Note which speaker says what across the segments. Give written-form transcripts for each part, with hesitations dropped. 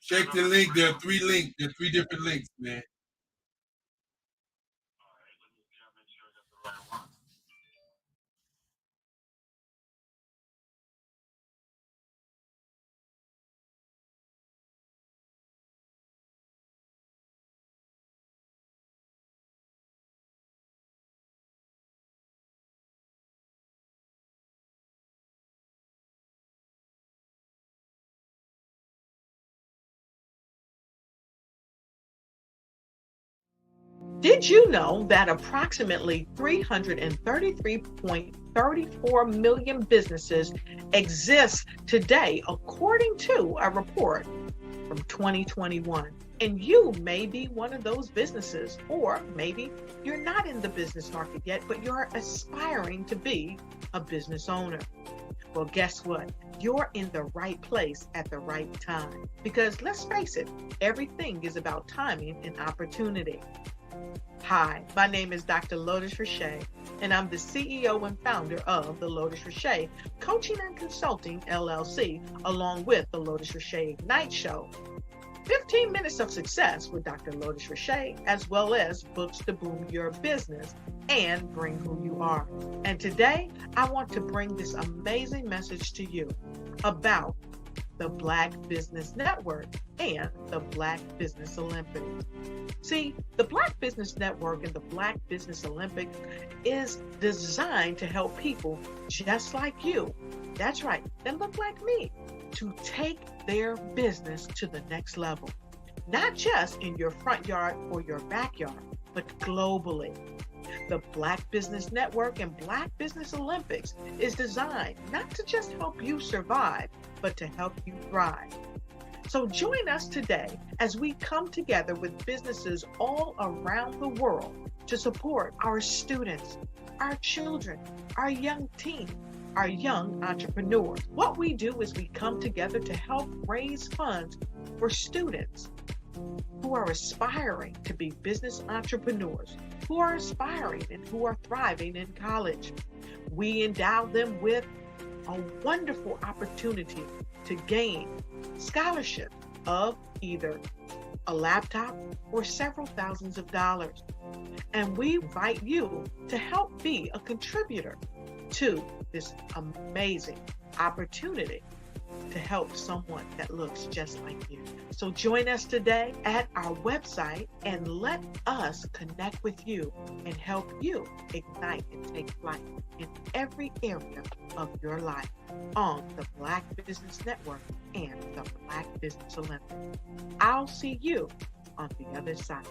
Speaker 1: Check the link. There are three links. There are three different links, man.
Speaker 2: Did you know that approximately 333.34 million businesses exist today, according to a report from 2021? And you may be one of those businesses, or maybe you're not in the business market yet, but you're aspiring to be a business owner. Well, guess what? You're in the right place at the right time. Because let's face it, everything is about timing and opportunity. Hi, my name is Dr. Lotus Richey, and I'm the CEO and founder of the Lotus Richey Coaching and Consulting LLC, along with the Lotus Richey Ignite Show. 15 minutes of success with Dr. Lotus Richey, as well as books to boom your business and bring who you are. And today, I want to bring this amazing message to you about the Black Business Network and the Black Business Olympics. See, the Black Business Network and the Black Business Olympics is designed to help people just like you, that's right, that look like me, to take their business to the next level. Not just in your front yard or your backyard, but globally. The Black Business Network and Black Business Olympics is designed not to just help you survive, but to help you thrive. So join us today as we come together with businesses all around the world to support our students, our children, our young teens, our young entrepreneurs. What we do is we come together to help raise funds for students who are aspiring to be business entrepreneurs, who are aspiring and who are thriving in college. We endow them with a wonderful opportunity to gain scholarship of either a laptop or several thousands of dollars. And we invite you to help be a contributor to this amazing opportunity to help someone that looks just like you. So join us today at our website and let us connect with you and help you ignite and take flight in every area of your life on the Black Business Network and the Black Business Olympics. I'll see you on the other side.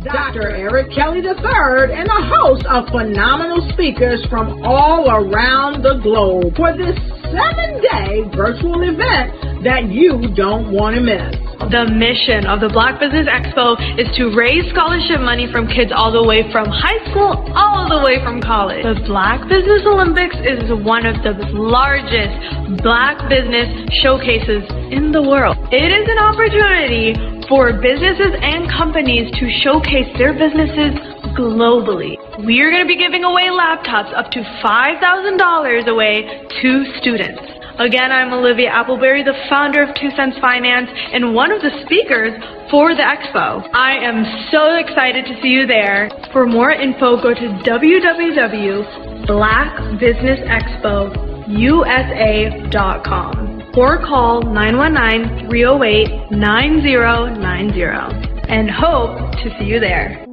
Speaker 3: Dr. Eric Kelly III and a host of phenomenal speakers from all around the globe for this 7-day virtual event that you don't want to miss.
Speaker 4: The mission of the Black Business Expo is to raise scholarship money from kids all the way from high school all the way from college. The Black Business Olympics is one of the largest Black business showcases in the world. It is an opportunity for businesses and companies to showcase their businesses globally. We are going to be giving away laptops up to $5,000 away to students. Again, I'm Olivia Appleberry, the founder of 2 Cents Finance and one of the speakers for the expo. I am so excited to see you there. For more info, go to www.blackbusinessexpousa.com or call 919-308-9090 and hope to see you there.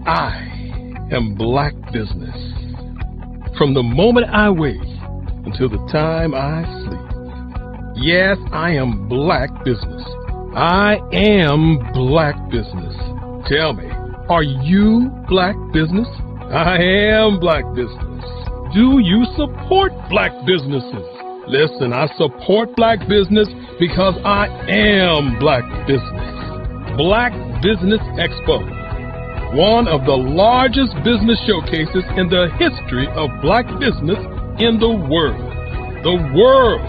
Speaker 5: I am Black Business. From the moment I wake until the time I sleep. Yes, I am Black Business. I am Black Business. Tell me, are you Black Business? I am Black Business. Do you support Black businesses? Listen, I support Black business because I am Black Business. Black Business Expo, one of the largest business showcases in the history of Black business in the world. The world!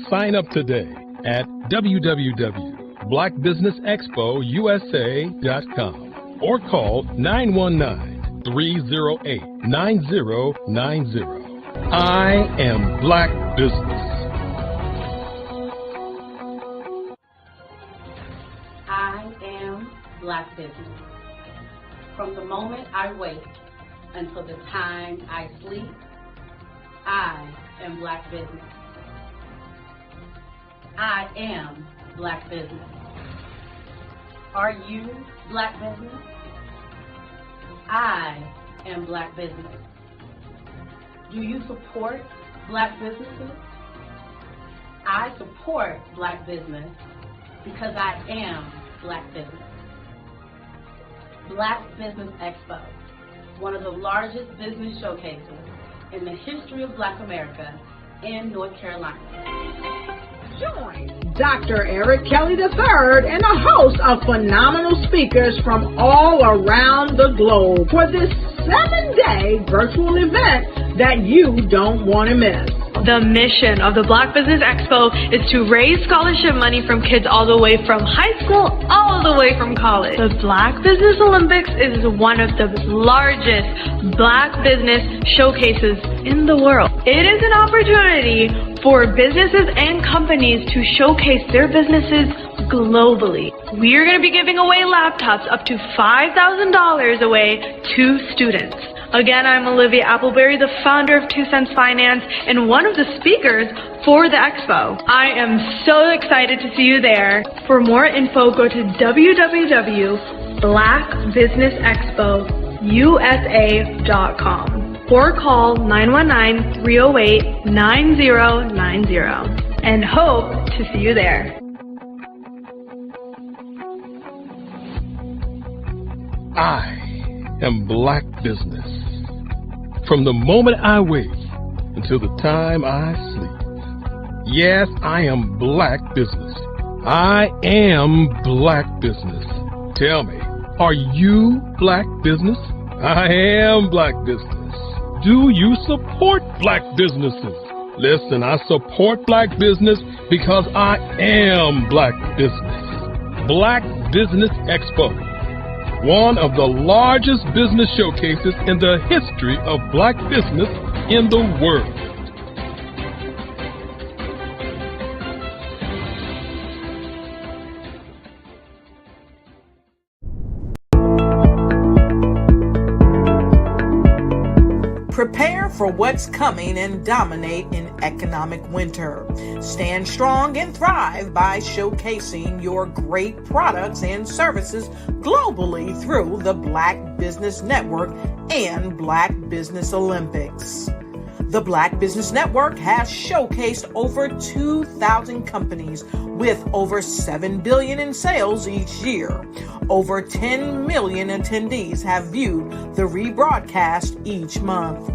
Speaker 5: Sign up today at www.blackbusinessexpousa.com or call 919-308-9090. I am Black Business.
Speaker 6: I am Black Business. From the moment I wake until the time I sleep, I am Black Business. I am Black Business. Are you Black Business? I am Black Business. Do you support Black businesses? I support Black business because I am Black business. Black Business Expo, one of the largest business showcases in the history of Black America in North Carolina.
Speaker 3: Join Dr. Eric Kelly III and a host of phenomenal speakers from all around the globe for this 7-day virtual event that you don't want to miss.
Speaker 4: The mission of the Black Business Expo is to raise scholarship money from kids all the way from high school, all the way from college. The Black Business Olympics is one of the largest Black business showcases in the world. It is an opportunity for businesses and companies to showcase their businesses globally. We are going to be giving away laptops up to $5,000 away to students. Again, I'm Olivia Appleberry, the founder of 2 Cents Finance and one of the speakers for the expo. I am so excited to see you there. For more info, go to www.blackbusinessexpousa.com or call 919-308-9090 and hope to see you there.
Speaker 5: I am Black Business. From the moment I wake until the time I sleep. Yes, I am Black Business. I am Black Business. Tell me, are you Black Business? I am Black Business. Do you support Black businesses? Listen, I support Black business because I am Black Business. Black Business Expo, one of the largest business showcases in the history of Black business in the world.
Speaker 2: Prepare for what's coming and dominate in economic winter. Stand strong and thrive by showcasing your great products and services globally through the Black Business Network and Black Business Olympics. The Black Business Network has showcased over 2,000 companies with over $7 billion in sales each year. Over 10 million attendees have viewed the rebroadcast each month.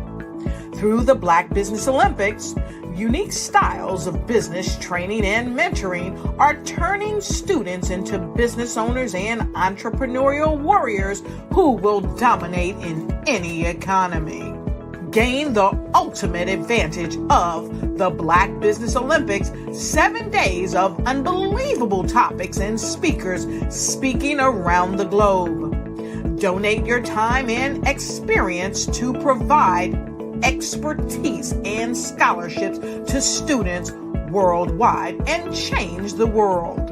Speaker 2: Through the Black Business Olympics, unique styles of business training and mentoring are turning students into business owners and entrepreneurial warriors who will dominate in any economy. Gain the ultimate advantage of the Black Business Olympics, 7 days of unbelievable topics and speakers speaking around the globe. Donate your time and experience to provide expertise and scholarships to students worldwide and change the world.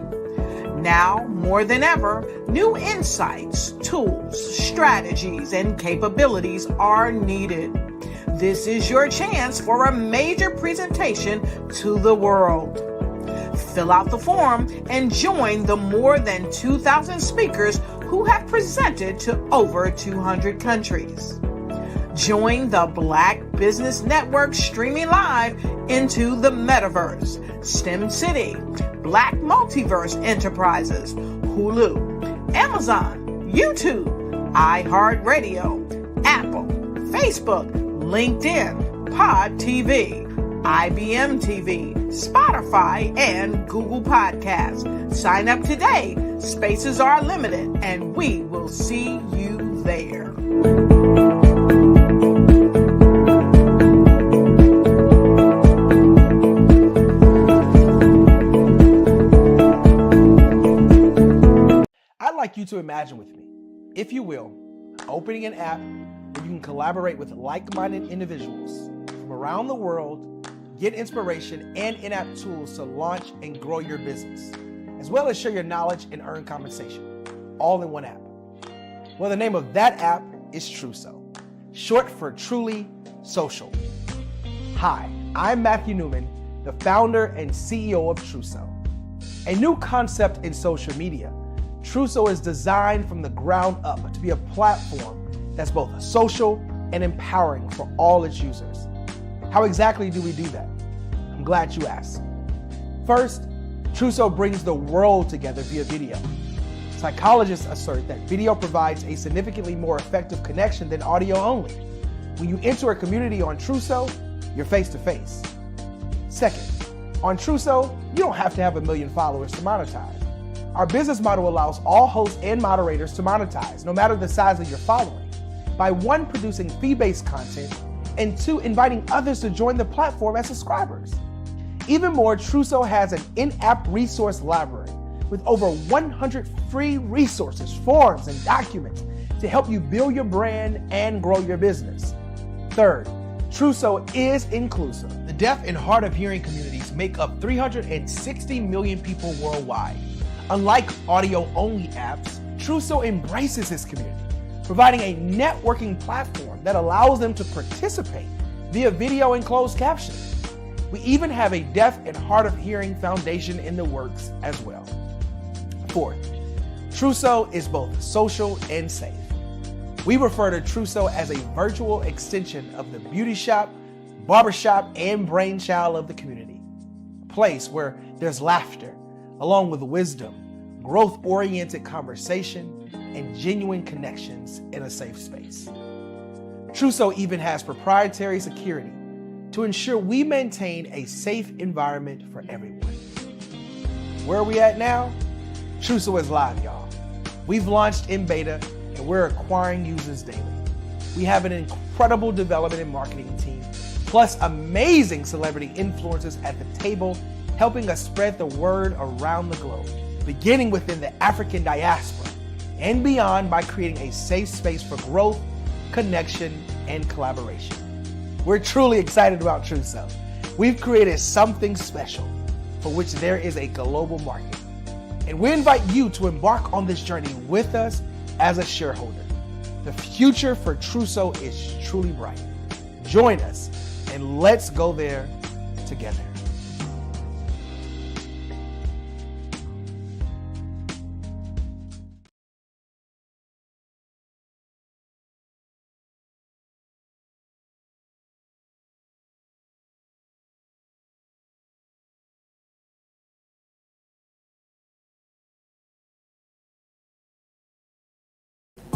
Speaker 2: Now, more than ever, new insights, tools, strategies, and capabilities are needed. This is your chance for a major presentation to the world.
Speaker 3: Fill out the form and join the more than 2,000 speakers who have presented to over 200 countries. Join the Black Business Network streaming live into the Metaverse, STEM City, Black Multiverse Enterprises, Hulu, Amazon, YouTube, iHeartRadio, Apple, Facebook, LinkedIn, Pod TV, IBM TV, Spotify, and Google Podcasts. Sign up today. Spaces are limited, and we will see you there.
Speaker 7: I'd like you to imagine with me, if you will, opening an app where you can collaborate with like-minded individuals from around the world, get inspiration and in-app tools to launch and grow your business, as well as share your knowledge and earn compensation, all in one app. Well, the name of that app is Truso, short for Truly Social. Hi, I'm Matthew Newman, the founder and CEO of Truso. A new concept in social media, Truso is designed from the ground up to be a platform that's both social and empowering for all its users. How exactly do we do that? I'm glad you asked. First, Truso brings the world together via video. Psychologists assert that video provides a significantly more effective connection than audio only. When you enter a community on Truso, you're face to face. Second, on Truso, you don't have to have 1 million followers to monetize. Our business model allows all hosts and moderators to monetize, no matter the size of your following, by 1, producing fee-based content, and 2, inviting others to join the platform as subscribers. Even more, Truso has an in-app resource library with over 100 free resources, forms, and documents to help you build your brand and grow your business. Third, Truso is inclusive. The deaf and hard of hearing communities make up 360 million people worldwide. Unlike audio-only apps, Truso embraces this community, providing a networking platform that allows them to participate via video and closed captioning. We even have a deaf and hard of hearing foundation in the works as well. Fourth, Truso is both social and safe. We refer to Truso as a virtual extension of the beauty shop, barbershop, and brainchild of the community. A place where there's laughter, along with wisdom, growth-oriented conversation, and genuine connections in a safe space. Truso even has proprietary security to ensure we maintain a safe environment for everyone. Where are we at now? Truso is live, y'all. We've launched in beta, and we're acquiring users daily. We have an incredible development and marketing team, plus amazing celebrity influencers at the table, helping us spread the word around the globe, beginning within the African diaspora and beyond by creating a safe space for growth, connection, and collaboration. We're truly excited about Truso. We've created something special for which there is a global market. And we invite you to embark on this journey with us as a shareholder. The future for Truso is truly bright. Join us and let's go there together.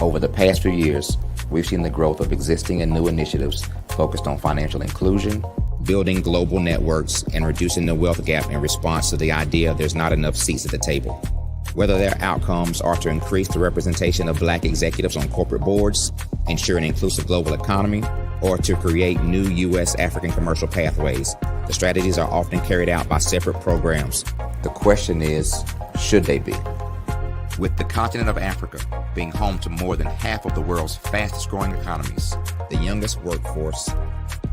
Speaker 8: Over the past few years, we've seen the growth of existing and new initiatives focused on financial inclusion, building global networks, and reducing the wealth gap in response to the idea there's not enough seats at the table. Whether their outcomes are to increase the representation of Black executives on corporate boards, ensure an inclusive global economy, or to create new U.S. African commercial pathways, the strategies are often carried out by separate programs. The question is, should they be? With the continent of Africa being home to more than half of the world's fastest growing economies, the youngest workforce,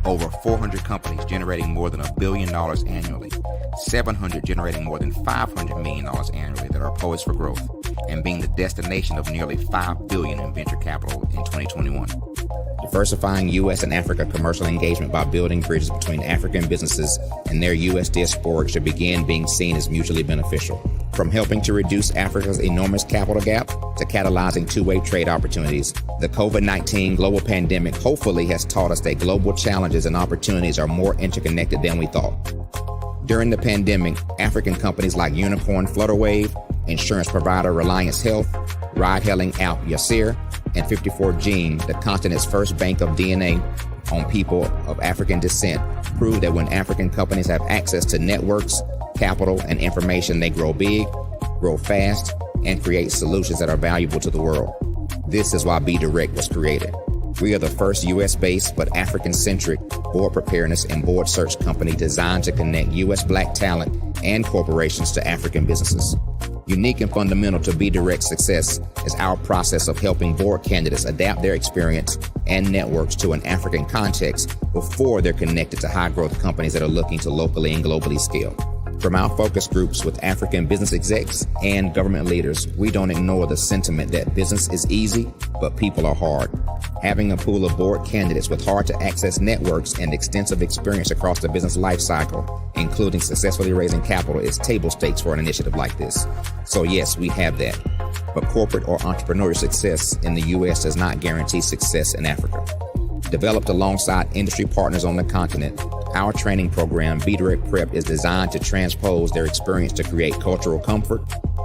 Speaker 8: over 400 companies generating more than $1 billion annually, 700 generating more than $500 million annually that are poised for growth, and being the destination of nearly $5 billion in venture capital in 2021. The diversifying U.S. and Africa commercial engagement by building bridges between African businesses and their U.S. diaspora should begin being seen as mutually beneficial. From helping to reduce Africa's enormous capital gap to catalyzing two-way trade opportunities, the COVID-19 global pandemic hopefully has taught us that global challenges and opportunities are more interconnected than we thought. During the pandemic, African companies like Unicorn Flutterwave, insurance provider Reliance Health, ride-hailing app Yasir, and 54Gene, the continent's first bank of DNA on people of African descent, prove that when African companies have access to networks, capital, and information, they grow big, grow fast, and create solutions that are valuable to the world. This is why Be Direct was created. We are the first U.S.-based but African-centric board preparedness and board search company designed to connect U.S. Black talent and corporations to African businesses. Unique and fundamental to Be Direct's success is our process of helping board candidates adapt their experience and networks to an African context before they're connected to high-growth companies that are looking to locally and globally scale. From our focus groups with African business execs and government leaders, we don't ignore the sentiment that business is easy, but people are hard. Having a pool of board candidates with hard-to-access networks and extensive experience across the business lifecycle, including successfully raising capital, is table stakes for an initiative like this. So yes, we have that. But corporate or entrepreneurial success in the U.S. does not guarantee success in Africa. Developed alongside industry partners on the continent, our training program, Be Direct Prep, is designed to transpose their experience to create cultural comfort,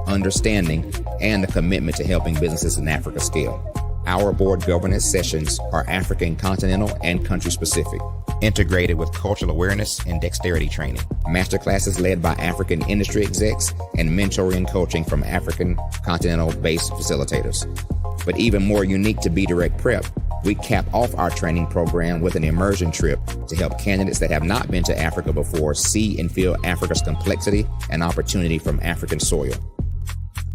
Speaker 8: understanding, and the commitment to helping businesses in Africa scale. Our board governance sessions are African, continental, and country-specific, integrated with cultural awareness and dexterity training, masterclasses led by African industry execs, and mentoring and coaching from African continental-based facilitators. But even more unique to Be Direct Prep, we cap off our training program with an immersion trip to help candidates that have not been to Africa before see and feel Africa's complexity and opportunity from African soil.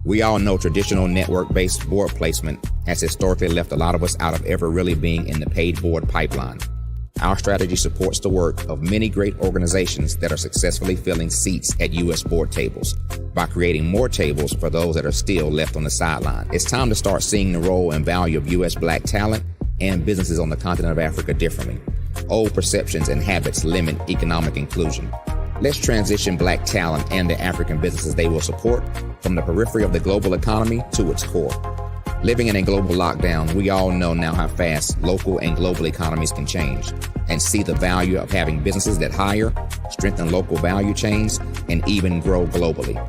Speaker 8: We all know traditional network-based board placement has historically left a lot of us out of ever really being in the paid board pipeline. Our strategy supports the work of many great organizations that are successfully filling seats at U.S. board tables by creating more tables for those that are still left on the sideline. It's time to start seeing the role and value of U.S. Black talent and businesses on the continent of Africa differently. Old perceptions and habits limit economic inclusion. Let's transition Black talent and the African businesses they will support from the periphery of the global economy to its core. Living in a global lockdown, we all know now how fast local and global economies can change, and see the value of having businesses that hire, strengthen local value chains, and even grow globally.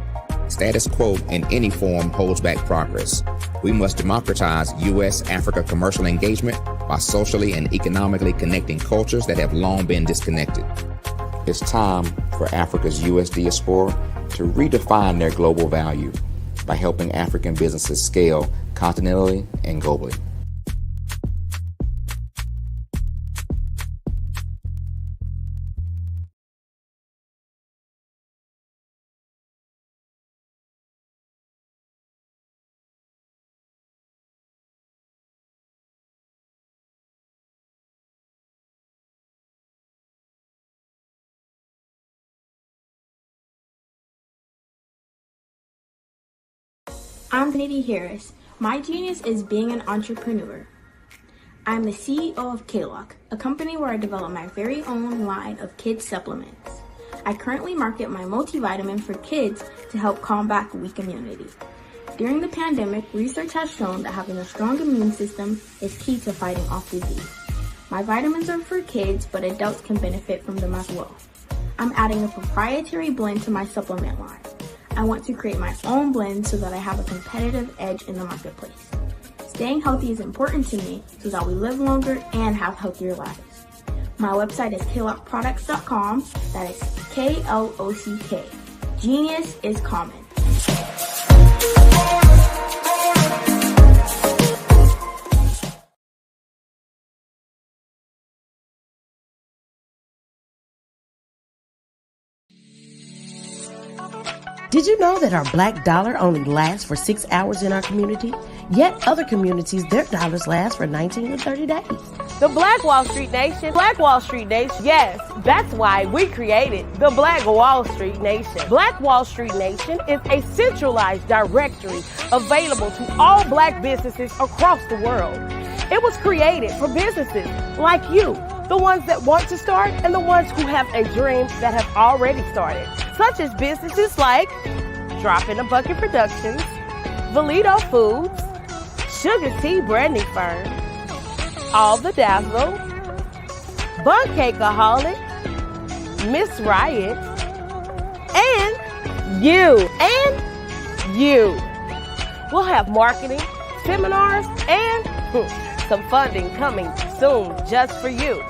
Speaker 8: Status quo in any form holds back progress. We must democratize U.S.-Africa commercial engagement by socially and economically connecting cultures that have long been disconnected. It's time for Africa's U.S. diaspora to redefine their global value by helping African businesses scale continentally and globally.
Speaker 9: I'm Nidhi Harris. My genius is being an entrepreneur. I'm the CEO of K-Lock, a company where I develop my very own line of kids supplements. I currently market my multivitamin for kids to help combat weak immunity. During the pandemic, research has shown that having a strong immune system is key to fighting off disease. My vitamins are for kids, but adults can benefit from them as well. I'm adding a proprietary blend to my supplement line. I want to create my own blend so that I have a competitive edge in the marketplace. Staying healthy is important to me so that we live longer and have healthier lives. My website is klockproducts.com. That is K-L-O-C-K. Genius is common.
Speaker 10: Did you know that our black dollar only lasts for 6 hours in our community? Yet other communities, their dollars last for 19 to 30 days.
Speaker 11: The Black Wall Street Nation. Black Wall Street Nation. Yes, that's why we created the Black Wall Street Nation. Black Wall Street Nation is a centralized directory available to all black businesses across the world. It was created for businesses like you, the ones that want to start and the ones who have a dream that have already started, such as businesses like Drop in a Bucket Productions, Valito Foods, Sugar Tea Branding Firm, All the Dazzle, Bun Cakeaholic, Miss Riot, and you. We'll have marketing, seminars, and some funding coming soon just for you.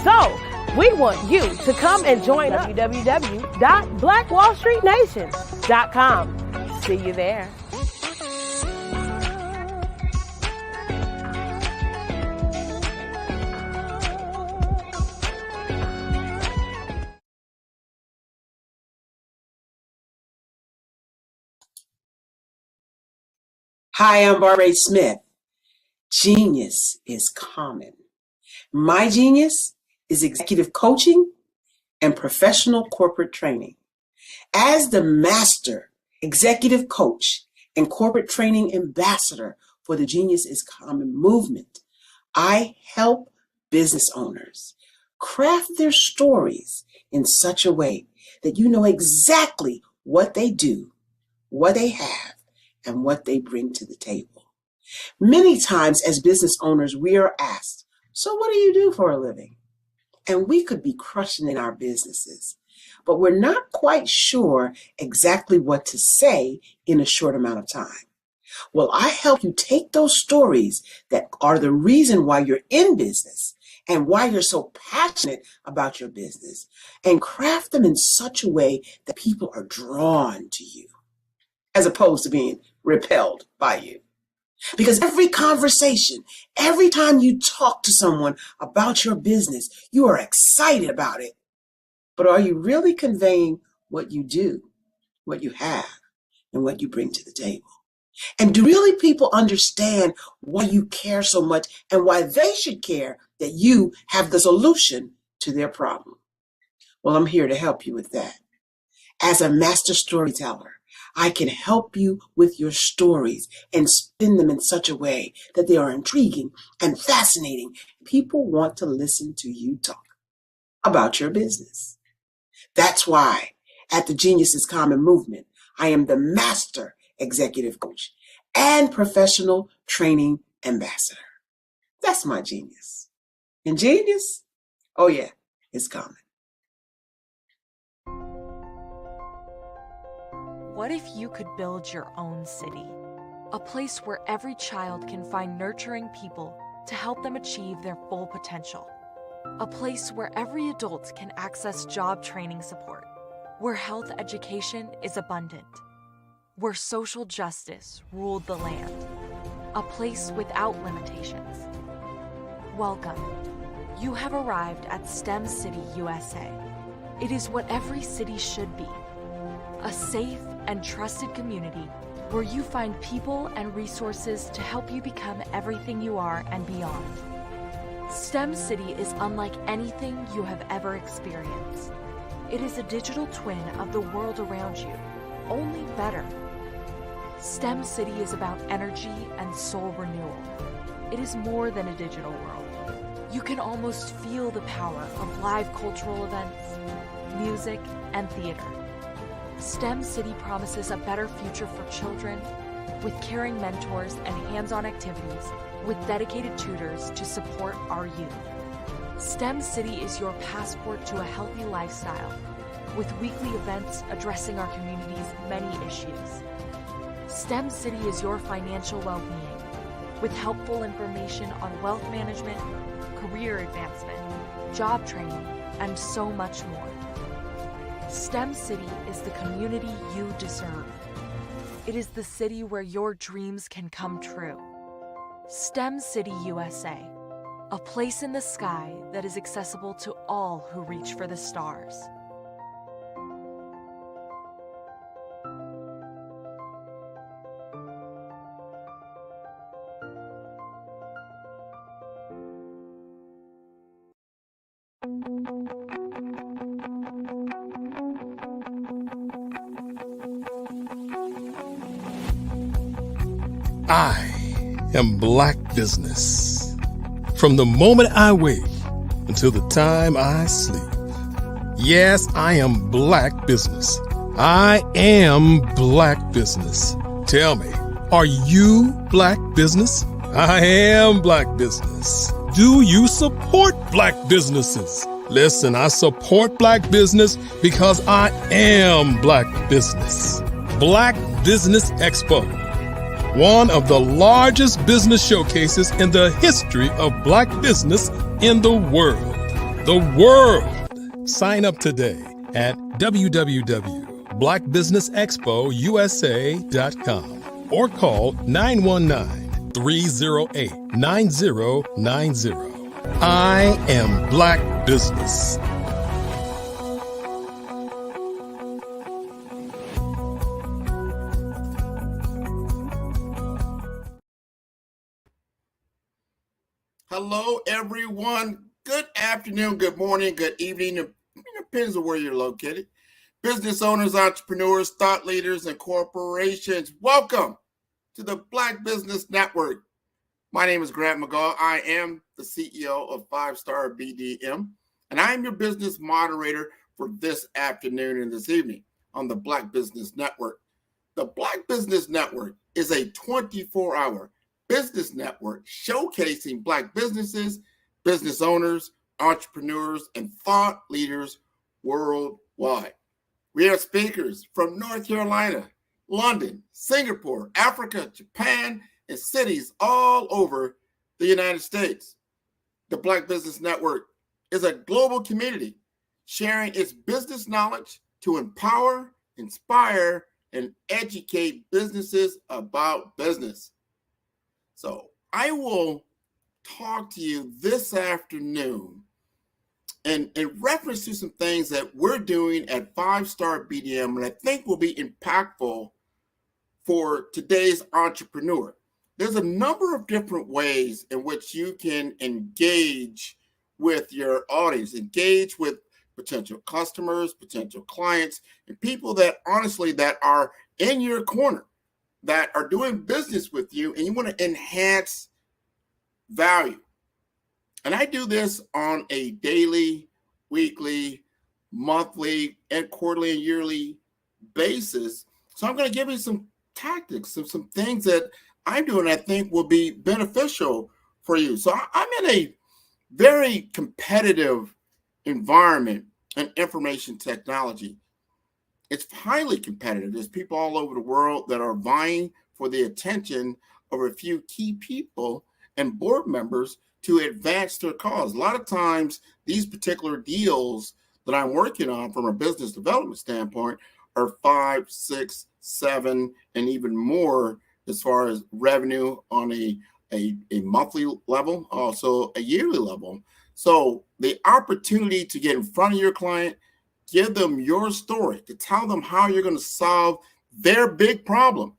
Speaker 11: So, we want you to come and join us. www.blackwallstreetnation.com. See you there.
Speaker 12: Hi, I'm Barbara Smith. Genius is common. My genius is executive coaching and professional corporate training. As the master executive coach and corporate training ambassador for the Genius is Common movement, I help business owners craft their stories in such a way that you know exactly what they do, what they have, and what they bring to the table. Many times as business owners, we are asked, so what do you do for a living? And we could be crushing in our businesses, but we're not quite sure exactly what to say in a short amount of time. Well, I help you take those stories that are the reason why you're in business and why you're so passionate about your business and craft them in such a way that people are drawn to you, as opposed to being repelled by you. Because every conversation, every time you talk to someone about your business, you are excited about it. But are you really conveying what you do, what you have, and what you bring to the table? And do really people understand why you care so much and why they should care that you have the solution to their problem? Well, I'm here to help you with that. As a master storyteller, I can help you with your stories and spin them in such a way that they are intriguing and fascinating. People want to listen to you talk about your business. That's why at the Genius is Common movement, I am the master executive coach and professional training ambassador. That's my genius. And genius? Oh yeah, it's common.
Speaker 13: What if you could build your own city? A place where every child can find nurturing people to help them achieve their full potential. A place where every adult can access job training support. Where health education is abundant. Where social justice ruled the land. A place without limitations. Welcome. You have arrived at STEM City USA. It is what every city should be. A safe and trusted community where you find people and resources to help you become everything you are and beyond. STEM City is unlike anything you have ever experienced. It is a digital twin of the world around you, only better. STEM City is about energy and soul renewal. It is more than a digital world. You can almost feel the power of live cultural events, music, and theater. STEM City promises a better future for children with caring mentors and hands-on activities with dedicated tutors to support our youth. STEM City is your passport to a healthy lifestyle with weekly events addressing our community's many issues. STEM City is your financial well-being with helpful information on wealth management, career advancement, job training, and so much more. STEM City is the community you deserve. It is the city where your dreams can come true. STEM City USA, a place in the sky that is accessible to all who reach for the stars.
Speaker 5: I am Black Business. From the moment I wake until the time I sleep. Yes, I am Black Business. I am Black Business. Tell me, are you Black Business? I am Black Business. Do you support Black businesses? Listen, I support Black business because I am Black Business. Black Business Expo, one of the largest business showcases in the history of Black business in the world. The world! Sign up today at www.blackbusinessexpousa.com or call 919-308-9090. I am Black Business.
Speaker 14: Hello, everyone. Good afternoon, good morning, good evening. It depends on where you're located. Business owners, entrepreneurs, thought leaders, and corporations, welcome to the Black Business Network. My name is Grant McGaw. I am the CEO of 5-Star BDM, and I am your business moderator for this afternoon and this evening on the Black Business Network. The Black Business Network is a 24-hour business network showcasing Black businesses, business owners, entrepreneurs, and thought leaders worldwide. We have speakers from North Carolina, London, Singapore, Africa, Japan, and cities all over the United States. The Black Business Network is a global community sharing its business knowledge to empower, inspire, and educate businesses about business. So I will talk to you this afternoon in reference to some things that we're doing at 5-Star BDM and I think will be impactful for today's entrepreneur. There's a number of different ways in which you can engage with your audience, engage with potential customers, potential clients, and people that honestly that are in your corner, that are doing business with you, and you want to enhance value. And I do this on a daily, weekly, monthly, and quarterly and yearly basis. So I'm going to give you some tactics, some things that I'm doing I think will be beneficial for you. So I'm in a very competitive environment in information technology. It's highly competitive. There's people all over the world that are vying for the attention of a few key people and board members to advance their cause. A lot of times, these particular deals that I'm working on from a business development standpoint are 5, 6, 7, and even more as far as revenue on a monthly level, also a yearly level. So the opportunity to get in front of your client, give them your story, to tell them how you're going to solve their big problem.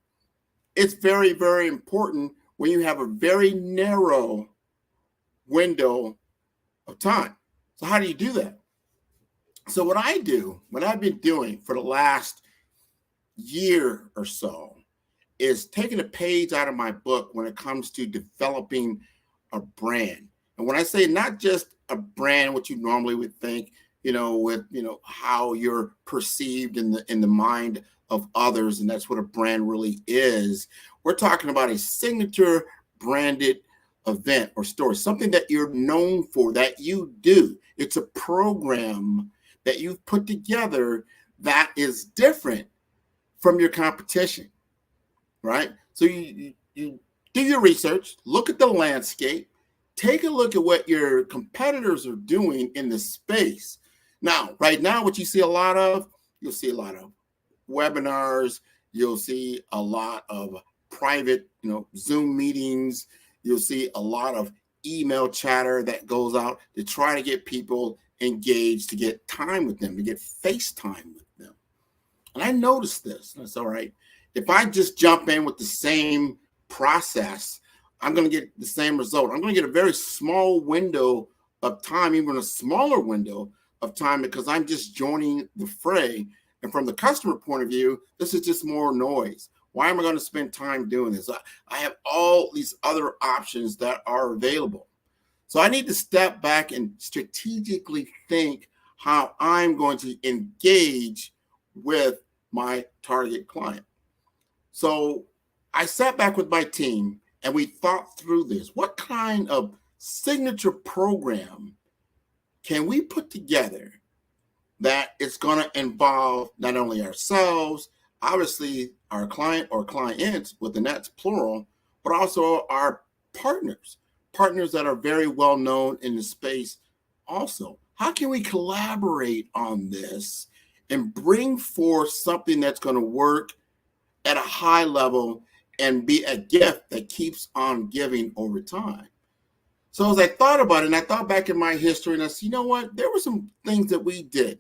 Speaker 14: It's very, very important when you have a very narrow window of time. So how do you do that? So what I've been doing for the last year or so is taking a page out of my book when it comes to developing a brand. And when I say not just a brand, what you normally would think, with how you're perceived in the mind of others, and that's what a brand really is. We're talking about a signature branded event or story, something that you're known for, that you do. It's a program that you've put together that is different from your competition, right? So you do your research, look at the landscape, take a look at what your competitors are doing in the space. Now, right now, what you'll see a lot of webinars, you'll see a lot of private, Zoom meetings, you'll see a lot of email chatter that goes out to try to get people engaged, to get time with them, to get face time with them. And I noticed this. That's all right. If I just jump in with the same process, I'm going to get the same result. I'm going to get a very small window of time, even a smaller window of time, because I'm just joining the fray. And from the customer point of view, this is just more noise. Why am I going to spend time doing this? I have all these other options that are available. So I need to step back and strategically think how I'm going to engage with my target client. So I sat back with my team and we thought through this. What kind of signature program can we put together that it's going to involve not only ourselves, obviously our client or clients, with the that's plural, but also our partners that are very well known in the space also. How can we collaborate on this and bring forth something that's going to work at a high level and be a gift that keeps on giving over time? So as I thought about it, and I thought back in my history, and I said, you know what? There were some things that we did,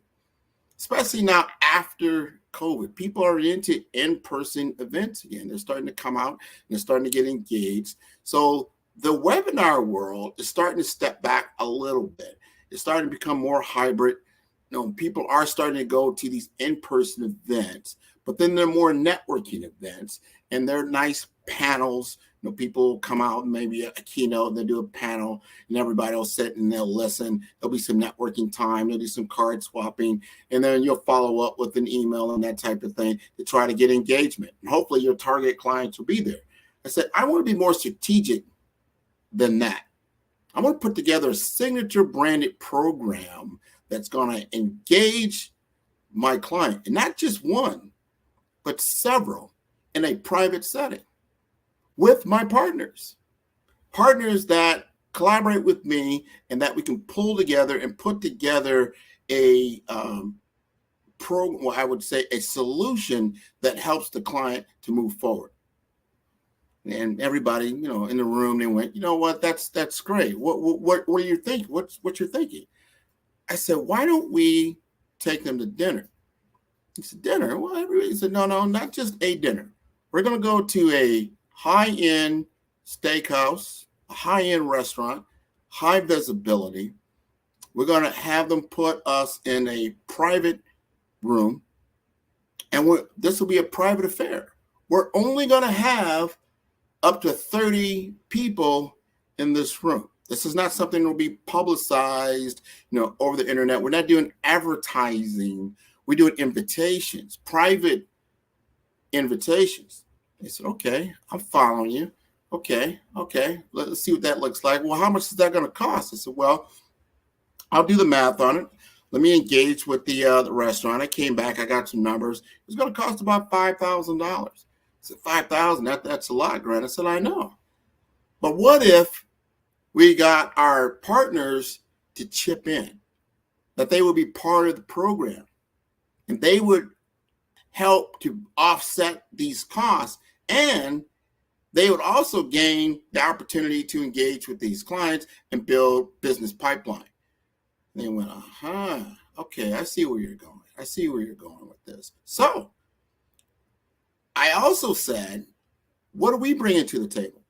Speaker 14: especially now after COVID. People are into in-person events again. They're starting to come out and they're starting to get engaged. So the webinar world is starting to step back a little bit. It's starting to become more hybrid. People are starting to go to these in-person events, but then they're more networking events, and they're nice panels. People come out and maybe a keynote, and they do a panel, and everybody will sit and they'll listen. There'll be some networking time. There'll do some card swapping, and then you'll follow up with an email and that type of thing to try to get engagement. And hopefully your target clients will be there. I said, I want to be more strategic than that. I want to put together a signature branded program that's going to engage my client, and not just one, but several, in a private setting with my partners that collaborate with me, and that we can pull together and put together a I would say a solution that helps the client to move forward. And everybody, in the room, they went, you know what, that's great. What are you thinking? What you're thinking? I said, why don't we take them to dinner? He said, dinner? Well, everybody said, no, not just a dinner. We're going to go to a high-end steakhouse, a high-end restaurant, high visibility. We're going to have them put us in a private room, and this will be a private affair. We're only going to have up to 30 people in this room. This is not something that will be publicized, over the internet. We're not doing advertising. We're doing invitations, private invitations. They said, okay, I'm following you. Okay. Let's see what that looks like. Well, how much is that going to cost? I said, well, I'll do the math on it. Let me engage with the restaurant. I came back. I got some numbers. It's going to cost about $5,000. I said, $5,000? That's a lot, Grant. I said, I know. But what if we got our partners to chip in, that they would be part of the program, and they would help to offset these costs, and they would also gain the opportunity to engage with these clients and build business pipeline. And they went, okay, I see where you're going. I see where you're going with this. So I also said, what are we bringing to the table?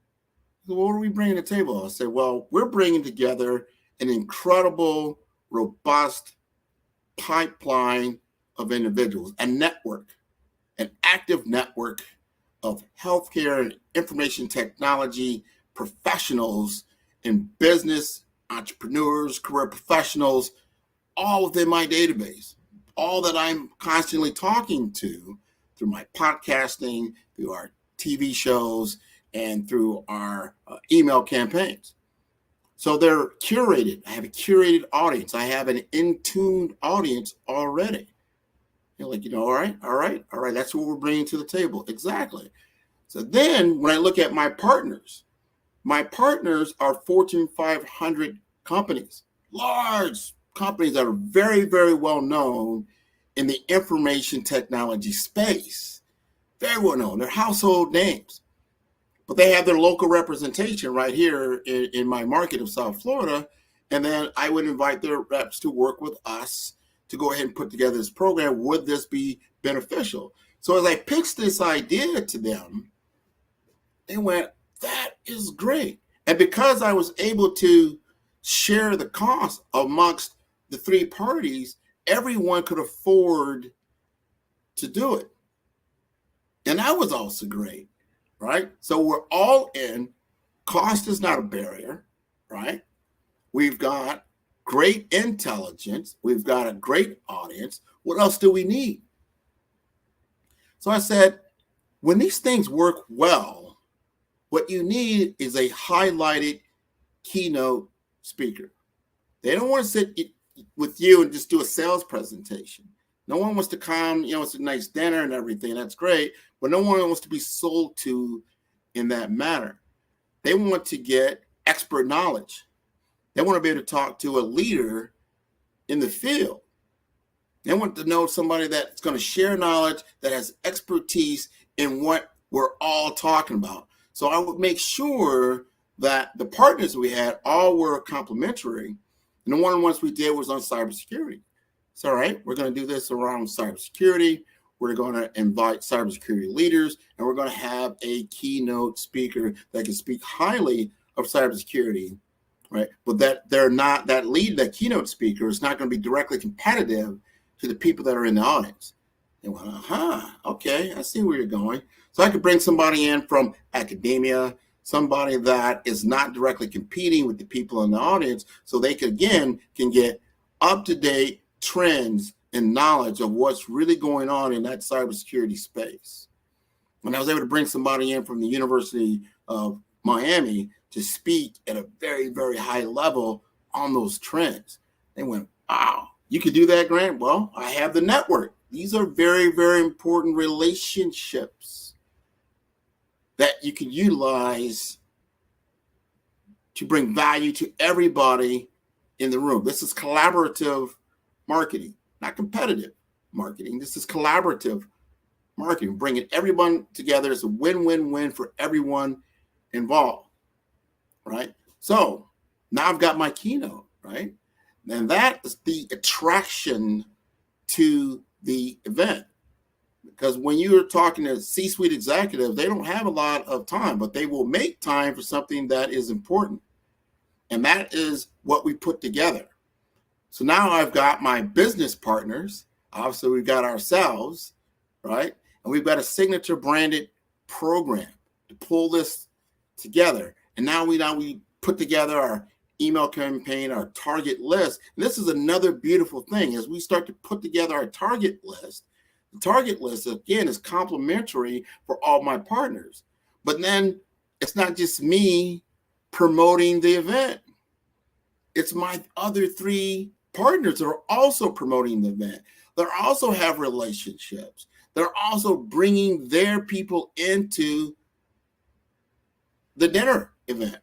Speaker 14: What are we bringing to the table? I said, well, we're bringing together an incredible, robust pipeline of individuals, a network, an active network of healthcare and information technology professionals in business, entrepreneurs, career professionals, all within my database, all that I'm constantly talking to through my podcasting, through our TV shows, and through our email campaigns. So they're curated. I have a curated audience. I have an in-tuned audience already. You're like, all right. That's what we're bringing to the table. Exactly. So then when I look at my partners are Fortune 500 companies, large companies that are very, very well known in the information technology space. Very well known. They're household names. But they have their local representation right here in my market of South Florida. And then I would invite their reps to work with us to go ahead and put together this program. Would this be beneficial? So as I pitched this idea to them, they went, that is great. And because I was able to share the cost amongst the three parties, everyone could afford to do it. And that was also great, right? So we're all in. Cost is not a barrier, right? We've got great intelligence. We've got a great audience. What else do we need? So I said, when these things work well, what you need is a highlighted keynote speaker. They don't want to sit with you and just do a sales presentation. No one wants to come, it's a nice dinner and everything. That's great. But no one wants to be sold to in that manner. They want to get expert knowledge. They want to be able to talk to a leader in the field. They want to know somebody that's going to share knowledge, that has expertise in what we're all talking about. So I would make sure that the partners we had all were complementary. And the one-on-ones we did was on cybersecurity. It's all right. We're going to do this around cybersecurity. We're going to invite cybersecurity leaders, and we're going to have a keynote speaker that can speak highly of cybersecurity, right? But that keynote speaker is not going to be directly competitive to the people that are in the audience. They went, okay, I see where you're going. So I could bring somebody in from academia, somebody that is not directly competing with the people in the audience, so they can get up-to-date trends and knowledge of what's really going on in that cybersecurity space. When I was able to bring somebody in from the University of Miami to speak at a very, very high level on those trends, they went, wow, you could do that, Grant? Well, I have the network. These are very, very important relationships that you can utilize to bring value to everybody in the room. This is collaborative marketing, not competitive marketing. This is collaborative marketing, bringing everyone together. It's a win-win-win for everyone involved, right? So now I've got my keynote, right? And that is the attraction to the event. Because when you're talking to C-suite executives, they don't have a lot of time, but they will make time for something that is important. And that is what we put together. So now I've got my business partners. Obviously, we've got ourselves, right? And we've got a signature branded program to pull this together. And now we put together our email campaign, our target list. And this is another beautiful thing. As we start to put together our target list, the target list, again, is complementary for all my partners. But then it's not just me promoting the event. It's my other 3 partners that are also promoting the event. They also have relationships. They're also bringing their people into the dinner event.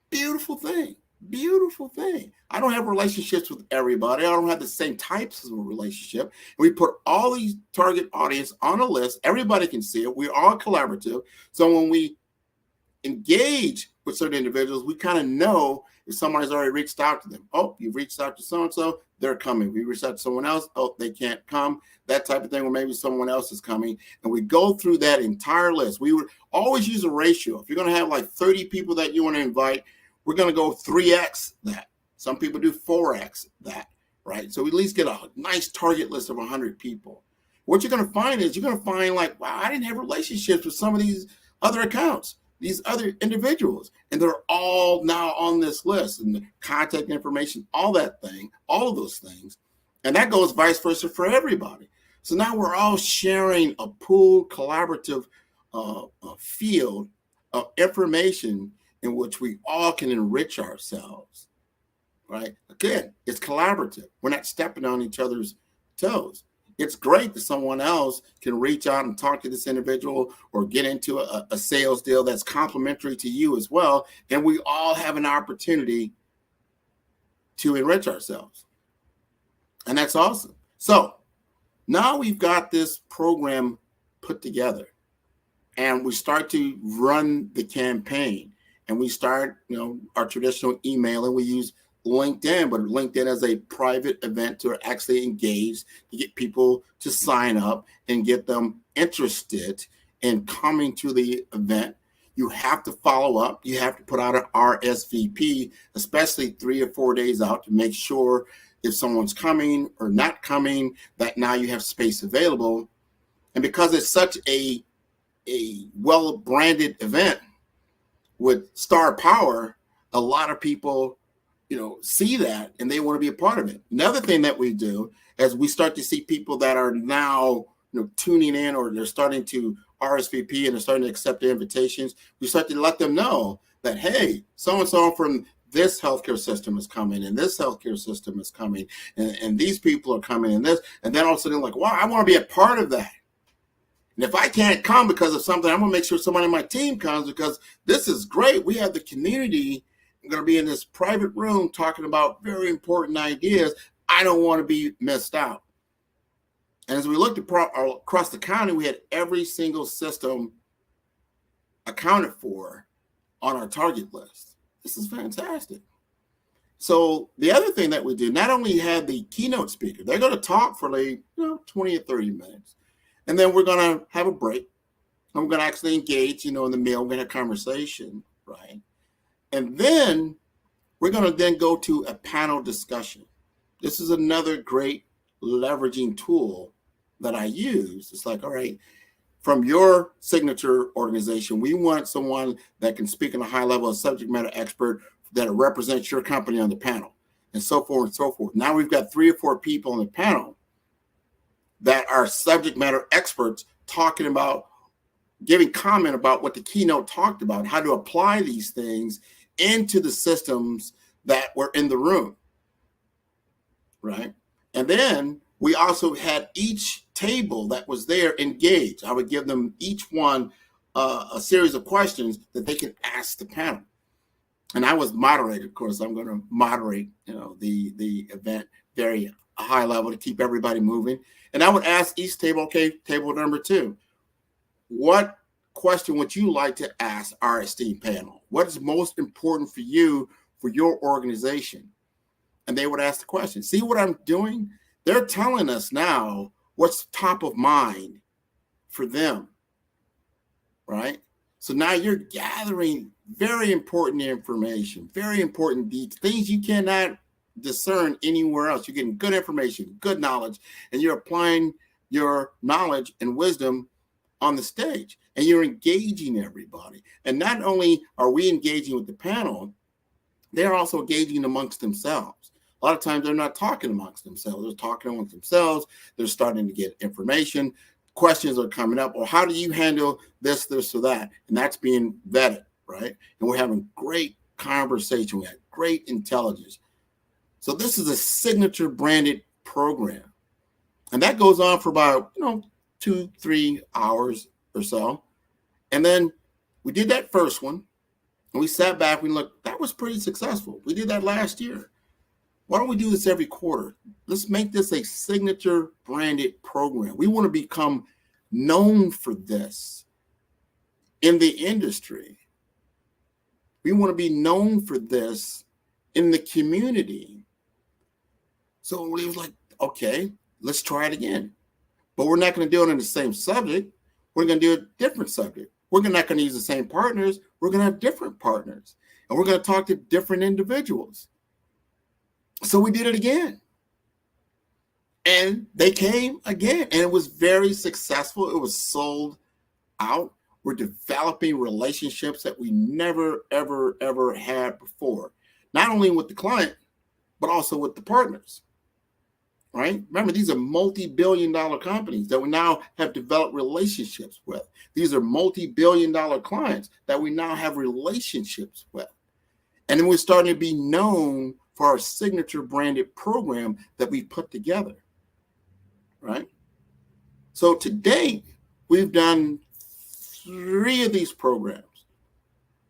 Speaker 14: Beautiful thing. Beautiful thing. I don't have relationships with everybody. I don't have the same types of a relationship. We put all these target audience on a list. Everybody can see it. We're all collaborative. So when we engage with certain individuals, we kind of know if somebody's already reached out to them. Oh, you've reached out to so-and-so, they're coming. We reached out to someone else, oh, they can't come. That type of thing, or maybe someone else is coming. And we go through that entire list. We would always use a ratio. If you're going to have like 30 people that you want to invite, we're going to go 3x that. Some people do 4x that, right? So we at least get a nice target list of 100 people. What you're going to find is you're going to find like, wow, I didn't have relationships with some of these other accounts, these other individuals, and they're all now on this list, and the contact information, all that thing, all of those things. And that goes vice versa for everybody. So now we're all sharing a pooled collaborative field of information in which we all can enrich ourselves, right? Again, it's collaborative. We're not stepping on each other's toes. It's great that someone else can reach out and talk to this individual or get into a sales deal that's complementary to you as well. And we all have an opportunity to enrich ourselves. And that's awesome. So now we've got this program put together, and we start to run the campaign, and we start, our traditional email, and we use LinkedIn, but LinkedIn as a private event to actually engage, to get people to sign up and get them interested in coming to the event. You have to follow up. You have to put out an RSVP, especially 3 or 4 days out, to make sure if someone's coming or not coming, that now you have space available. And because it's such a well-branded event with star power, a lot of people see that and they want to be a part of it. Another thing that we do as we start to see people that are now tuning in, or they're starting to RSVP and they're starting to accept the invitations, we start to let them know that, hey, so-and-so from this healthcare system is coming, and this healthcare system is coming, and these people are coming, and this, and then all of a sudden, like, wow, I want to be a part of that. And if I can't come because of something, I'm going to make sure somebody on my team comes, because this is great. We have the community. I'm going to be in this private room talking about very important ideas. I don't want to be missed out. And as we looked across the county, we had every single system accounted for on our target list. This is fantastic. So the other thing that we do, not only have the keynote speaker, they're going to talk for like 20 or 30 minutes. And then we're going to have a break. And we're going to actually engage, in the meal. We're going to have a conversation, right? And then we're going to then go to a panel discussion. This is another great leveraging tool that I use. It's like, all right, from your signature organization, we want someone that can speak on a high level of subject matter expert that represents your company on the panel, and so forth and so forth. Now we've got 3 or 4 people on the panel that are subject matter experts talking about, giving comment about what the keynote talked about, how to apply these things into the systems that were in the room, right? And then we also had each table that was there engaged. I would give them each one a series of questions that they can ask the panel. And I was moderated, of course. I'm going to moderate, the event very high level to keep everybody moving. And I would ask each table, okay, table number 2, what question would you like to ask our esteemed panel? What is most important for you, for your organization? And they would ask the question. See what I'm doing? They're telling us now what's top of mind for them, right? So now you're gathering very important information, very important things you cannot discern anywhere else. You're getting good information, good knowledge, and you're applying your knowledge and wisdom on the stage, and you're engaging everybody. And not only are we engaging with the panel, they're also engaging amongst themselves. A lot of times they're not talking amongst themselves. They're talking amongst themselves. They're starting to get information. Questions are coming up. Or how do you handle this, or that? And that's being vetted, right? And we're having great conversation. We have great intelligence. So this is a signature branded program. And that goes on for about, 2-3 hours or so. And then we did that first one. And we sat back, we looked, that was pretty successful. We did that last year. Why don't we do this every quarter? Let's make this a signature branded program. We want to become known for this in the industry. We want to be known for this in the community. So we was like, okay, let's try it again. But we're not going to do it on the same subject. We're going to do a different subject. We're not going to use the same partners. We're going to have different partners. And we're going to talk to different individuals. So we did it again. And they came again. And it was very successful. It was sold out. We're developing relationships that we never, ever, ever had before. Not only with the client, but also with the partners. Right? Remember, these are multi-billion-dollar companies that we now have developed relationships with. These are multi-billion-dollar clients that we now have relationships with. And then we're starting to be known for our signature branded program that we put together. Right? So to date, we've done 3 of these programs.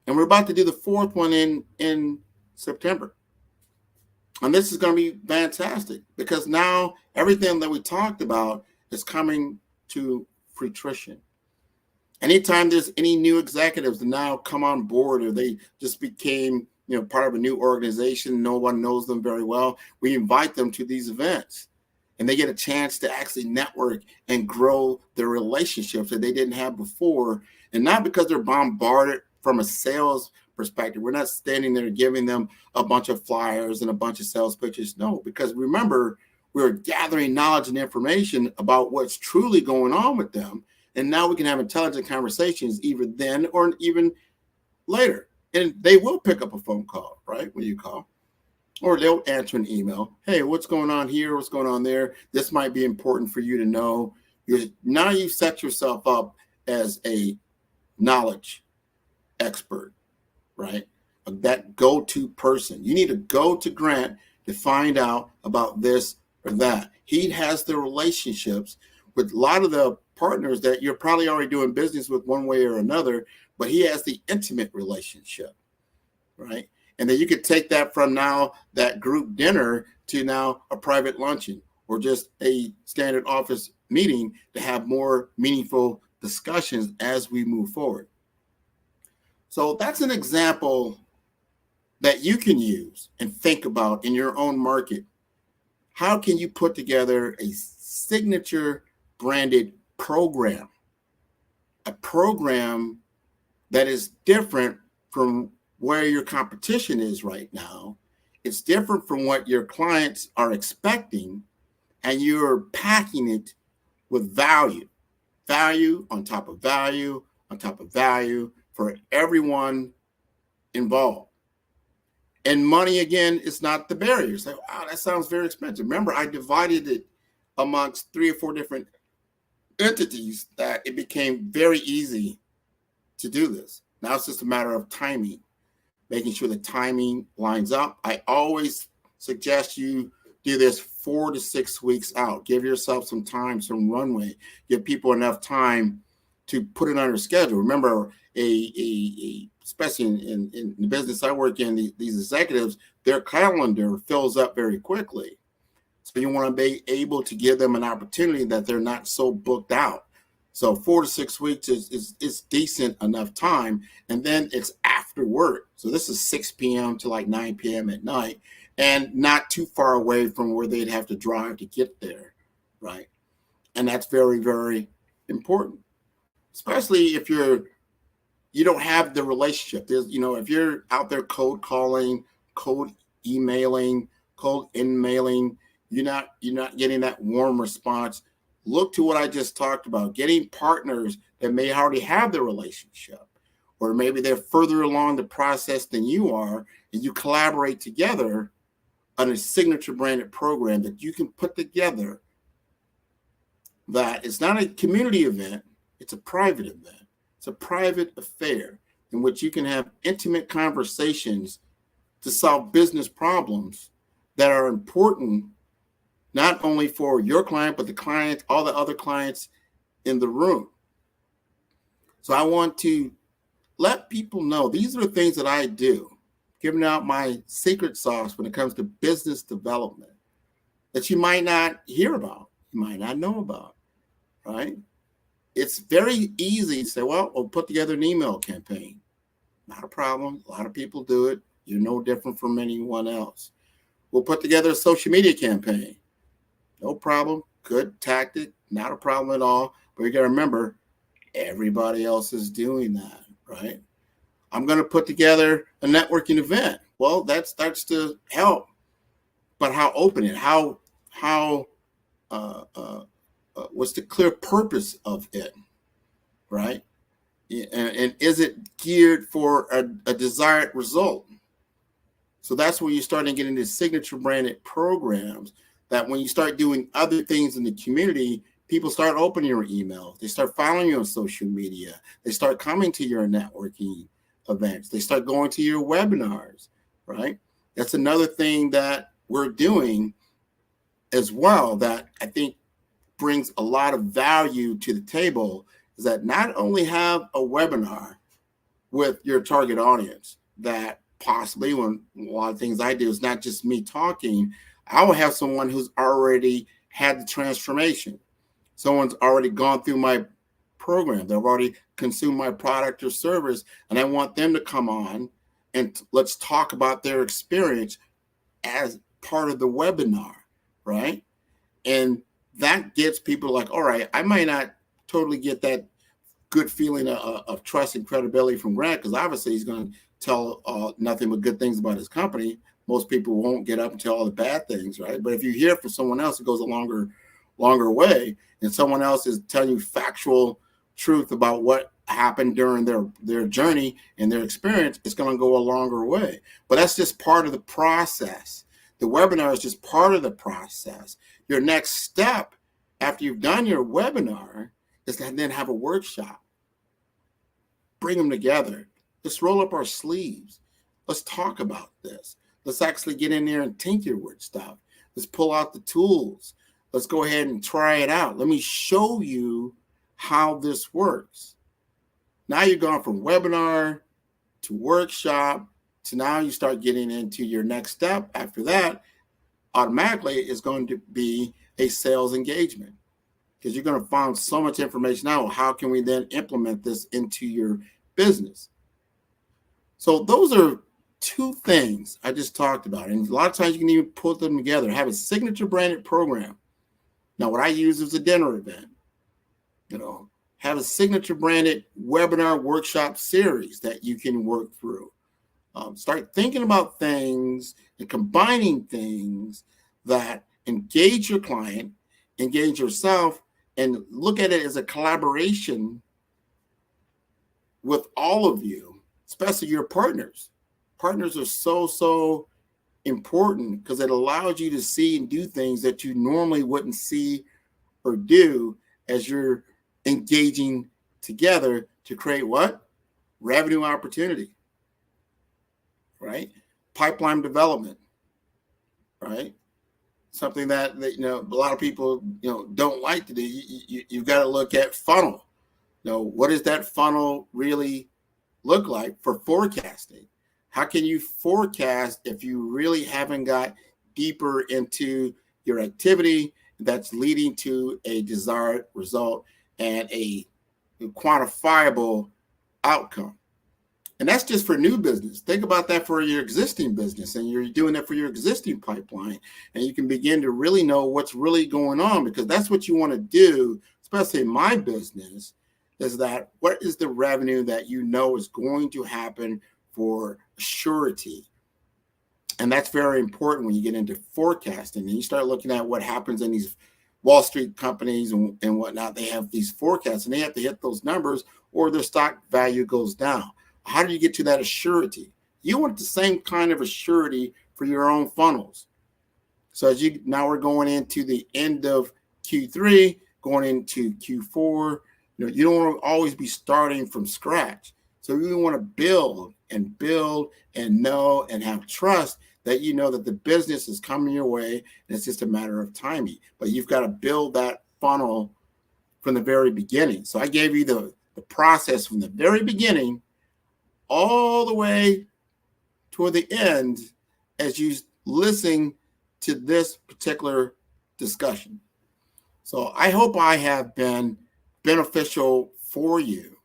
Speaker 14: And we're about to do the 4th one in September. And this is going to be fantastic because now everything that we talked about is coming to fruition. Anytime there's any new executives that now come on board or they just became, part of a new organization, no one knows them very well, we invite them to these events and they get a chance to actually network and grow their relationships that they didn't have before. And not because they're bombarded from a sales perspective. We're not standing there giving them a bunch of flyers and a bunch of sales pitches. No, because remember, we're gathering knowledge and information about what's truly going on with them. And now we can have intelligent conversations either then or even later. And they will pick up a phone call, right? When you call. or they'll answer an email. Hey, what's going on here? What's going on there? This might be important for you to know. Now you set yourself up as a knowledge expert, right? That go-to person. You need to go to Grant to find out about this or that. He has the relationships with a lot of the partners that you're probably already doing business with one way or another, but he has the intimate relationship, right? And then you could take that from now that group dinner to now a private luncheon or just a standard office meeting to have more meaningful discussions as we move forward. So that's an example that you can use and think about in your own market. How can you put together a signature branded program, a program that is different from where your competition is right now? It's different from what your clients are expecting, and you're packing it with value on top of value on top of value for everyone involved. And money, again, is not the barrier. It's like, wow, that sounds very expensive. Remember, I divided it amongst 3 or 4 different entities that it became very easy to do this. Now it's just a matter of timing, making sure the timing lines up. I always suggest you do this 4 to 6 weeks out. Give yourself some time, some runway. Give people enough time to put it on their schedule. Remember, especially in the business I work in, these executives, their calendar fills up very quickly. So you want to be able to give them an opportunity that they're not so booked out. So 4 to 6 weeks is decent enough time. And then it's after work. So this is 6 p.m. to like 9 p.m. at night, and not too far away from where they'd have to drive to get there, right? And that's very, very important, especially if you don't have the relationship. If you're out there cold calling, cold emailing, cold in-mailing, you're not getting that warm response. Look to what I just talked about, getting partners that may already have the relationship, or maybe they're further along the process than you are, and you collaborate together on a signature branded program that you can put together. That it's not a community event, it's a private event. It's a private affair in which you can have intimate conversations to solve business problems that are important, not only for your client, but the client, all the other clients in the room. So I want to let people know these are the things that I do, giving out my secret sauce when it comes to business development that you might not hear about, you might not know about, right? It's very easy to say, well, we'll put together an email campaign. Not a problem. A lot of people do it. You're no different from anyone else. We'll put together a social media campaign. No problem. Good tactic. Not a problem at all. But you got to remember, everybody else is doing that, right? I'm going to put together a networking event. Well, that starts to help. But how open it? What's the clear purpose of it, right? And is it geared for a desired result? So that's where you start to get into signature branded programs that when you start doing other things in the community, people start opening your emails. They start following you on social media. They start coming to your networking events. They start going to your webinars, right? That's another thing that we're doing as well that I think brings a lot of value to the table, is that not only have a webinar with your target audience, that possibly, when a lot of things I do is not just me talking, I will have someone who's already had the transformation. Someone's already gone through my program. They've already consumed my product or service, and I want them to come on and let's talk about their experience as part of the webinar, right? And that gets people like, all right, I might not totally get that good feeling of trust and credibility from Grant, because obviously he's going to tell nothing but good things about his company. Most people won't get up and tell all the bad things, right? But if you hear from someone else, it goes a longer way, and someone else is telling you factual truth about what happened during their journey and their experience, it's going to go a longer way. But that's just part of the process. The webinar is just part of the process. Your next step after you've done your webinar is to then have a workshop. Bring them together. Let's roll up our sleeves. Let's talk about this. Let's actually get in there and tinker with stuff. Let's pull out the tools. Let's go ahead and try it out. Let me show you how this works. Now you've gone from webinar to workshop to now you start getting into your next step. After that, automatically is going to be a sales engagement, because you're going to find so much information out. How can we then implement this into your business? So those are two things I just talked about. And a lot of times you can even put them together, have a signature branded program. Now, what I use is a dinner event, have a signature branded webinar workshop series that you can work through. Start thinking about things and combining things that engage your client, engage yourself, and look at it as a collaboration with all of you, especially your partners. Partners are so important because it allows you to see and do things that you normally wouldn't see or do as you're engaging together to create what? Revenue opportunity. Right? Pipeline development, right? Something that a lot of people don't like to do. You've got to look at funnel. What does that funnel really look like for forecasting? How can you forecast if you really haven't got deeper into your activity that's leading to a desired result and a quantifiable outcome? And that's just for new business. Think about that for your existing business, and you're doing that for your existing pipeline. And you can begin to really know what's really going on, because that's what you want to do, especially in my business, is that what is the revenue that is going to happen for surety? And that's very important when you get into forecasting and you start looking at what happens in these Wall Street companies and whatnot. They have these forecasts and they have to hit those numbers or their stock value goes down. How do you get to that assurity? You want the same kind of assurity for your own funnels. So now we're going into the end of Q3, going into Q4. You don't want to always be starting from scratch. So you want to build and know and have trust that that the business is coming your way and it's just a matter of timing. But you've got to build that funnel from the very beginning. So I gave you the process from the very beginning all the way toward the end as you listen to this particular discussion. So I hope I have been beneficial for you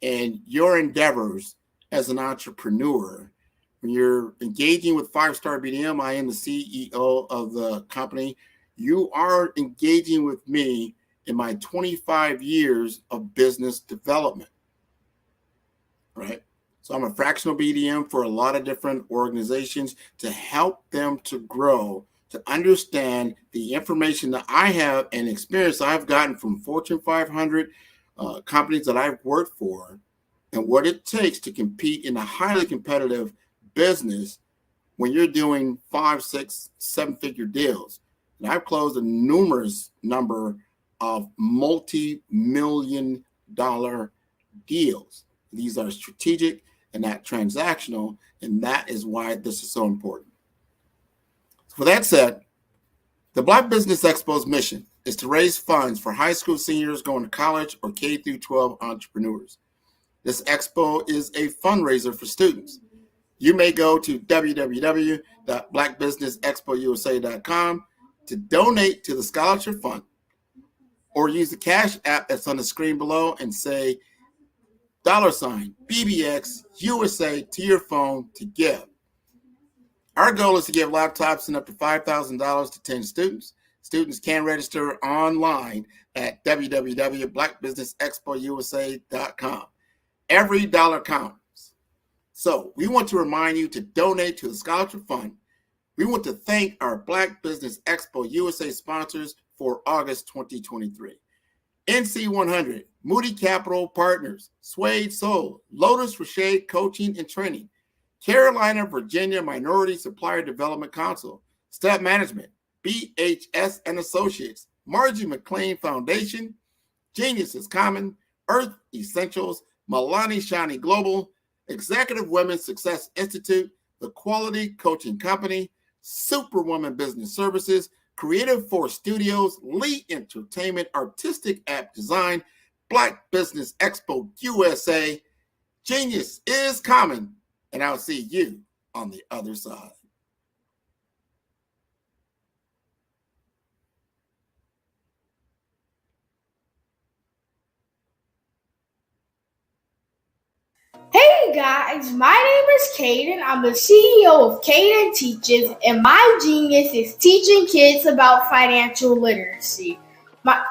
Speaker 14: in your endeavors as an entrepreneur. When you're engaging with 5-Star BDM, I am the CEO of the company. You are engaging with me in my 25 years of business development, right? So I'm a fractional BDM for a lot of different organizations to help them to grow, to understand the information that I have and experience I've gotten from Fortune 500 companies that I've worked for, and what it takes to compete in a highly competitive business when you're doing 5, 6, 7-figure deals. And I've closed a numerous number of multi-million-dollar deals. These are strategic and not transactional, and that is why this is so important. So with that said, the Black Business Expo's mission is to raise funds for high school seniors going to college or K-12 entrepreneurs. This expo is a fundraiser for students. You may go to www.blackbusinessexpousa.com to donate to the scholarship fund, or use the Cash app that's on the screen below and say $BBX USA to your phone to give. Our goal is to give laptops and up to $5,000 to 10 students. Students can register online at www.blackbusinessexpousa.com. Every dollar counts. So we want to remind you to donate to the scholarship fund. We want to thank our Black Business Expo USA sponsors for August 2023. NC100, Moody Capital Partners, Suede Soul, Lotus Rocher Coaching and Training, Carolina, Virginia Minority Supplier Development Council, Staff Management, BHS and Associates, Margie McLean Foundation, Genius is Common, Earth Essentials, Milani Shani Global, Executive Women's Success Institute, The Quality Coaching Company, Superwoman Business Services, Creative Force Studios, Lee Entertainment, Artistic App Design, Black Business Expo USA. Genius is Common, and I'll see you on the other side.
Speaker 15: Hey guys, my name is Caden. I'm the CEO of Caden Teaches, and my genius is teaching kids about financial literacy.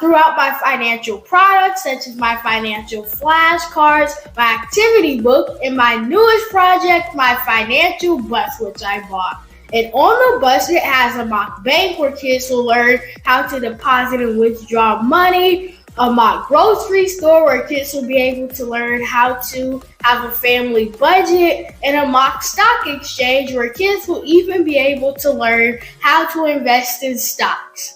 Speaker 15: Throughout my financial products, such as my financial flashcards, my activity book, and my newest project, my financial bus, which I bought. And on the bus, it has a mock bank where kids will learn how to deposit and withdraw money, a mock grocery store where kids will be able to learn how to have a family budget, and a mock stock exchange where kids will even be able to learn how to invest in stocks.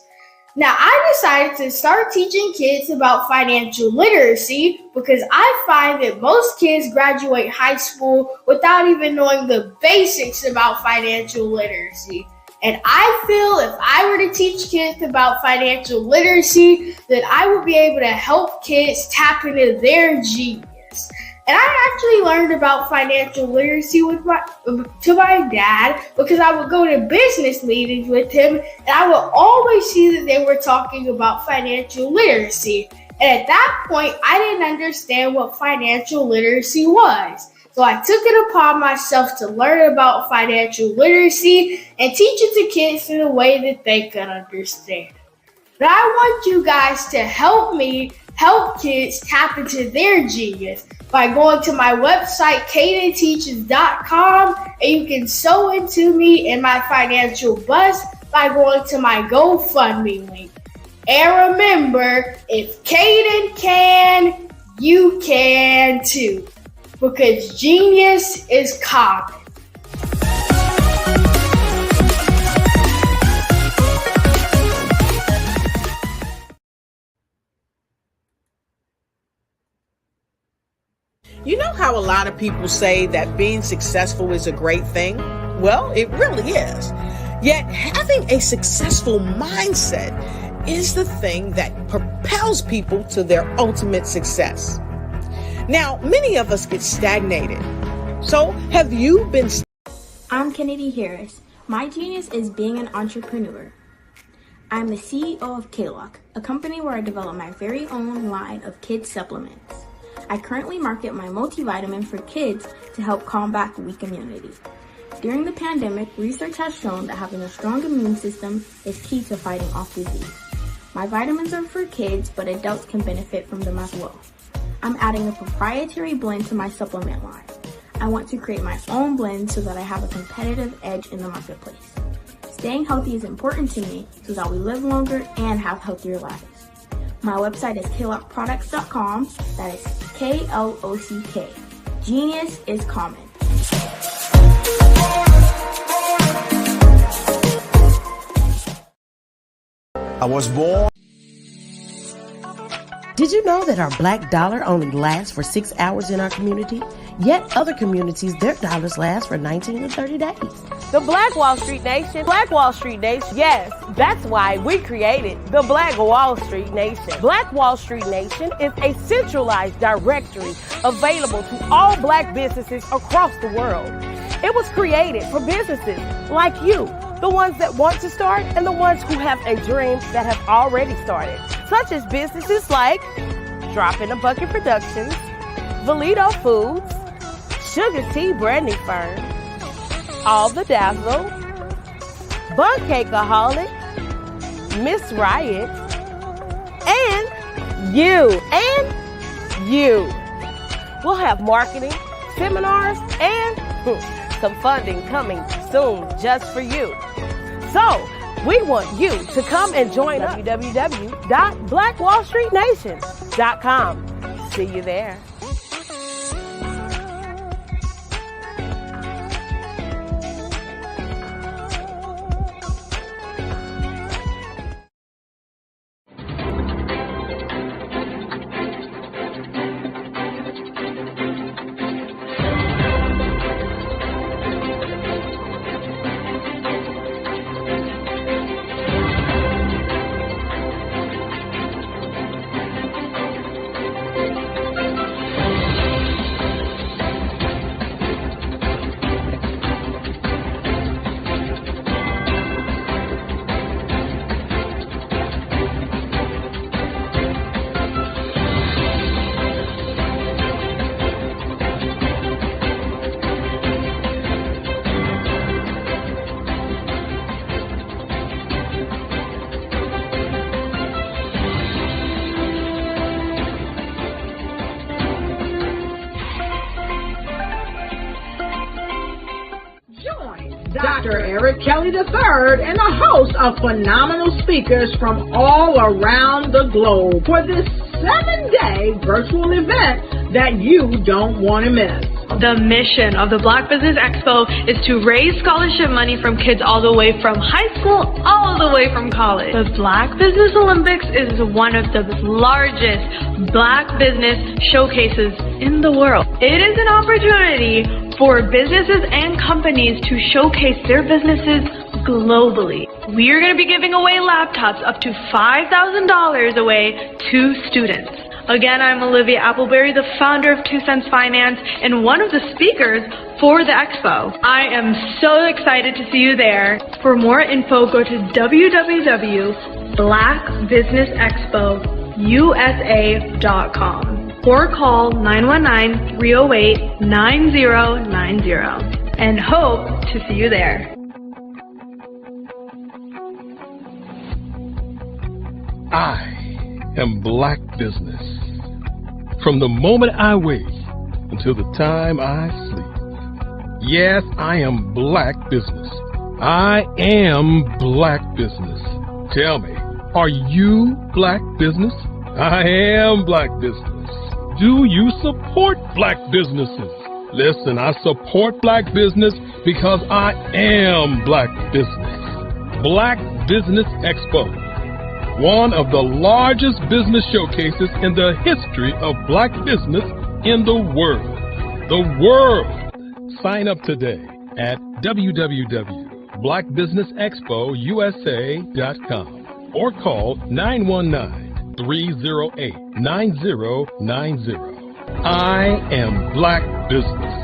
Speaker 15: Now, I decided to start teaching kids about financial literacy because I find that most kids graduate high school without even knowing the basics about financial literacy. And I feel if I were to teach kids about financial literacy, that I would be able to help kids tap into their genius. And I actually learned about financial literacy to my dad because I would go to business meetings with him, and I would always see that they were talking about financial literacy. And at that point, I didn't understand what financial literacy was. So I took it upon myself to learn about financial literacy and teach it to kids in a way that they can understand. But I want you guys to help me help kids tap into their genius by going to my website, cadenteaches.com, and you can sew into me in my financial bus by going to my GoFundMe link. And remember, if Caden can, you can too, because genius is common.
Speaker 2: You know how a lot of people say that being successful is a great thing? Well, it really is. Yet having a successful mindset is the thing that propels people to their ultimate success. Now, many of us get stagnated. So have you been?
Speaker 9: I'm Kennedy Harris. My genius is being an entrepreneur. I'm the CEO of K-Lock, a company where I develop my very own line of kids supplements. I currently market my multivitamin for kids to help combat weak immunity. During the pandemic, research has shown that having a strong immune system is key to fighting off disease. My vitamins are for kids, but adults can benefit from them as well. I'm adding a proprietary blend to my supplement line. I want to create my own blend so that I have a competitive edge in the marketplace. Staying healthy is important to me so that we live longer and have healthier lives. My website is klockproducts.com. That is K-L-O-C-K. Genius is common.
Speaker 7: I was born.
Speaker 10: Did you know that our black dollar only lasts for 6 hours in our community? Yet other communities, their dollars last for 19 to 30 days.
Speaker 11: The Black Wall Street Nation. Black Wall Street Nation. Yes, that's why we created the Black Wall Street Nation. Black Wall Street Nation is a centralized directory available to all black businesses across the world. It was created for businesses like you, the ones that want to start and the ones who have a dream that have already started, such as businesses like Drop in a Bucket Productions, Valito Foods, Sugar Tea Branding Firm, All the Dazzle, Bun Cakeaholic, Miss Riot, and you. We'll have marketing, seminars, and some funding coming soon just for you. So, we want you to come and join us. www.blackwallstreetnation.com. See you there.
Speaker 3: Dr. Eric Kelly III and a host of phenomenal speakers from all around the globe for this 7-day virtual event that you don't want to miss.
Speaker 4: The mission of the Black Business Expo is to raise scholarship money from kids all the way from high school, all the way from college. The Black Business Olympics is one of the largest Black business showcases in the world. It is an opportunity for businesses and companies to showcase their businesses globally. We are going to be giving away laptops up to $5,000 away to students. Again, I'm Olivia Appleberry, the founder of 2 Cents Finance and one of the speakers for the expo. I am so excited to see you there. For more info, go to www.blackbusinessexpousa.com or call 919-308-9090 and hope to see you there.
Speaker 5: I am Black Business. From the moment I wake until the time I sleep. Yes, I am Black Business. I am Black Business. Tell me, are you Black Business? I am Black Business. Do you support Black businesses? Listen, I support Black business because I am Black Business. Black Business Expo, one of the largest business showcases in the history of Black business in the world. The world! Sign up today at www.blackbusinessexpousa.com or call 919-308-9090. I am Black Business.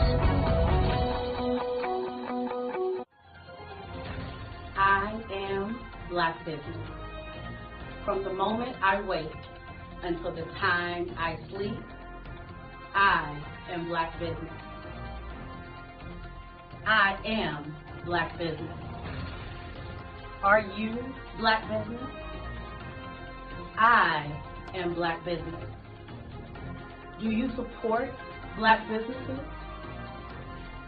Speaker 6: I am Black Business. From the moment I wake until the time I sleep, I am Black Business. I am Black Business. Are you Black Business? I am Black Business. Do you support Black businesses?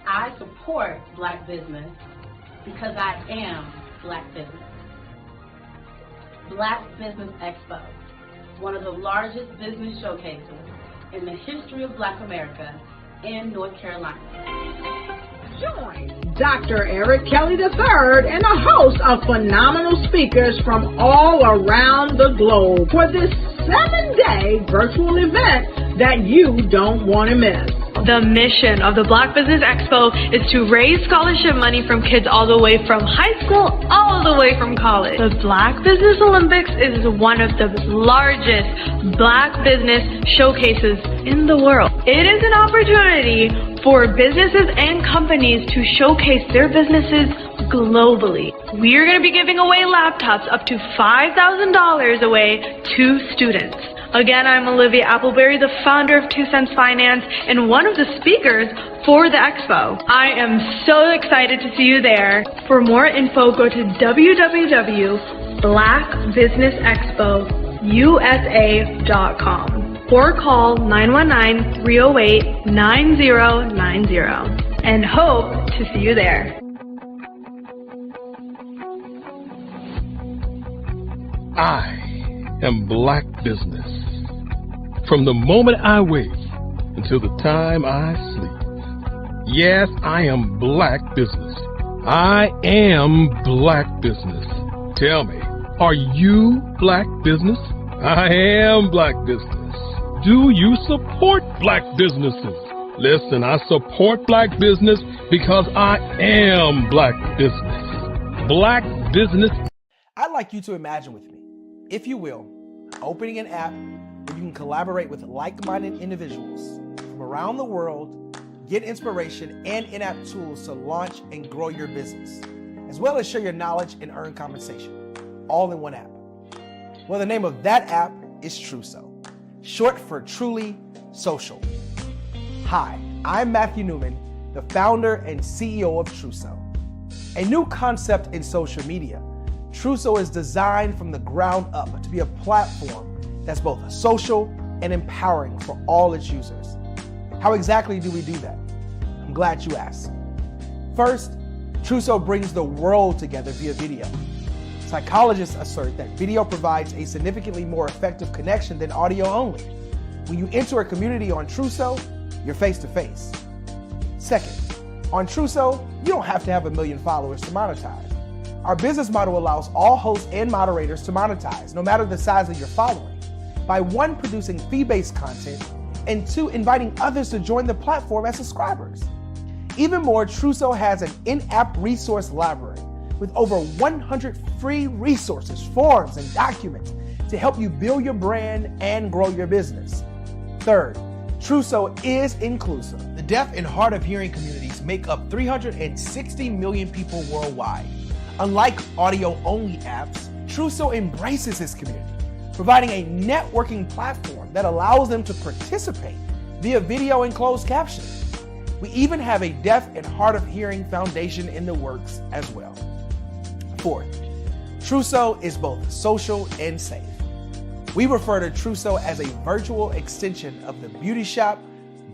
Speaker 6: I support Black business because I am Black Business. Black Business Expo, one of the largest business showcases in the history of Black America in North Carolina.
Speaker 3: Join Dr. Eric Kelly III and a host of phenomenal speakers from all around the globe for this 7-day virtual event that you don't want to miss.
Speaker 4: The mission of the Black Business Expo is to raise scholarship money from kids all the way from high school, all the way from college. The Black Business Olympics is one of the largest Black business showcases in the world. It is an opportunity for businesses and companies to showcase their businesses globally. We are going to be giving away laptops up to $5,000 away to students. Again, I'm Olivia Appleberry, the founder of 2 Cents Finance and one of the speakers for the expo. I am so excited to see you there. For more info, go to www.blackbusinessexpousa.com or call 919-308-9090 and hope to see you there.
Speaker 5: I am Black Business. From the moment I wake until the time I sleep. Yes, I am Black Business. I am Black Business. Tell me, are you Black Business? I am Black Business. Do you support Black businesses? Listen, I support Black business because I am Black Business. Black Business.
Speaker 7: I'd like you to imagine with me, if you will, opening an app where you can collaborate with like-minded individuals from around the world, get inspiration and in-app tools to launch and grow your business, as well as share your knowledge and earn compensation, all in one app. Well, the name of that app is Truso, short for Truly Social. Hi, I'm Matthew Newman, the founder and CEO of Truso. A new concept in social media, Truso is designed from the ground up to be a platform that's both social and empowering for all its users. How exactly do we do that? I'm glad you asked. First, Trousseau brings the world together via video. Psychologists assert that video provides a significantly more effective connection than audio only. When you enter a community on Trousseau, you're face to face. Second, on Trousseau, you don't have to have 1 million followers to monetize. Our business model allows all hosts and moderators to monetize, no matter the size of your following, by 1, producing fee-based content, and 2, inviting others to join the platform as subscribers. Even more, Trousseau has an in-app resource library with over 100 free resources, forms, and documents to help you build your brand and grow your business. Third, Trousseau is inclusive. The deaf and hard of hearing communities make up 360 million people worldwide. Unlike audio-only apps, Trousseau embraces this community, providing a networking platform that allows them to participate via video and closed captioning. We even have a deaf and hard of hearing foundation in the works as well. Fourth, Trousseau is both social and safe. We refer to Trousseau as a virtual extension of the beauty shop,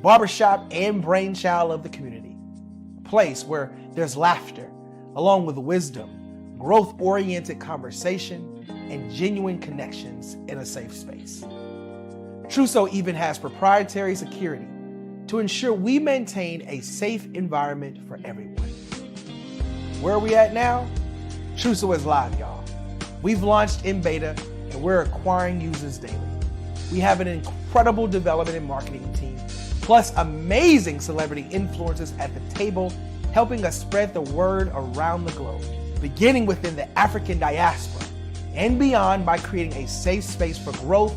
Speaker 7: barbershop, and brainchild of the community. A place where there's laughter, along with wisdom, growth-oriented conversation, and genuine connections in a safe space. Trousseau even has proprietary security to ensure we maintain a safe environment for everyone. Where are we at now? Trousseau is live, y'all. We've launched in beta and we're acquiring users daily. We have an incredible development and marketing team, plus amazing celebrity influencers at the table, helping us spread the word around the globe, beginning within the African diaspora and beyond by creating a safe space for growth,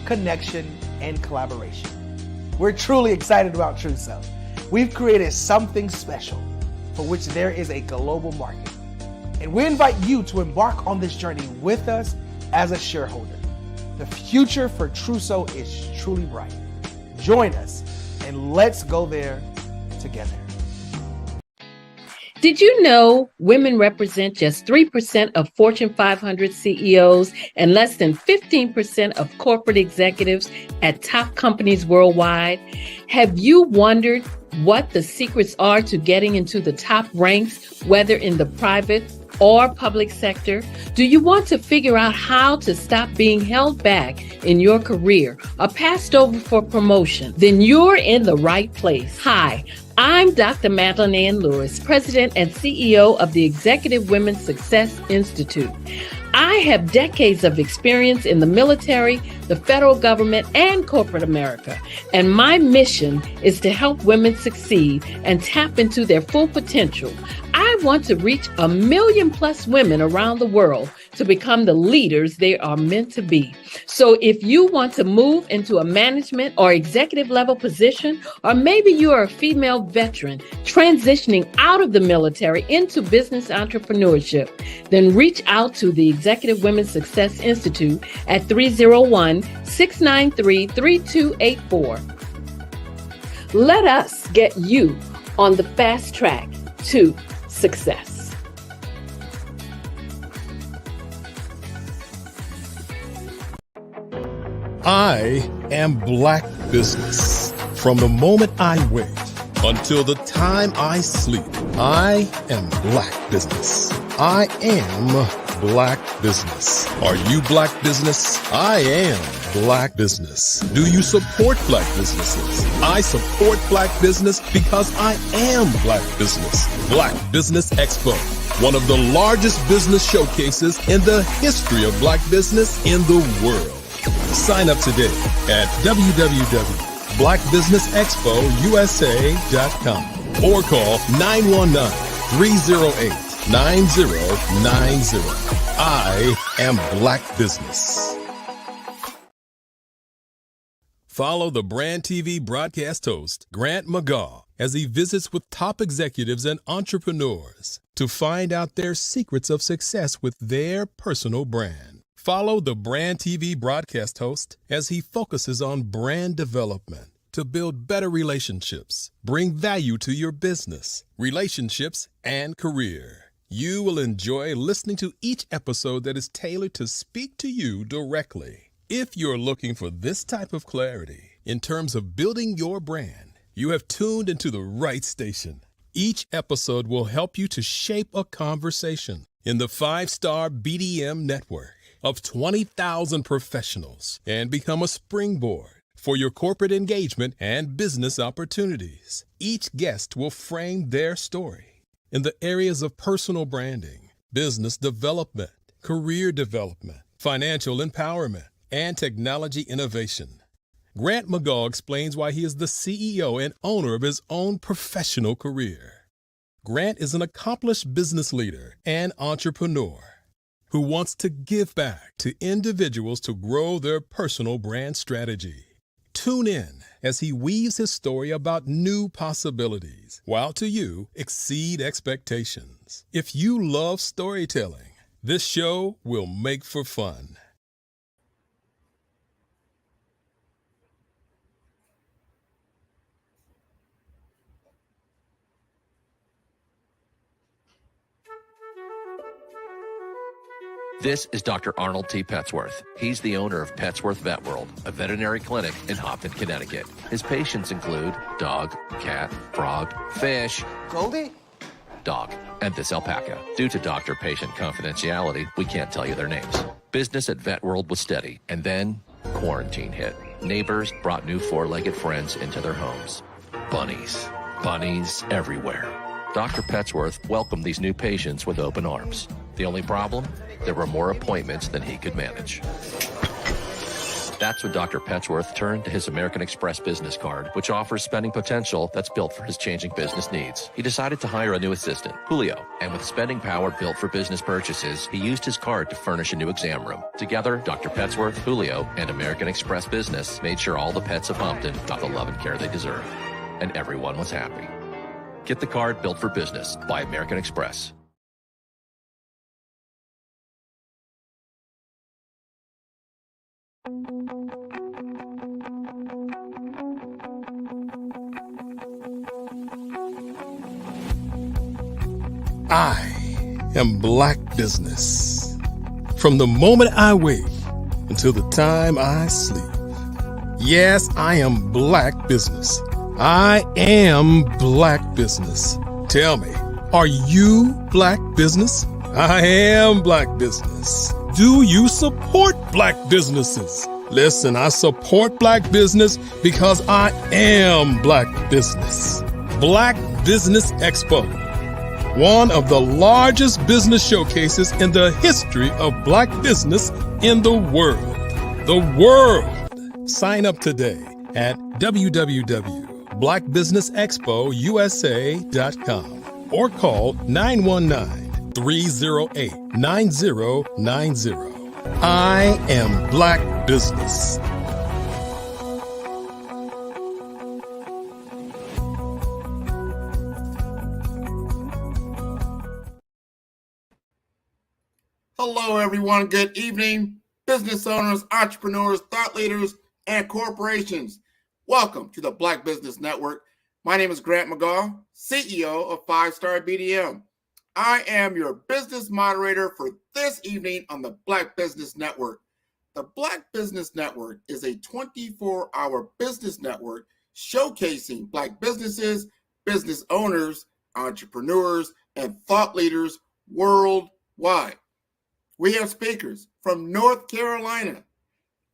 Speaker 7: connection, and collaboration. We're truly excited about Trousseau. We've created something special for which there is a global market. And we invite you to embark on this journey with us as a shareholder. The future for Trousseau is truly bright. Join us and let's go there together.
Speaker 16: Did you know women represent just 3% of Fortune 500 CEOs and less than 15% of corporate executives at top companies worldwide? Have you wondered what the secrets are to getting into the top ranks, whether in the private or public sector? Do you want to figure out how to stop being held back in your career or passed over for promotion? Then you're in the right place. Hi, I'm Dr. Madeline Ann Lewis, President and CEO of the Executive Women's Success Institute. I have decades of experience in the military, the federal government, and corporate America, and my mission is to help women succeed and tap into their full potential. I want to reach 1 million plus women around the world to become the leaders they are meant to be. So if you want to move into a management or executive level position, or maybe you are a female veteran transitioning out of the military into business entrepreneurship, then reach out to the Executive Women's Success Institute at 301-693-3284. Let us get you on the fast track to success.
Speaker 5: I am Black Business. From the moment I wake until the time I sleep, I am Black Business. I am Black Business. Are you Black Business? I am Black Business. Do you support Black businesses? I support Black Business because I am Black Business. Black Business Expo, one of the largest business showcases in the history of Black business in the world. Sign up today at www.blackbusinessexpousa.com or call 919-308-9090. I am Black Business. Follow the Brand TV broadcast host, Grant McGaw, as he visits with top executives and entrepreneurs to find out their secrets of success with their personal brand. Follow the Brand TV broadcast host as he focuses on brand development to build better relationships, bring value to your business, relationships, and career. You will enjoy listening to each episode that is tailored to speak to you directly. If you're looking for this type of clarity in terms of building your brand, you have tuned into the right station. Each episode will help you to shape a conversation in the 5-star BDM network of 20,000 professionals and become a springboard for your corporate engagement and business opportunities. Each guest will frame their story in the areas of personal branding, business development, career development, financial empowerment, and technology innovation. Grant McGaugh explains why he is the CEO and owner of his own professional career. Grant is an accomplished business leader and entrepreneur who wants to give back to individuals to grow their personal brand strategy. Tune in as he weaves his story about new possibilities, while to you exceed expectations. If you love storytelling, this show will make for fun.
Speaker 17: This is Dr. Arnold T. Petsworth. He's the owner of Petsworth Vet World, a veterinary clinic in Hopton, Connecticut. His patients include dog, cat, frog, fish,
Speaker 18: Goldie,
Speaker 17: dog, and this alpaca. Due to doctor-patient confidentiality, we can't tell you their names. Business at Vet World was steady, and then quarantine hit. Neighbors brought new four-legged friends into their homes. Bunnies. Bunnies everywhere. Dr. Petsworth welcomed these new patients with open arms. The only problem? There were more appointments than he could manage. That's when Dr. Petsworth turned to his American Express business card, which offers spending potential that's built for his changing business needs. He decided to hire a new assistant, Julio, and with spending power built for business purchases, he used his card to furnish a new exam room. Together, Dr. Petsworth, Julio, and American Express Business made sure all the pets of Hopton got the love and care they deserve. And everyone was happy. Get the card built for business by American Express.
Speaker 5: I am Black Business. From the moment I wake until the time I sleep. Yes, I am Black Business. I am Black Business. Tell me, are you Black Business? I am Black Business. Do you support Black businesses? Listen, I support Black business because I am Black Business. Black Business Expo, one of the largest business showcases in the history of Black business in the world. The world! Sign up today at www.blackbusinessexpousa.com or call 919-308-9090. I am Black Business.
Speaker 14: Hello, everyone. Good evening, business owners, entrepreneurs, thought leaders, and corporations. Welcome to the Black Business Network. My name is Grant McGaugh, CEO of 5-Star BDM. I am your business moderator for this evening on the Black Business Network. The Black Business Network is a 24-hour business network showcasing Black businesses, business owners, entrepreneurs, and thought leaders worldwide. We have speakers from North Carolina,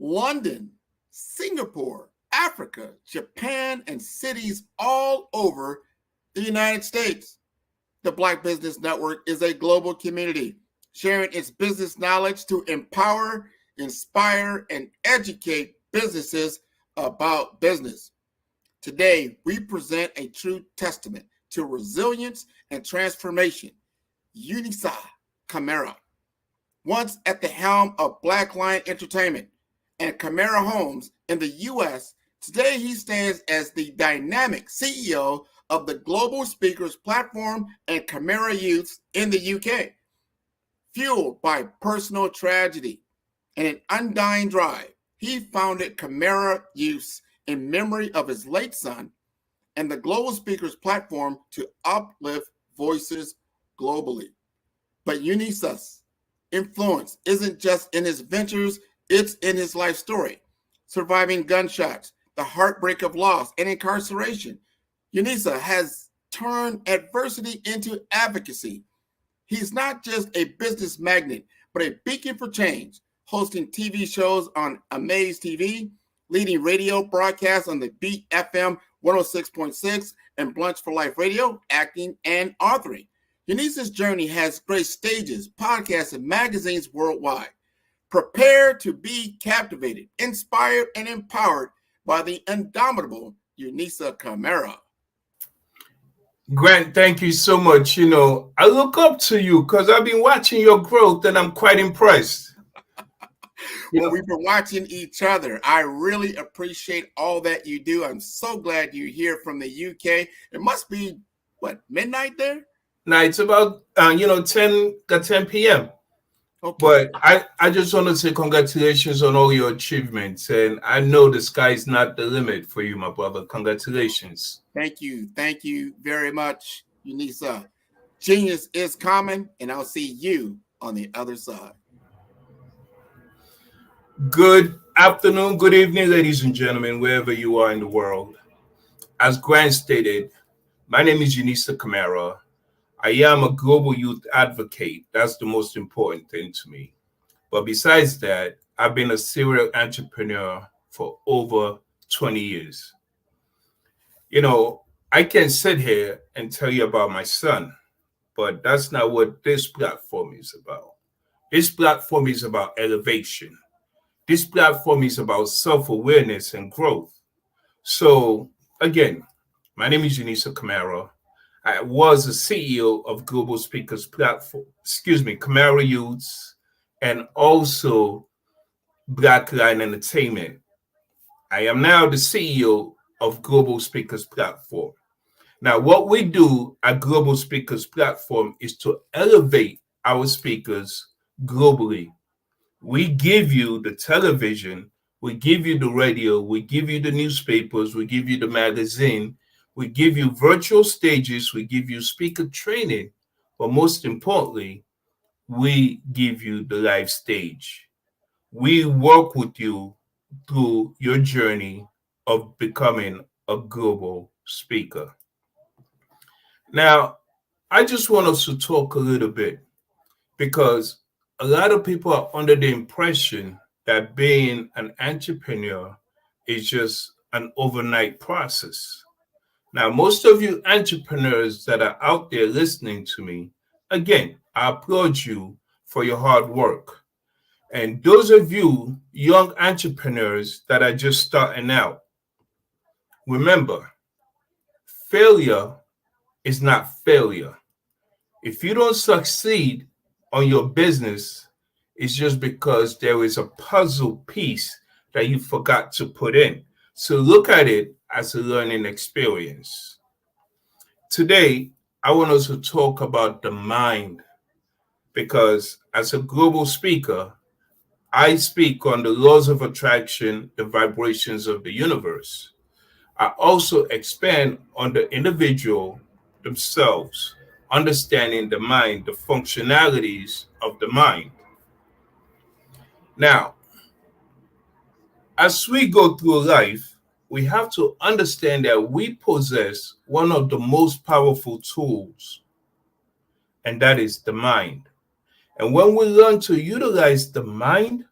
Speaker 14: London, Singapore, Africa, Japan, and cities all over the United States. The Black Business Network is a global community sharing its business knowledge to empower, inspire, and educate businesses about business. Today, we present a true testament to resilience and transformation. Unisa Camara, once at the helm of Black Lion Entertainment and Camara Homes in the U.S., today he stands as the dynamic CEO of the Global Speakers Platform and Camara Youths in the UK. Fueled by personal tragedy and an undying drive, he founded Camara Youths in memory of his late son and the Global Speakers Platform to uplift voices globally. But Unisa's influence isn't just in his ventures, it's in his life story. Surviving gunshots, the heartbreak of loss, and incarceration, Unisa has turn adversity into advocacy. He's not just a business magnet, but a beacon for change, hosting TV shows on Amaze TV, leading radio broadcasts on the Beat FM 106.6 and Blunch for Life Radio, acting and authoring. Eunice's journey has graced stages, podcasts, and magazines worldwide. Prepare to be captivated, inspired, and empowered by the indomitable Eunice Camara.
Speaker 18: Grant, thank you so much. I look up to you because I've been watching your growth and I'm quite impressed.
Speaker 14: Well, we've been watching each other. I really appreciate all that you do. I'm so glad you're here from the UK. It must be, midnight there?
Speaker 18: Now, it's about, 10 p.m. Okay. But I just want to say congratulations on all your achievements. And I know the sky is not the limit for you, my brother. Congratulations.
Speaker 14: Thank you. Thank you very much, Eunice. Genius is common, and I'll see you on the other side.
Speaker 18: Good afternoon, good evening, ladies and gentlemen, wherever you are in the world. As Grant stated, my name is Eunice Camara. I am a global youth advocate. That's the most important thing to me. But besides that, I've been a serial entrepreneur for over 20 years. I can sit here and tell you about my son, but that's not what this platform is about. This platform is about elevation. This platform is about self-awareness and growth. So, again, my name is Eunice Camara. I was the CEO of Global Speakers Platform, Camara Youths, and also Black Line Entertainment. I am now the CEO of Global Speakers Platform. Now, what we do at Global Speakers Platform is to elevate our speakers globally. We give you the television, we give you the radio, we give you the newspapers, we give you the magazine, we give you virtual stages, we give you speaker training, but most importantly, we give you the live stage. We work with you through your journey of becoming a global speaker. Now, I just want us to talk a little bit because a lot of people are under the impression that being an entrepreneur is just an overnight process. Now, most of you entrepreneurs that are out there listening to me, again, I applaud you for your hard work. And those of you young entrepreneurs that are just starting out, remember, failure is not failure. If you don't succeed on your business, it's just because there is a puzzle piece that you forgot to put in. So look at it as a learning experience. Today, I want us to talk about the mind because as a global speaker, I speak on the laws of attraction, the vibrations of the universe. I also expand on the individual themselves, understanding the mind, the functionalities of the mind. Now, as we go through life, we have to understand that we possess one of the most powerful tools, and that is the mind. And when we learn to utilize the mind,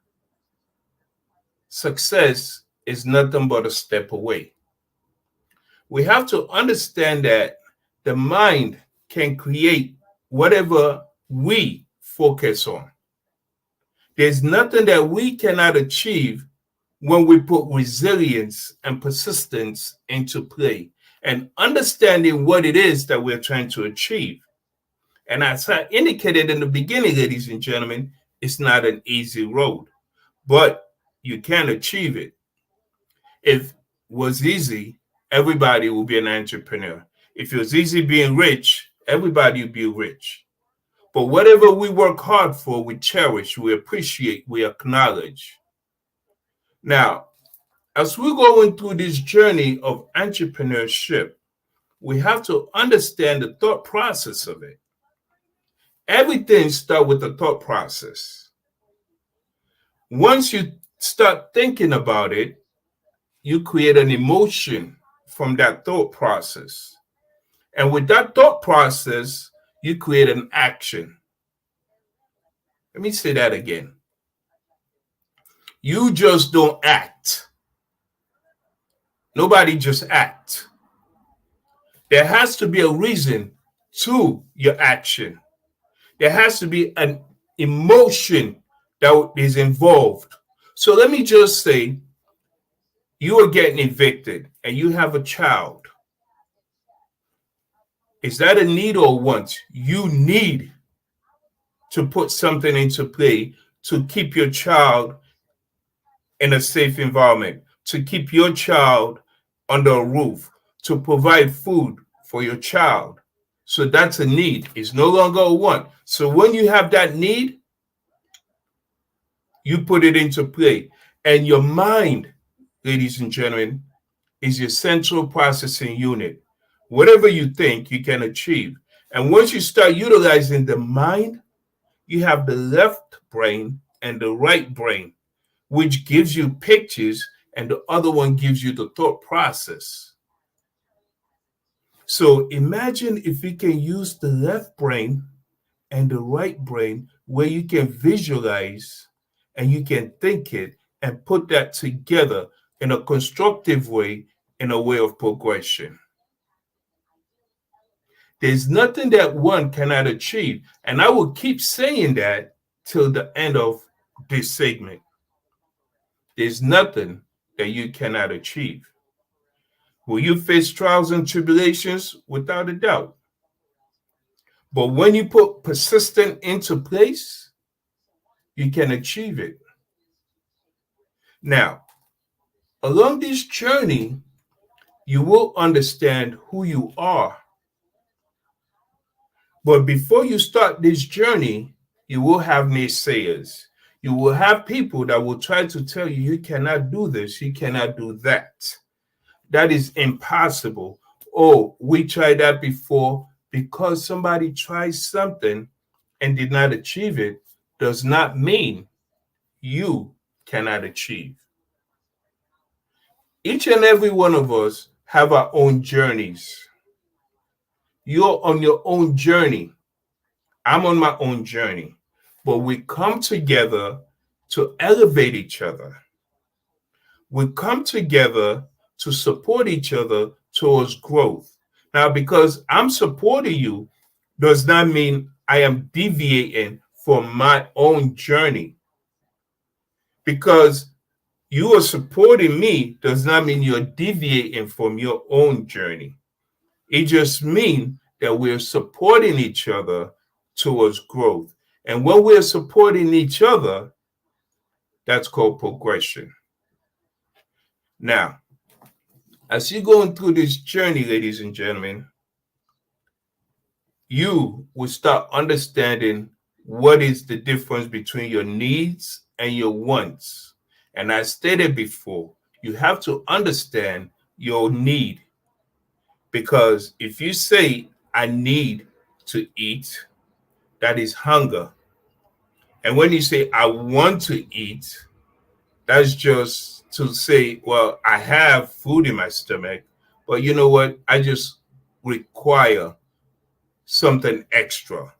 Speaker 18: success is nothing but a step away. We have to understand that the mind can create whatever we focus on. There's nothing that we cannot achieve when we put resilience and persistence into play and understanding what it is that we're trying to achieve. And as I indicated in the beginning, ladies and gentlemen, it's not an easy road, but you can achieve it. If it was easy, everybody will be an entrepreneur. If it was easy being rich, everybody will be rich. But whatever we work hard for, we cherish, we appreciate, we acknowledge. Now, as we're going through this journey of entrepreneurship, we have to understand the thought process of it. Everything starts with the thought process. Once you start thinking about it, you create an emotion from that thought process. And with that thought process, you create an action. Let me say that again. You just don't act. Nobody just acts. There has to be a reason to your action. There has to be an emotion that is involved. So let me just say, you are getting evicted and you have a child. Is that a need or want? You need to put something into play to keep your child in a safe environment, to keep your child under a roof, to provide food for your child. So that's a need. It's no longer a want. So when you have that need, you put it into play. And your mind, ladies and gentlemen, is your central processing unit. Whatever you think, you can achieve. And once you start utilizing the mind, you have the left brain and the right brain, which gives you pictures, and the other one gives you the thought process. So imagine if you can use the left brain and the right brain, where you can visualize and you can think it and put that together in a constructive way, in a way of progression. There's nothing that one cannot achieve. And I will keep saying that till the end of this segment. There's nothing that you cannot achieve. Will you face trials and tribulations? Without a doubt. But when you put persistence into place, you can achieve it. Now, along this journey, you will understand who you are. But before you start this journey, you will have naysayers. You will have people that will try to tell you, you cannot do this, you cannot do that. That is impossible. Oh, we tried that before. Because somebody tried something and did not achieve it does not mean you cannot achieve. Each and every one of us have our own journeys. You're on your own journey. I'm on my own journey. But we come together to elevate each other. We come together to support each other towards growth. Now, because I'm supporting you does not mean I am deviating from my own journey. Because you are supporting me does not mean you're deviating from your own journey. It just means that we're supporting each other towards growth. And when we're supporting each other, that's called progression. Now, as you're going through this journey, ladies and gentlemen, you will start understanding what is the difference between your needs and your wants. And I stated before, you have to understand your need. Because if you say, I need to eat, that is hunger. And when you say, I want to eat, that's just to say, well, I have food in my stomach, but you know what? I just require something extra.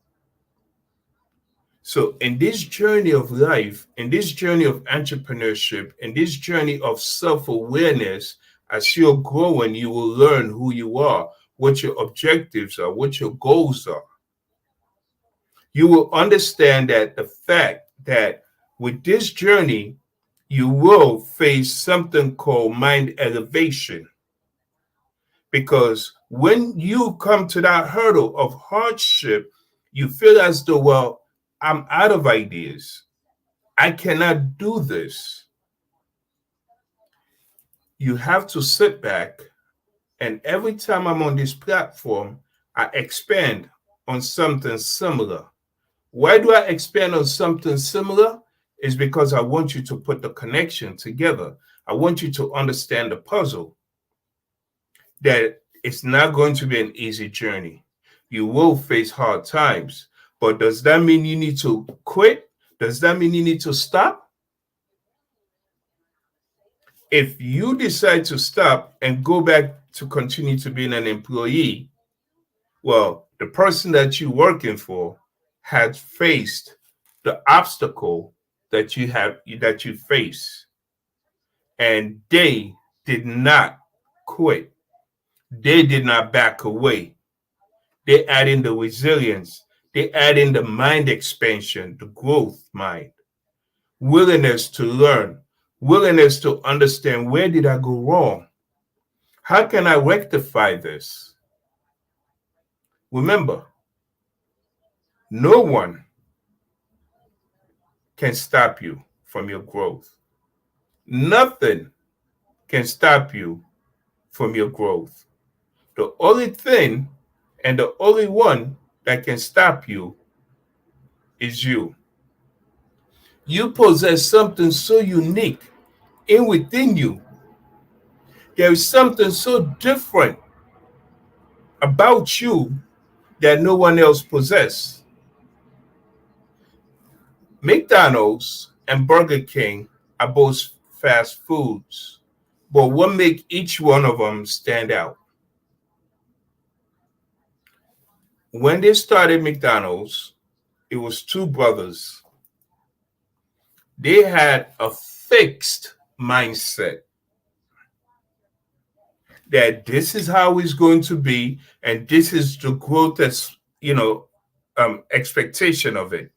Speaker 18: So in this journey of life, in this journey of entrepreneurship, in this journey of self-awareness, as you're growing, you will learn who you are, what your objectives are, what your goals are. You will understand that the fact that with this journey, you will face something called mind elevation. Because when you come to that hurdle of hardship, you feel as though, well, I'm out of ideas. I cannot do this. You have to sit back, and every time I'm on this platform, I expand on something similar. Why do I expand on something similar? Is because I want you to put the connection together. I want you to understand the puzzle, that it's not going to be an easy journey. You will face hard times. But does that mean you need to quit? Does that mean you need to stop? If you decide to stop and go back to continue to being an employee, Well, the person that you're working for had faced the obstacle that you face, and they did not quit. They did not back away. They add in the resilience. They add in the mind expansion, the growth mind, willingness to learn, willingness to understand, where did I go wrong? How can I rectify this? Remember, no one can stop you from your growth. Nothing can stop you from your growth. The only thing and the only one that can stop you is you. You possess something so unique in within you. There is something so different about you that no one else possesses. McDonald's and Burger King are both fast foods, but what makes each one of them stand out? When they started McDonald's, it was two brothers. They had a fixed mindset that this is how it's going to be, and this is the growth that's, expectation of it.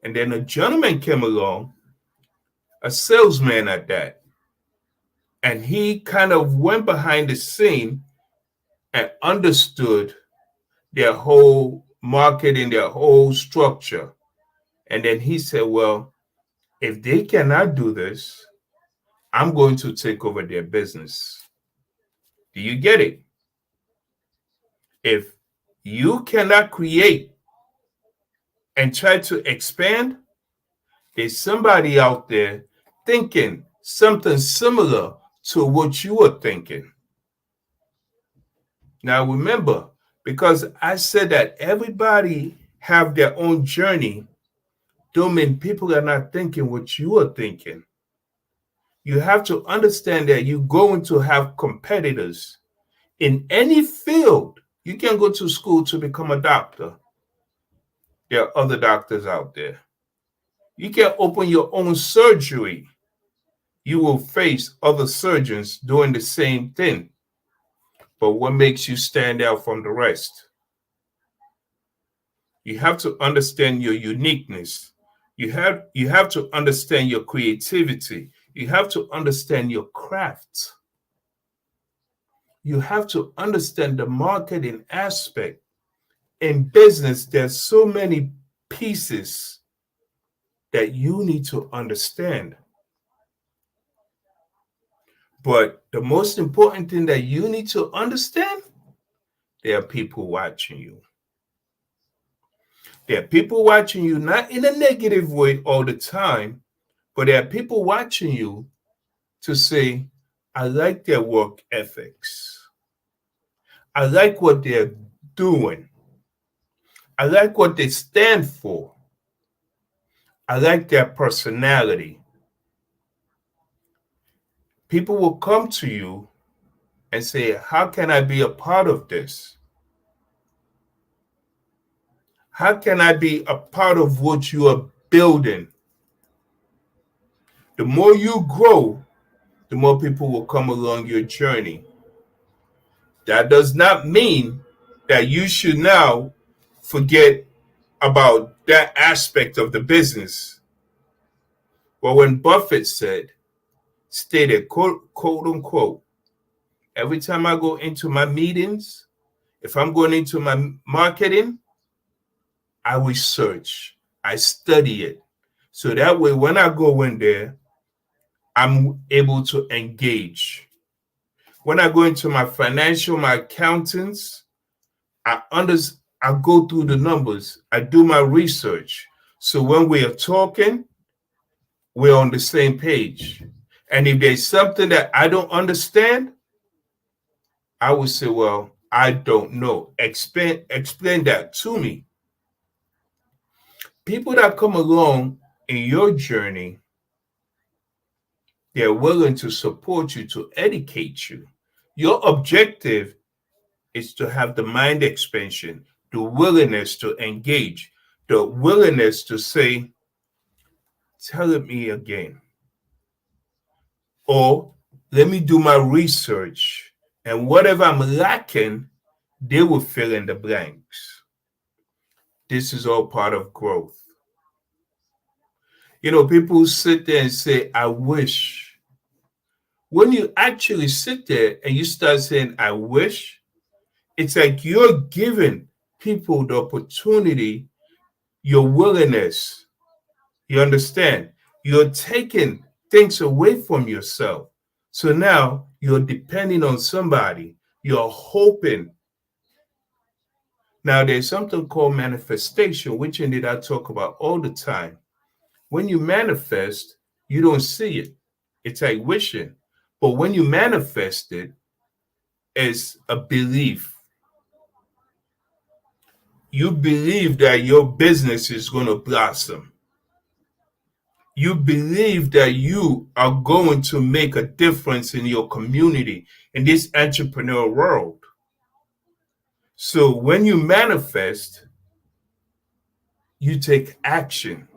Speaker 18: And then a gentleman came along, a salesman at that, and he kind of went behind the scene and understood their whole marketing, their whole structure. And then he said, well, if they cannot do this, I'm going to take over their business. Do you get it? If you cannot create and try to expand, there's somebody out there thinking something similar to what you are thinking. Now remember, because I said that everybody have their own journey, don't mean people are not thinking what you are thinking. You have to understand that you're going to have competitors in any field. You can go to school to become a doctor. There are other doctors out there. You can open your own surgery. You will face other surgeons doing the same thing. But what makes you stand out from the rest? You have to understand your uniqueness. You have to understand your creativity. You have to understand your craft. You have to understand the marketing aspect. In business, there's so many pieces that you need to understand. But the most important thing that you need to understand, there are people watching you. There are people watching you, not in a negative way all the time, but there are people watching you to say, I like their work ethics. I like what they're doing. I like what they stand for. I like their personality. People will come to you and say, how can I be a part of this? How can I be a part of what you are building? The more you grow, the more people will come along your journey. That does not mean that you should now forget about that aspect of the business. But when Buffett stated, quote unquote, every time I go into my meetings, if I'm going into my marketing, I research, I study it. So that way, when I go in there, I'm able to engage. When I go into my financial, my accountants, I go through the numbers. I do my research. So when we are talking, we're on the same page. And if there's something that I don't understand, I would say, well, I don't know. Explain that to me. People that come along in your journey, they're willing to support you, to educate you. Your objective is to have the mind expansion, the willingness to engage, the willingness to say, tell it me again. Or let me do my research. And whatever I'm lacking, they will fill in the blanks. This is all part of growth. You know, people sit there and say, I wish. When you actually sit there and you start saying, I wish, it's like you're giving people the opportunity, your willingness. You understand? You're taking things away from yourself. So now you're depending on somebody. You're hoping. Now there's something called manifestation, which indeed I talk about all the time. When you manifest, you don't see it. It's like wishing. But when you manifest it, it's a belief. You believe that your business is going to blossom. You believe that you are going to make a difference in your community, in this entrepreneur world. So when you manifest, you take action.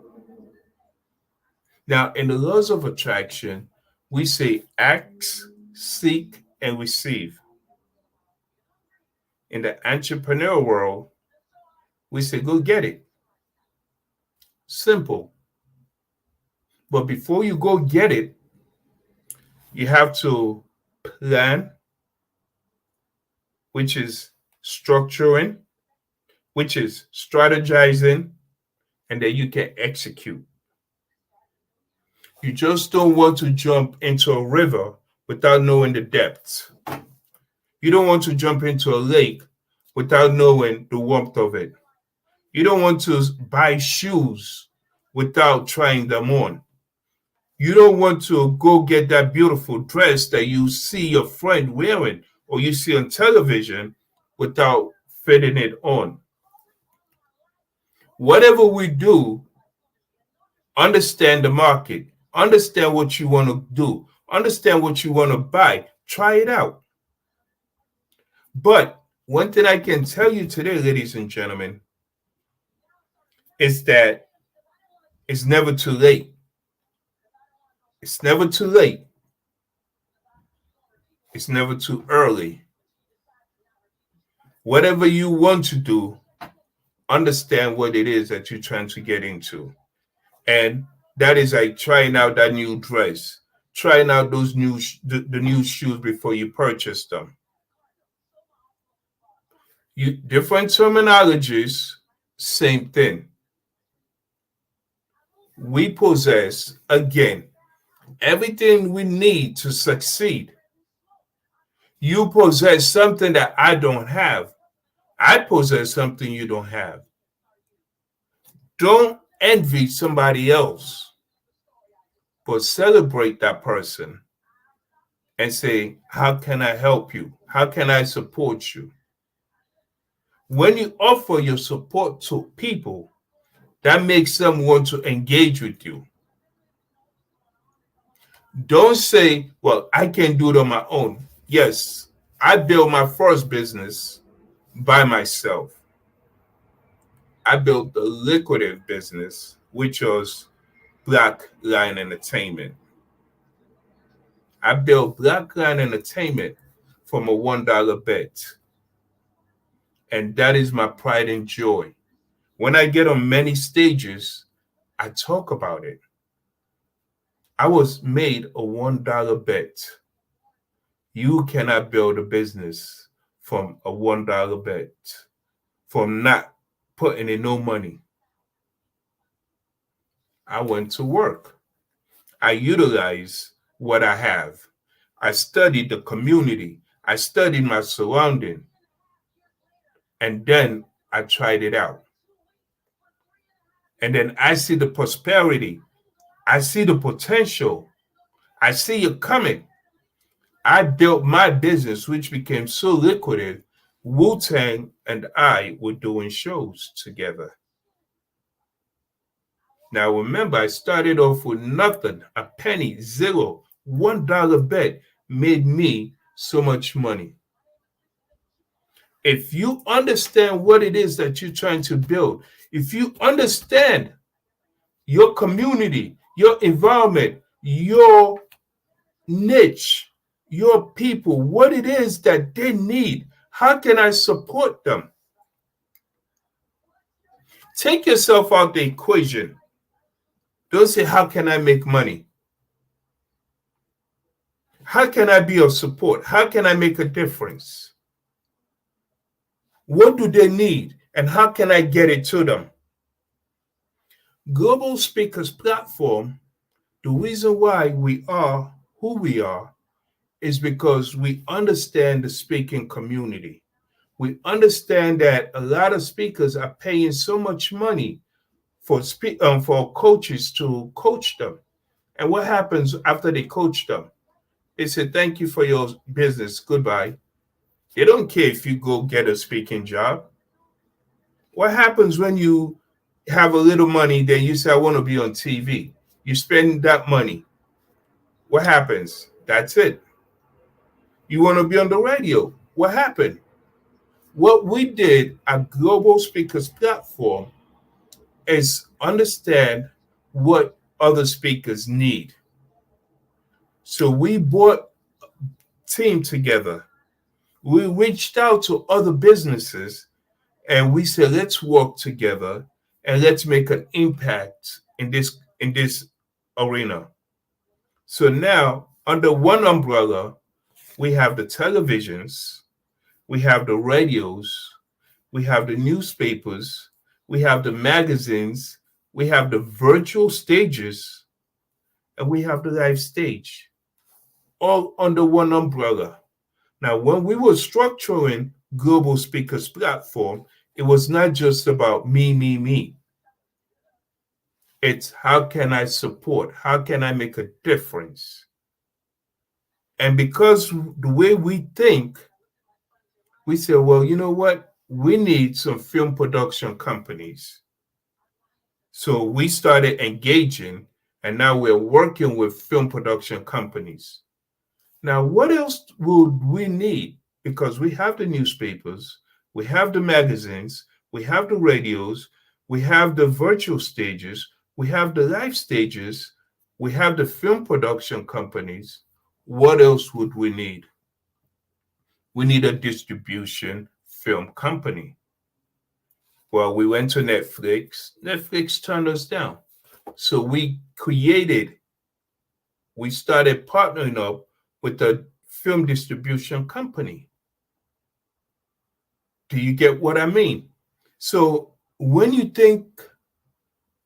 Speaker 18: Now, in the laws of attraction, we say ask, seek, and receive. In the entrepreneur world, we say go get it. Simple. But before you go get it, you have to plan, which is structuring, which is strategizing, and then you can execute. You just don't want to jump into a river without knowing the depths. You don't want to jump into a lake without knowing the warmth of it. You don't want to buy shoes without trying them on. You don't want to go get that beautiful dress that you see your friend wearing or you see on television without fitting it on. Whatever we do, understand the market, understand what you want to do, understand what you want to buy, try it out. But one thing I can tell you today, ladies and gentlemen, is that it's never too late. It's never too late. It's never too early. Whatever you want to do, understand what it is that you're trying to get into. And that is like trying out that new dress, trying out those the new shoes before you purchase them. Different terminologies, same thing. We possess, again, everything we need to succeed. You possess something that I don't have. I possess something you don't have. Don't envy somebody else, but celebrate that person and say, how can I help you? How can I support you? When you offer your support to people, that makes them want to engage with you. Don't say, well, I can do it on my own. Yes, I built my first business by myself. I built the lucrative business, which was Black Line Entertainment. I built Black Line Entertainment from a $1 bet. And that is my pride and joy. When I get on many stages, I talk about it. I was made a $1 bet. You cannot build a business from a $1 bet, from not putting in no money. I went to work. I utilize what I have. I studied the community. I studied my surrounding. And then I tried it out. And then I see the prosperity. I see the potential. I see it coming. I built my business, which became so lucrative. Wu-Tang and I were doing shows together. Now remember, I started off with nothing, a penny, zero, $1 bet made me so much money. If you understand what it is that you're trying to build, if you understand your community, your environment, your niche, your people, what it is that they need, how can I support them? Take yourself out the equation. Don't say, how can I make money? How can I be of support? How can I make a difference? What do they need? And how can I get it to them? Global Speakers Platform, the reason why we are who we are is because we understand the speaking community. We understand that a lot of speakers are paying so much money for coaches to coach them. And what happens after they coach them? They say, thank you for your business. Goodbye. They don't care if you go get a speaking job. What happens when you have a little money, then you say, I want to be on TV? You spend that money. What happens? That's it. You want to be on the radio. What happened? What we did at Global Speakers Platform is understand what other speakers need. So we brought team together. We reached out to other businesses and we said, let's work together and let's make an impact in this arena. So now, under one umbrella, we have the televisions, we have the radios, we have the newspapers, we have the magazines, we have the virtual stages, and we have the live stage, all under one umbrella. Now, when we were structuring Global Speakers Platform, it was not just about me. It's how can I support? How can I make a difference? And because the way we think, we say, well, you know what? We need some film production companies. So we started engaging, and now we're working with film production companies. Now, what else would we need? Because we have the newspapers, we have the magazines, we have the radios, we have the virtual stages, we have the live stages, we have the film production companies. What else would we need? We need a distribution film company. Well, we went to Netflix. Netflix turned us down. So we started partnering up with a film distribution company. Do you get what I mean? So when you think,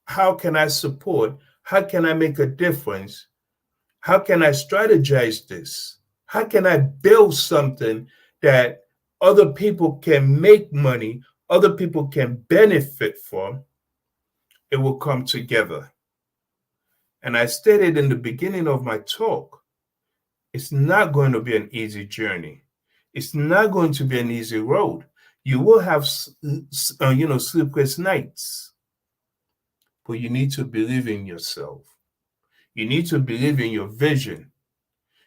Speaker 18: how can I support? How can I make a difference? How can I strategize this? How can I build something that other people can make money, other people can benefit from? It will come together. And I stated in the beginning of my talk, it's not going to be an easy journey. It's not going to be an easy road. You will have, sleepless nights. But you need to believe in yourself. You need to believe in your vision.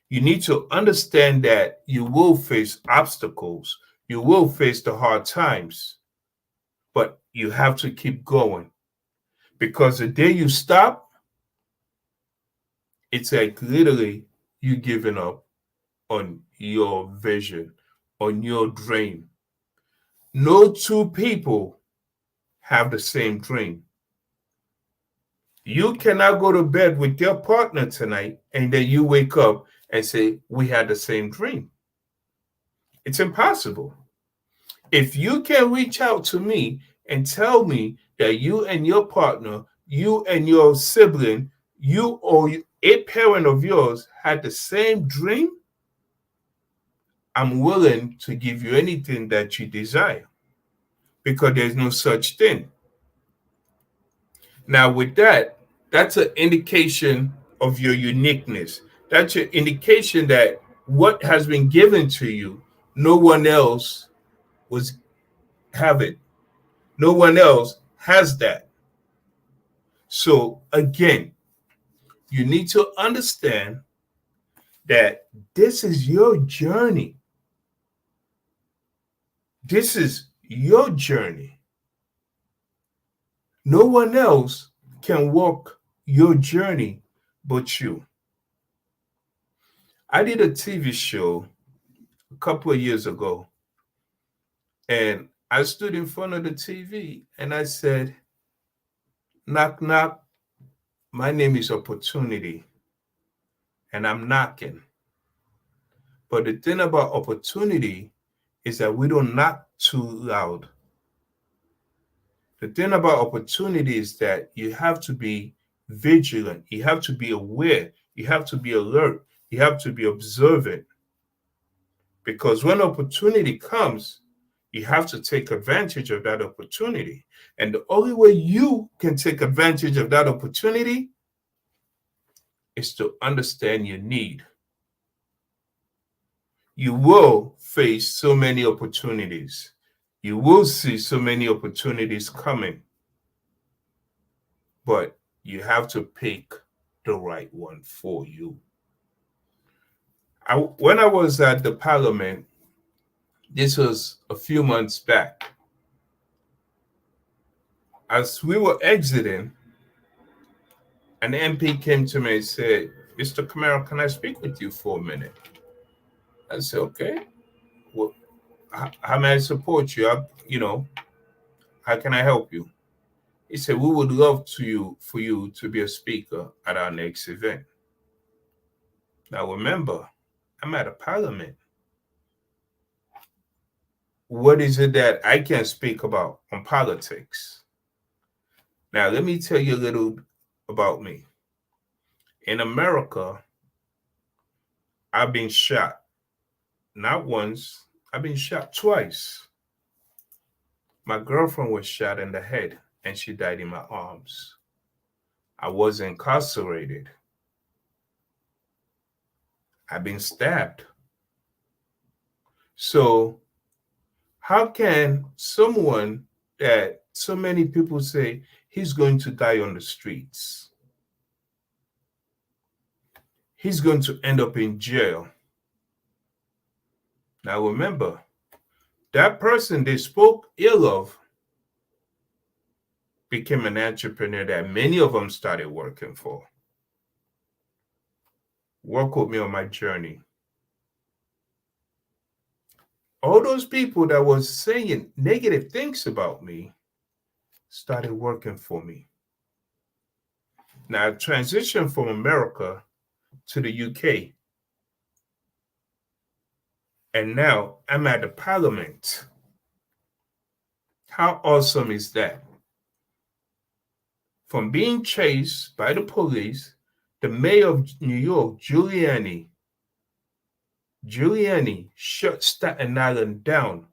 Speaker 18: You need to understand that you will face obstacles. You will face the hard times. But you have to keep going. Because the day you stop, it's like literally you giving up on your vision, on your dream. No two people have the same dream. You cannot go to bed with your partner tonight and then you wake up and say, we had the same dream. It's impossible. If you can reach out to me and tell me that you and your partner, you and your sibling, you or a parent of yours had the same dream, I'm willing to give you anything that you desire because there's no such thing. Now, with that, that's an indication of your uniqueness. That's an indication that what has been given to you, no one else have it. No one else has that. So again, you need to understand that this is your journey. This is your journey. No one else can walk your journey but you. I did a TV show a couple of years ago, and I stood in front of the TV and I said, knock, knock. My name is Opportunity, and I'm knocking. But the thing about opportunity is that we don't knock too loud. The thing about opportunity is that you have to be vigilant. You have to be aware. You have to be alert. You have to be observant. Because when opportunity comes, you have to take advantage of that opportunity. And the only way you can take advantage of that opportunity is to understand your need. You will face so many opportunities. You will see so many opportunities coming. But you have to pick the right one for you. When I was at the parliament, this was a few months back. As we were exiting, an MP came to me and said, Mr. Camaro, can I speak with you for a minute? I said, okay. Well, how may I support you? How can I help you? He said, we would love for you to be a speaker at our next event. Now remember, I'm at a parliament. What is it that I can speak about on politics? Now, let me tell you a little about me. In America, I've been shot. Not once, I've been shot twice. My girlfriend was shot in the head and she died in my arms. I was incarcerated. I've been stabbed. So how can someone that so many people say he's going to die on the streets, he's going to end up in jail? Now remember, that person they spoke ill of became an entrepreneur that many of them started working for. Work with me on my journey. All those people that was saying negative things about me started working for me. Now I transitioned from America to the UK. And now I'm at the parliament. How awesome is that? From being chased by the police, the mayor of New York, Giuliani, shut Staten Island down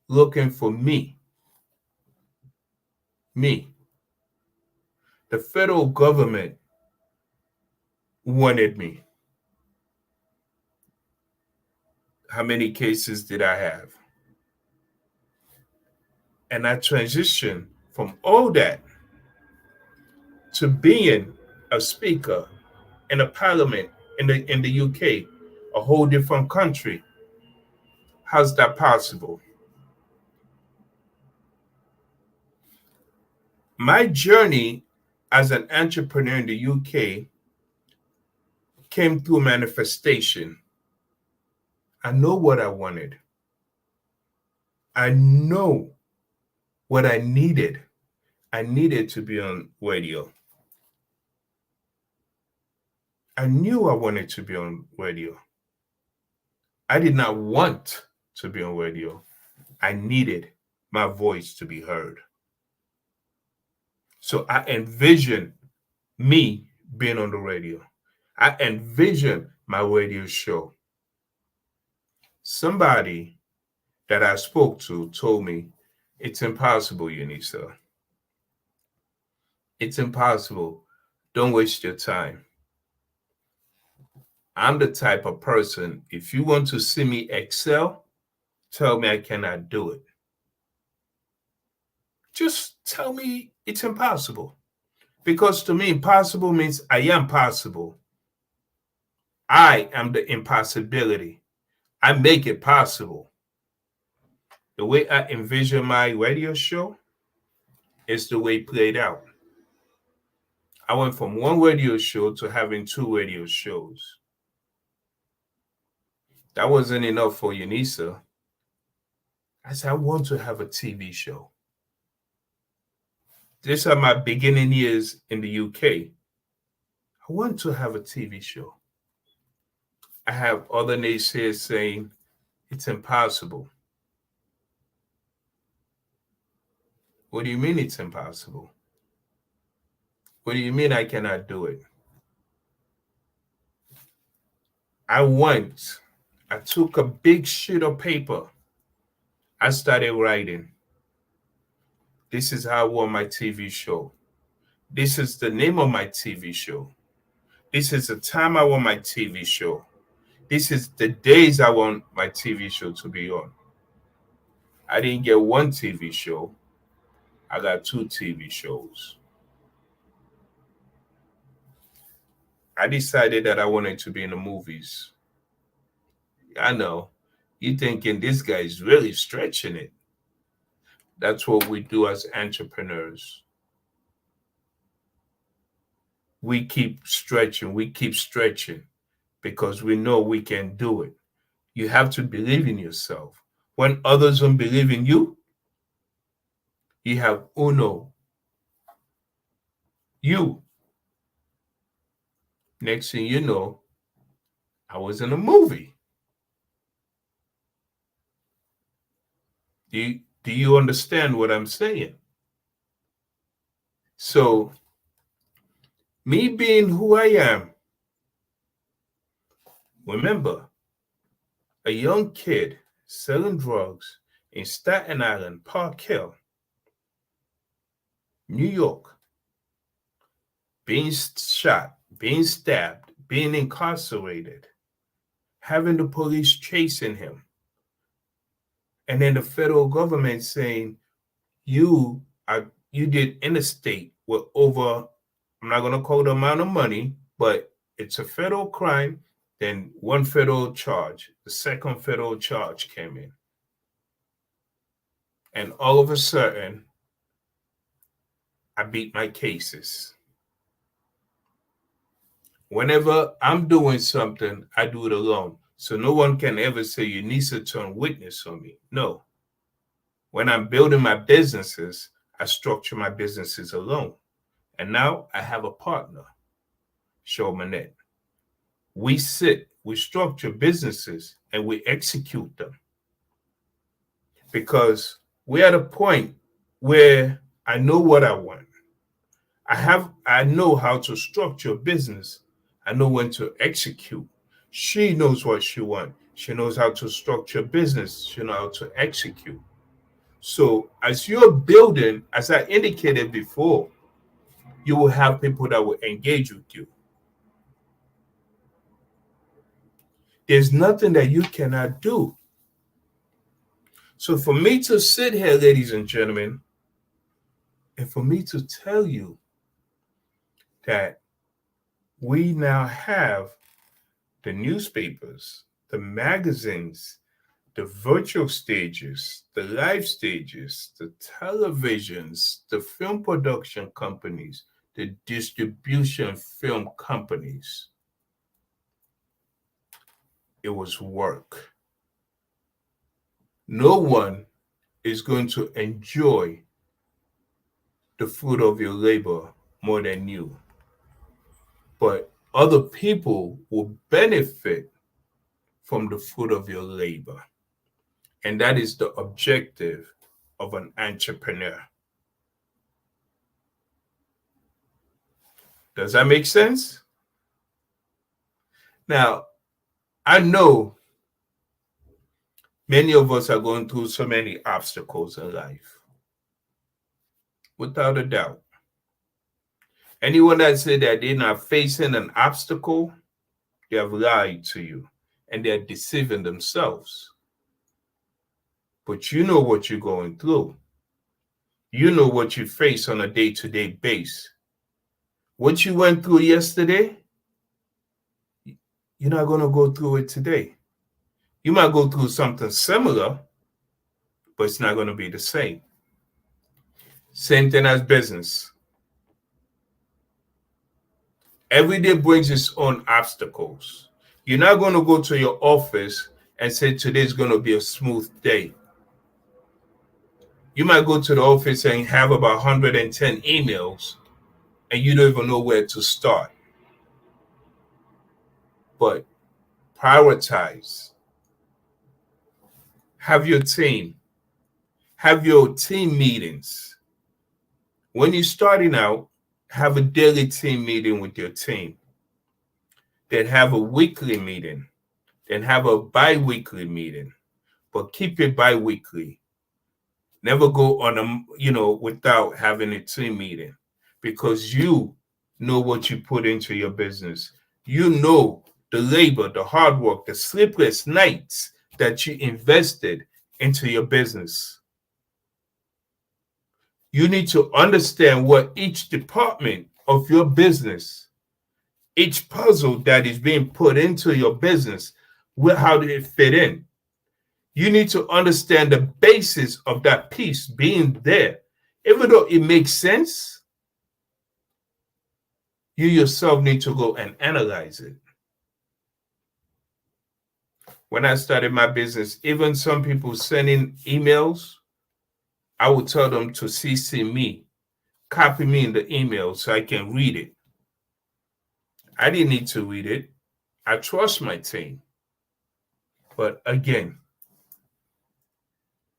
Speaker 18: looking for me. Me. The federal government wanted me. How many cases did I have? And I transitioned from all that to being a speaker in a parliament in the UK, a whole different country. How's that possible? My journey as an entrepreneur in the UK came through manifestation. I know what I wanted. I know what I needed. I needed to be on radio. I knew I wanted to be on radio. I did not want to be on radio. I needed my voice to be heard. So I envisioned me being on the radio. I envisioned my radio show. Somebody that I spoke to told me, it's impossible, Unisa. It's impossible. Don't waste your time. I'm the type of person, if you want to see me excel, tell me I cannot do it. Just tell me it's impossible. Because to me, impossible means I am possible. I am the impossibility. I make it possible. The way I envision my radio show is the way it played out. I went from one radio show to having two radio shows. That wasn't enough for Unisa. I said, I want to have a TV show. These are my beginning years in the UK. I want to have a TV show. I have other naysayers saying it's impossible. What do you mean it's impossible? What do you mean I cannot do it? I took a big sheet of paper. I started writing. This is how I want my TV show. This is the name of my TV show. This is the time I want my TV show. This is the days I want my TV show to be on. I didn't get one TV show. I got two TV shows. I decided that I wanted to be in the movies. I know. You're thinking this guy is really stretching it. That's what we do as entrepreneurs. We keep stretching because we know we can do it. You have to believe in yourself. When others don't believe in you, you have uno. You. Next thing you know, I was in a movie. Do you understand what I'm saying? So, me being who I am, remember, a young kid selling drugs in Staten Island, Park Hill, New York, being shot, being stabbed, being incarcerated, having the police chasing him, and then the federal government saying you did interstate with over, I'm not going to call the amount of money, but it's a federal crime. Then one federal charge, the second federal charge came in. And all of a sudden, I beat my cases. Whenever I'm doing something, I do it alone. So no one can ever say you need to turn witness on me. No. When I'm building my businesses, I structure my businesses alone. And now I have a partner, Show Manette. We structure businesses, and we execute them. Because we're at a point where I know what I want. I know how to structure a business. I know when to execute. She knows what she wants. She knows how to structure business. She knows how to execute. So as you're building, as I indicated before, you will have people that will engage with you. There's nothing that you cannot do. So for me to sit here, ladies and gentlemen, and for me to tell you that we now have the newspapers, the magazines, the virtual stages, the live stages, the televisions, the film production companies, the distribution film companies. It was work. No one is going to enjoy the fruit of your labor more than you. But other people will benefit from the fruit of your labor. And that is the objective of an entrepreneur. Does that make sense? Now, I know many of us are going through so many obstacles in life. Without a doubt. Anyone that said that they're not facing an obstacle, they have lied to you and they're deceiving themselves. But you know what you're going through. You know what you face on a day-to-day basis. What you went through yesterday, you're not going to go through it today. You might go through something similar, but it's not going to be the same. Same thing as business. Every day brings its own obstacles. You're not going to go to your office and say today's going to be a smooth day. You might go to the office and have about 110 emails, and you don't even know where to start. But prioritize. Have your team. Have your team meetings. When you're starting out, have a daily team meeting with your team. Then have a weekly meeting. Then have a bi-weekly meeting. But keep it bi-weekly. Never go on without having a team meeting, because you know what you put into your business. You know the labor, the hard work, the sleepless nights that you invested into your business. You need to understand what each department of your business, each puzzle that is being put into your business, how did it fit in? You need to understand the basis of that piece being there. Even though it makes sense, you yourself need to go and analyze it. When I started my business, even some people sending emails, I would tell them to CC me, copy me in the email so I can read it. I didn't need to read it. I trust my team. But again,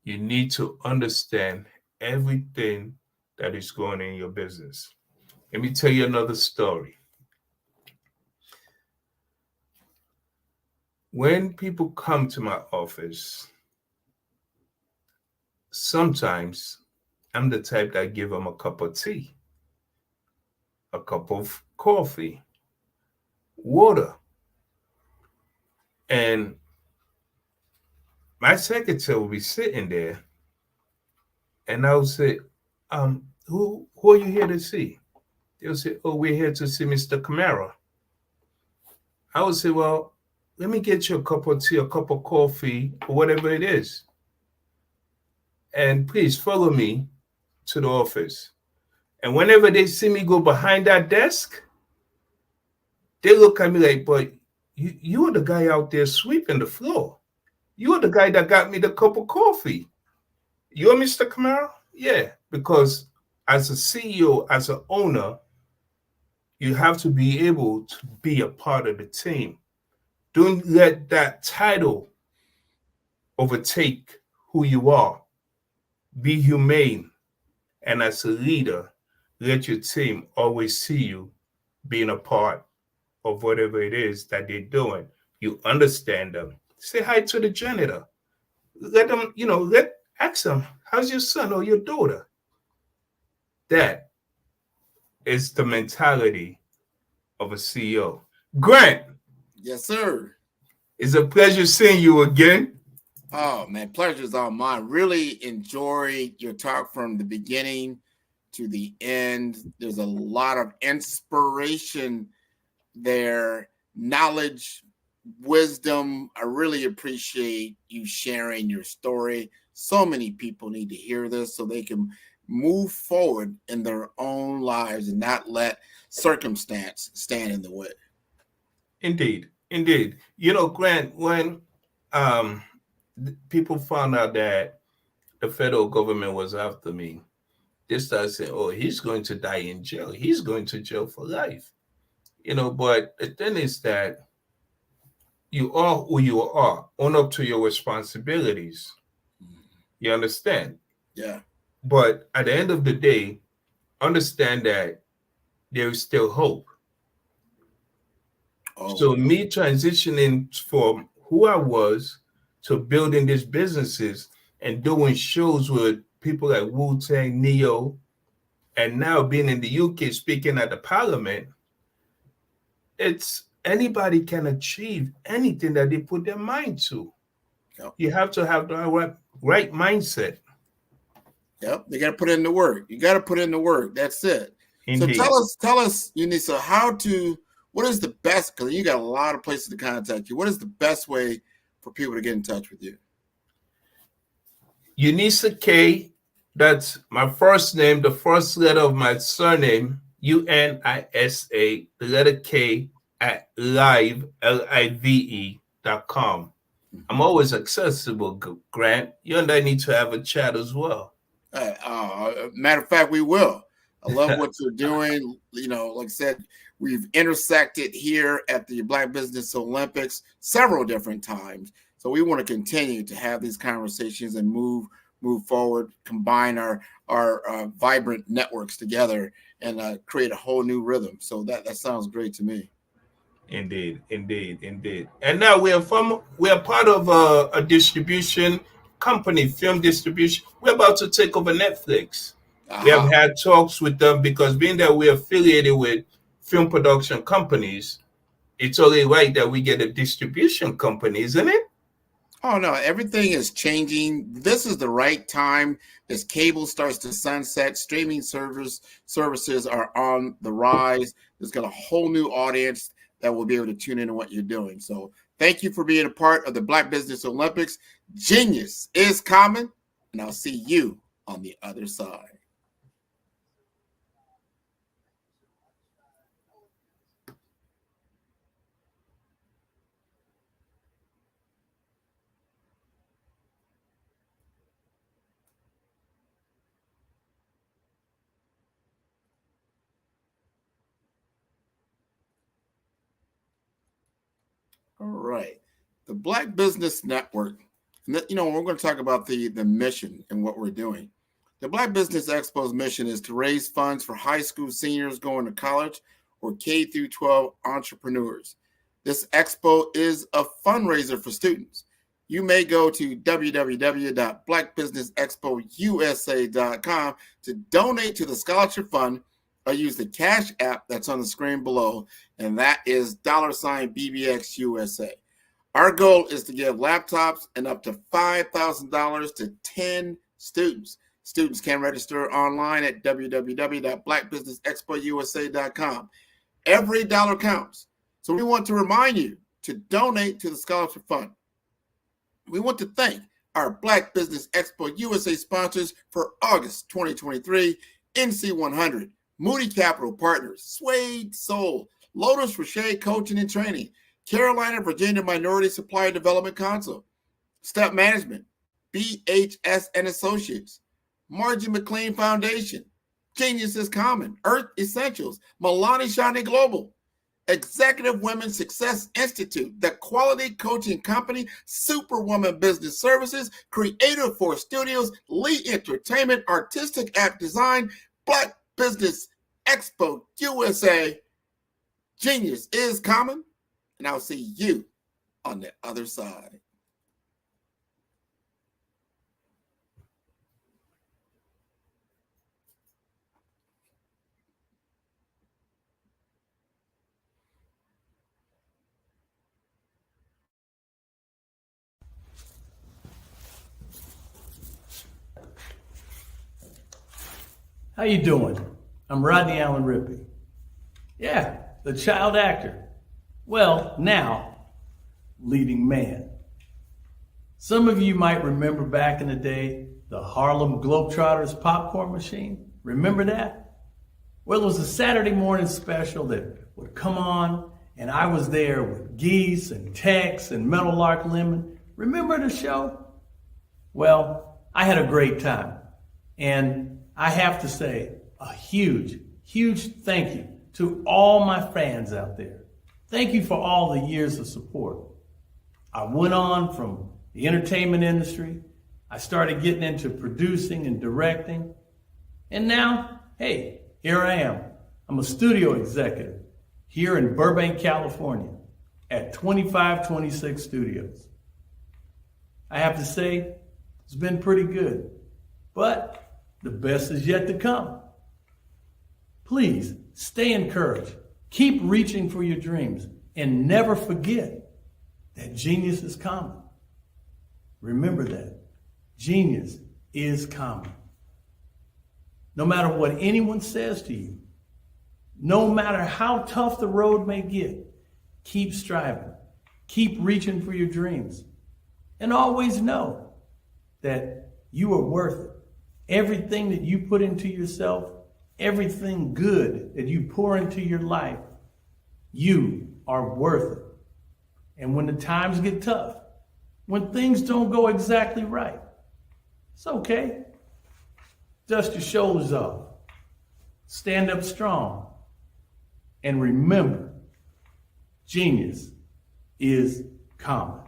Speaker 18: you need to understand everything that is going in your business. Let me tell you another story. When people come to my office, sometimes I'm the type that give them a cup of tea, a cup of coffee, water. And my secretary will be sitting there, and I will say, who are you here to see? They'll say, oh, we're here to see Mr. Camara. I would say, well, let me get you a cup of tea, a cup of coffee, or whatever it is. And please follow me to the office. And whenever they see me go behind that desk, they look at me like, but you are the guy out there sweeping the floor. You are the guy that got me the cup of coffee. You're Mr. Camara? Yeah, because as a CEO, as an owner, you have to be able to be a part of the team. Don't let that title overtake who you are. Be humane. And as a leader, let your team always see you being a part of whatever it is that they're doing. You understand them. Say hi to the janitor. Let them, ask them, how's your son or your daughter? That is the mentality of a CEO. Grant.
Speaker 14: Yes, sir.
Speaker 18: It's a pleasure seeing you again.
Speaker 14: Oh, man, pleasure's all mine. Really enjoyed your talk from the beginning to the end. There's a lot of inspiration there, knowledge, wisdom. I really appreciate you sharing your story. So many people need to hear this so they can move forward in their own lives and not let circumstance stand in the way.
Speaker 18: Indeed. Grant, when people found out that the federal government was after me, they started saying, oh, he's going to die in jail. He's going to jail for life. But the thing is that you are who you are. Own up to your responsibilities. You understand?
Speaker 14: Yeah.
Speaker 18: But at the end of the day, understand that there is still hope. So me transitioning from who I was to building these businesses and doing shows with people like Wu-Tang, Neo, and now being in the UK speaking at the parliament, it's anybody can achieve anything that they put their mind to.
Speaker 14: Yep.
Speaker 18: You have to have the right mindset.
Speaker 14: Yep, they got to put in the work. You got to put in the work. That's it.
Speaker 18: Indeed.
Speaker 14: So tell us, Unisa, what is the best, because you got a lot of places to contact you. What is the best way for people to get in touch with you?
Speaker 18: Unisa K, that's my first name, the first letter of my surname, UNISA, the letter K, at live.com. I'm always accessible, Grant. You and I need to have a chat as well.
Speaker 14: Matter of fact, we will. I love what you're doing. You know, like I said, we've intersected here at the Black Business Olympics several different times. So we want to continue to have these conversations and move forward, combine our vibrant networks together, and create a whole new rhythm. So that sounds great to me.
Speaker 18: Indeed. And now we are part of a distribution company, film distribution. We're about to take over Netflix. We have had talks with them because being that we're affiliated with film production companies, it's only right that we get a distribution company, isn't it?
Speaker 14: Oh, no, everything is changing. This is the right time as cable starts to sunset. Streaming services are on the rise. There's got a whole new audience that will be able to tune into what you're doing. So thank you for being a part of the Black Business Olympics. Genius is common, and I'll see you on the other side. All right. The Black Business Network. And we're going to talk about the mission and what we're doing. The Black Business Expo's mission is to raise funds for high school seniors going to college or K through 12 entrepreneurs. This expo is a fundraiser for students. You may go to www.blackbusinessexpousa.com to donate to the scholarship fund or use the Cash app that's on the screen below, and that is $BBXUSA. Our goal is to give laptops and up to $5,000 to 10 students. Students can register online at www.blackbusinessexpousa.com. Every dollar counts. So we want to remind you to donate to the scholarship fund. We want to thank our Black Business Expo USA sponsors for August 2023, NC100, Moody Capital Partners, Suede Soul, Lotus Rocher Coaching and Training, Carolina, Virginia Minority Supplier Development Council, Step Management, BHS and Associates, Margie McLean Foundation, Genius is Common, Earth Essentials, Milani Shani Global, Executive Women Success Institute, The Quality Coaching Company, Superwoman Business Services, Creative Force Studios, Lee Entertainment, Artistic App Design, Black Business Expo USA. Genius is common, and I'll see you on the other side.
Speaker 19: How you doing? I'm Rodney Allen Rippey. Yeah, the child actor. Well, now, leading man. Some of you might remember back in the day, the Harlem Globetrotters popcorn machine. Remember that? Well, it was a Saturday morning special that would come on, and I was there with Geese and Tex and Meadowlark Lemon. Remember the show? Well, I had a great time. And I have to say a huge, huge thank you to all my fans out there. Thank you for all the years of support. I went on from the entertainment industry. I started getting into producing and directing. And now, hey, here I am. I'm a studio executive here in Burbank, California at 2526 Studios. I have to say, it's been pretty good, but the best is yet to come. Please stay encouraged. Keep reaching for your dreams and never forget that genius is common. Remember that. Genius is common. No matter what anyone says to you, no matter how tough the road may get, keep striving. Keep reaching for your dreams. And always know that You are worth it. Everything that you put into yourself, everything good that you pour into your life, you are worth it. And when the times get tough, when things don't go exactly right, it's okay. Dust your shoulders off. Stand up strong. And remember, genius is common.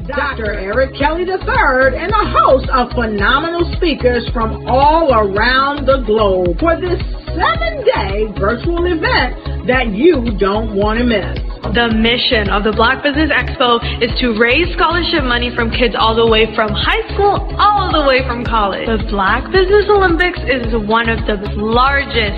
Speaker 3: Dr. Eric Kelly III and a host of phenomenal speakers from all around the globe for this 7-day virtual event that you don't want to miss.
Speaker 4: The mission of the Black Business Expo is to raise scholarship money from kids all the way from high school all the way from college. The Black Business Olympics is one of the largest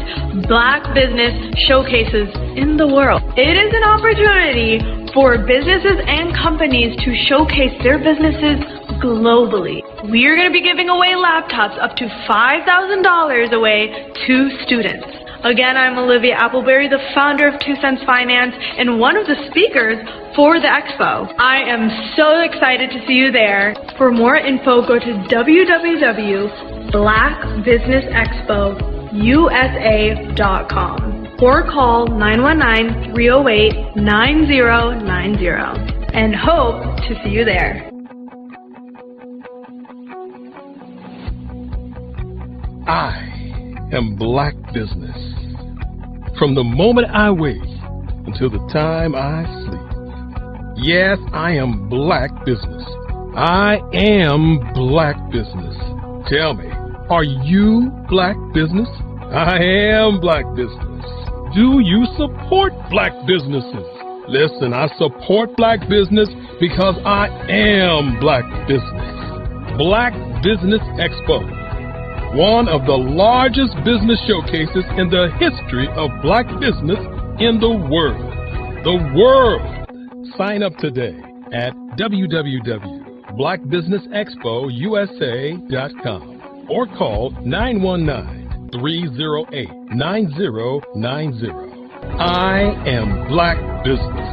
Speaker 4: Black business showcases in the world. It is an opportunity for businesses and companies to showcase their businesses globally. We are going to be giving away laptops up to $5,000 away to students. Again, I'm Olivia Appleberry, the founder of 2 Cents Finance and one of the speakers for the expo. I am so excited to see you there. For more info, go to www.blackbusinessexpousa.com or call 919-308-9090 and hope to see you there.
Speaker 5: I am Black Business. From the moment I wake until the time I sleep. Yes, I am Black Business. I am Black Business. Tell me, are you Black Business? I am Black Business. Do you support Black businesses? Listen, I support Black business because I am Black Business. Black Business Expo, one of the largest business showcases in the history of Black business in the world. The world! Sign up today at www.blackbusinessexpousa.com or call 919-308-9090. I am Black Business.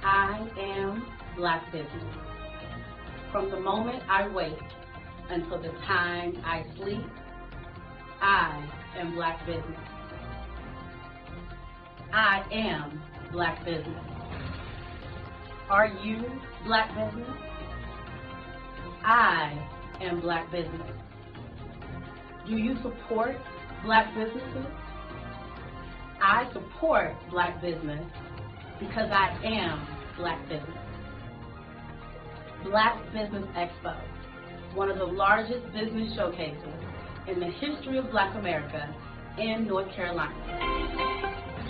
Speaker 6: I am Black Business. From the moment I wake until the time I sleep, I am Black Business. I am Black Business. Are you Black Business? I am Black Business. Do you support Black businesses? I support Black business because I am Black Business. Black Business Expo, one of the largest business showcases in the history of Black America in North Carolina.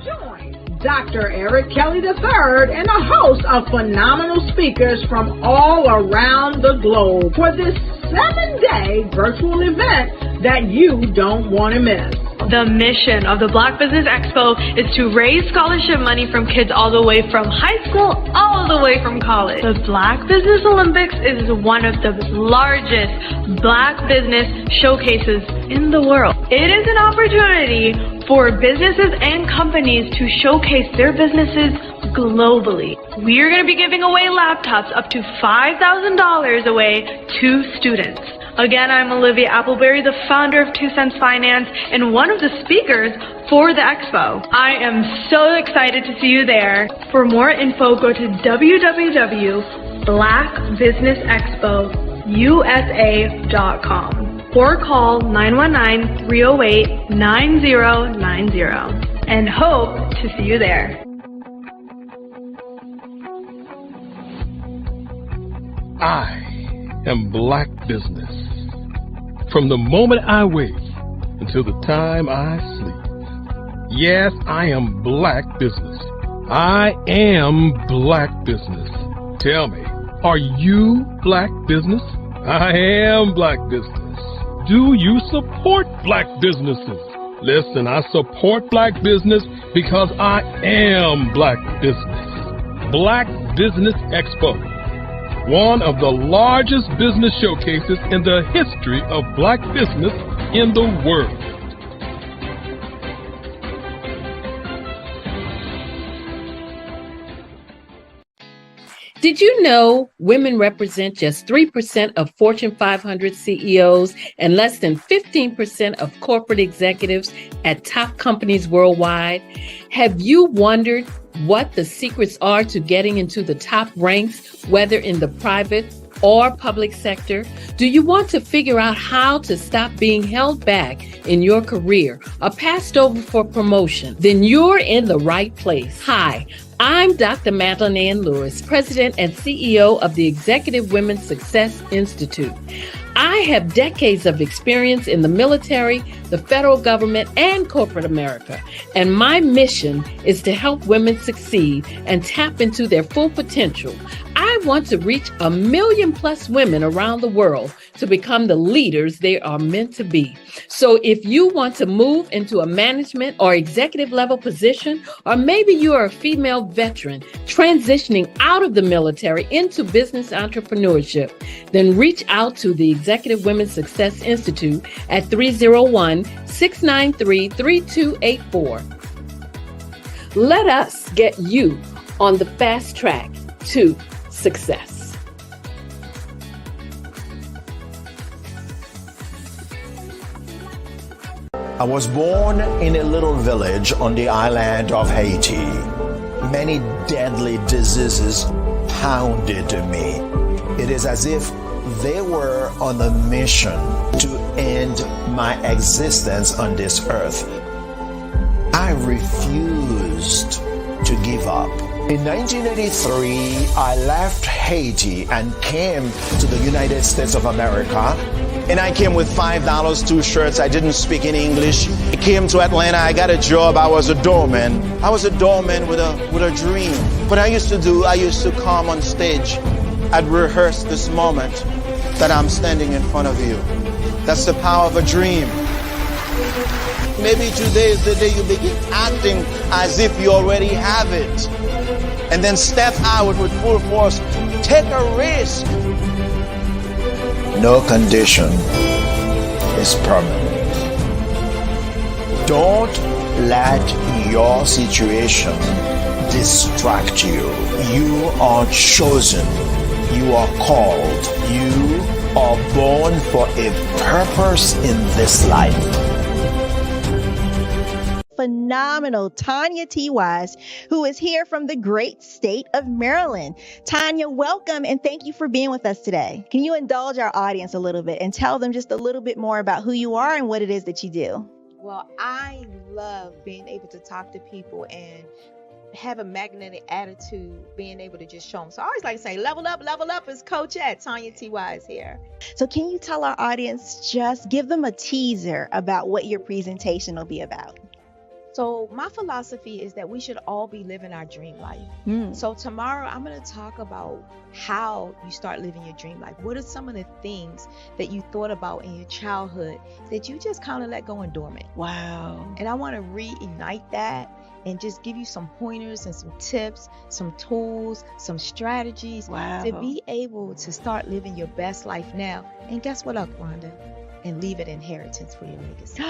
Speaker 3: Join Dr. Eric Kelly III and a host of phenomenal speakers from all around the globe for this 7-day virtual event that you don't want to miss.
Speaker 4: The mission of the Black Business Expo is to raise scholarship money from kids all the way from high school all the way from college. The Black Business Olympics is one of the largest Black business showcases in the world. It is an opportunity for businesses and companies to showcase their businesses globally. We are going to be giving away laptops up to $5,000 away to students. Again, I'm Olivia Appleberry, the founder of 2 Cents Finance and one of the speakers for the expo. I am so excited to see you there. For more info, go to www.blackbusinessexpousa.com USA.com or call 919-308-9090 and hope to see you there.
Speaker 5: I am Black Business. From the moment I wake until the time I sleep. Yes, I am Black Business. I am Black Business. Tell me, are you Black Business? I am Black Business. Do you support Black businesses? Listen, I support Black business because I am Black Business. Black Business Expo, one of the largest business showcases in the history of Black business in the world.
Speaker 16: Did you know women represent just 3% of Fortune 500 CEOs and less than 15% of corporate executives at top companies worldwide? Have you wondered what the secrets are to getting into the top ranks, whether in the private or public sector? Do you want to figure out how to stop being held back in your career or passed over for promotion? Then you're in the right place. Hi, I'm Dr. Madeline Ann Lewis, President and CEO of the Executive Women's Success Institute. I have decades of experience in the military, the federal government, and corporate America, and my mission is to help women succeed and tap into their full potential. I want to reach 1 million plus women around the world to become the leaders they are meant to be. So if you want to move into a management or executive level position, or maybe you are a female veteran transitioning out of the military into business entrepreneurship, then reach out to the Executive Women's Success Institute at 301-693-3284. Let us get you on the fast track to success.
Speaker 20: I was born in a little village on the island of Haiti. Many deadly diseases pounded me. It is as if they were on a mission to end my existence on this earth. I refused to give up. In 1983, I left Haiti and came to the United States of America. And I came with $5, 2 shirts. I didn't speak in English. I came to Atlanta. I got a job. I was a doorman. I was a doorman with a dream. What I used to come on stage. I'd rehearse this moment that I'm standing in front of you. That's the power of a dream. Maybe today is the day you begin acting as if you already have it. And then step out with full force. Take a risk. No condition is permanent. Don't let your situation distract you. You are chosen. You are called. You are born for a purpose in this life.
Speaker 21: Phenomenal Tanya T. Wise, who is here from the great state of Maryland. Tanya, welcome and thank you for being with us today. Can you indulge our audience a little bit and tell them just a little bit more about who you are and what it is that you do?
Speaker 22: Well, I love being able to talk to people and have a magnetic attitude, being able to just show them. So I always like to say, level up is Coach at Tanya T. Wise here.
Speaker 21: So can you tell our audience, just give them a teaser about what your presentation will be about?
Speaker 22: So my philosophy is that we should all be living our dream life. So tomorrow I'm going to talk about how you start living your dream life. What are some of the things that you thought about in your childhood that you just kind of let go and dormant?
Speaker 21: Wow.
Speaker 22: And I want to reignite that and just give you some pointers and some tips, some tools, some strategies to be able to start living your best life now. And guess what, Rhonda? And leave an inheritance for your legacy.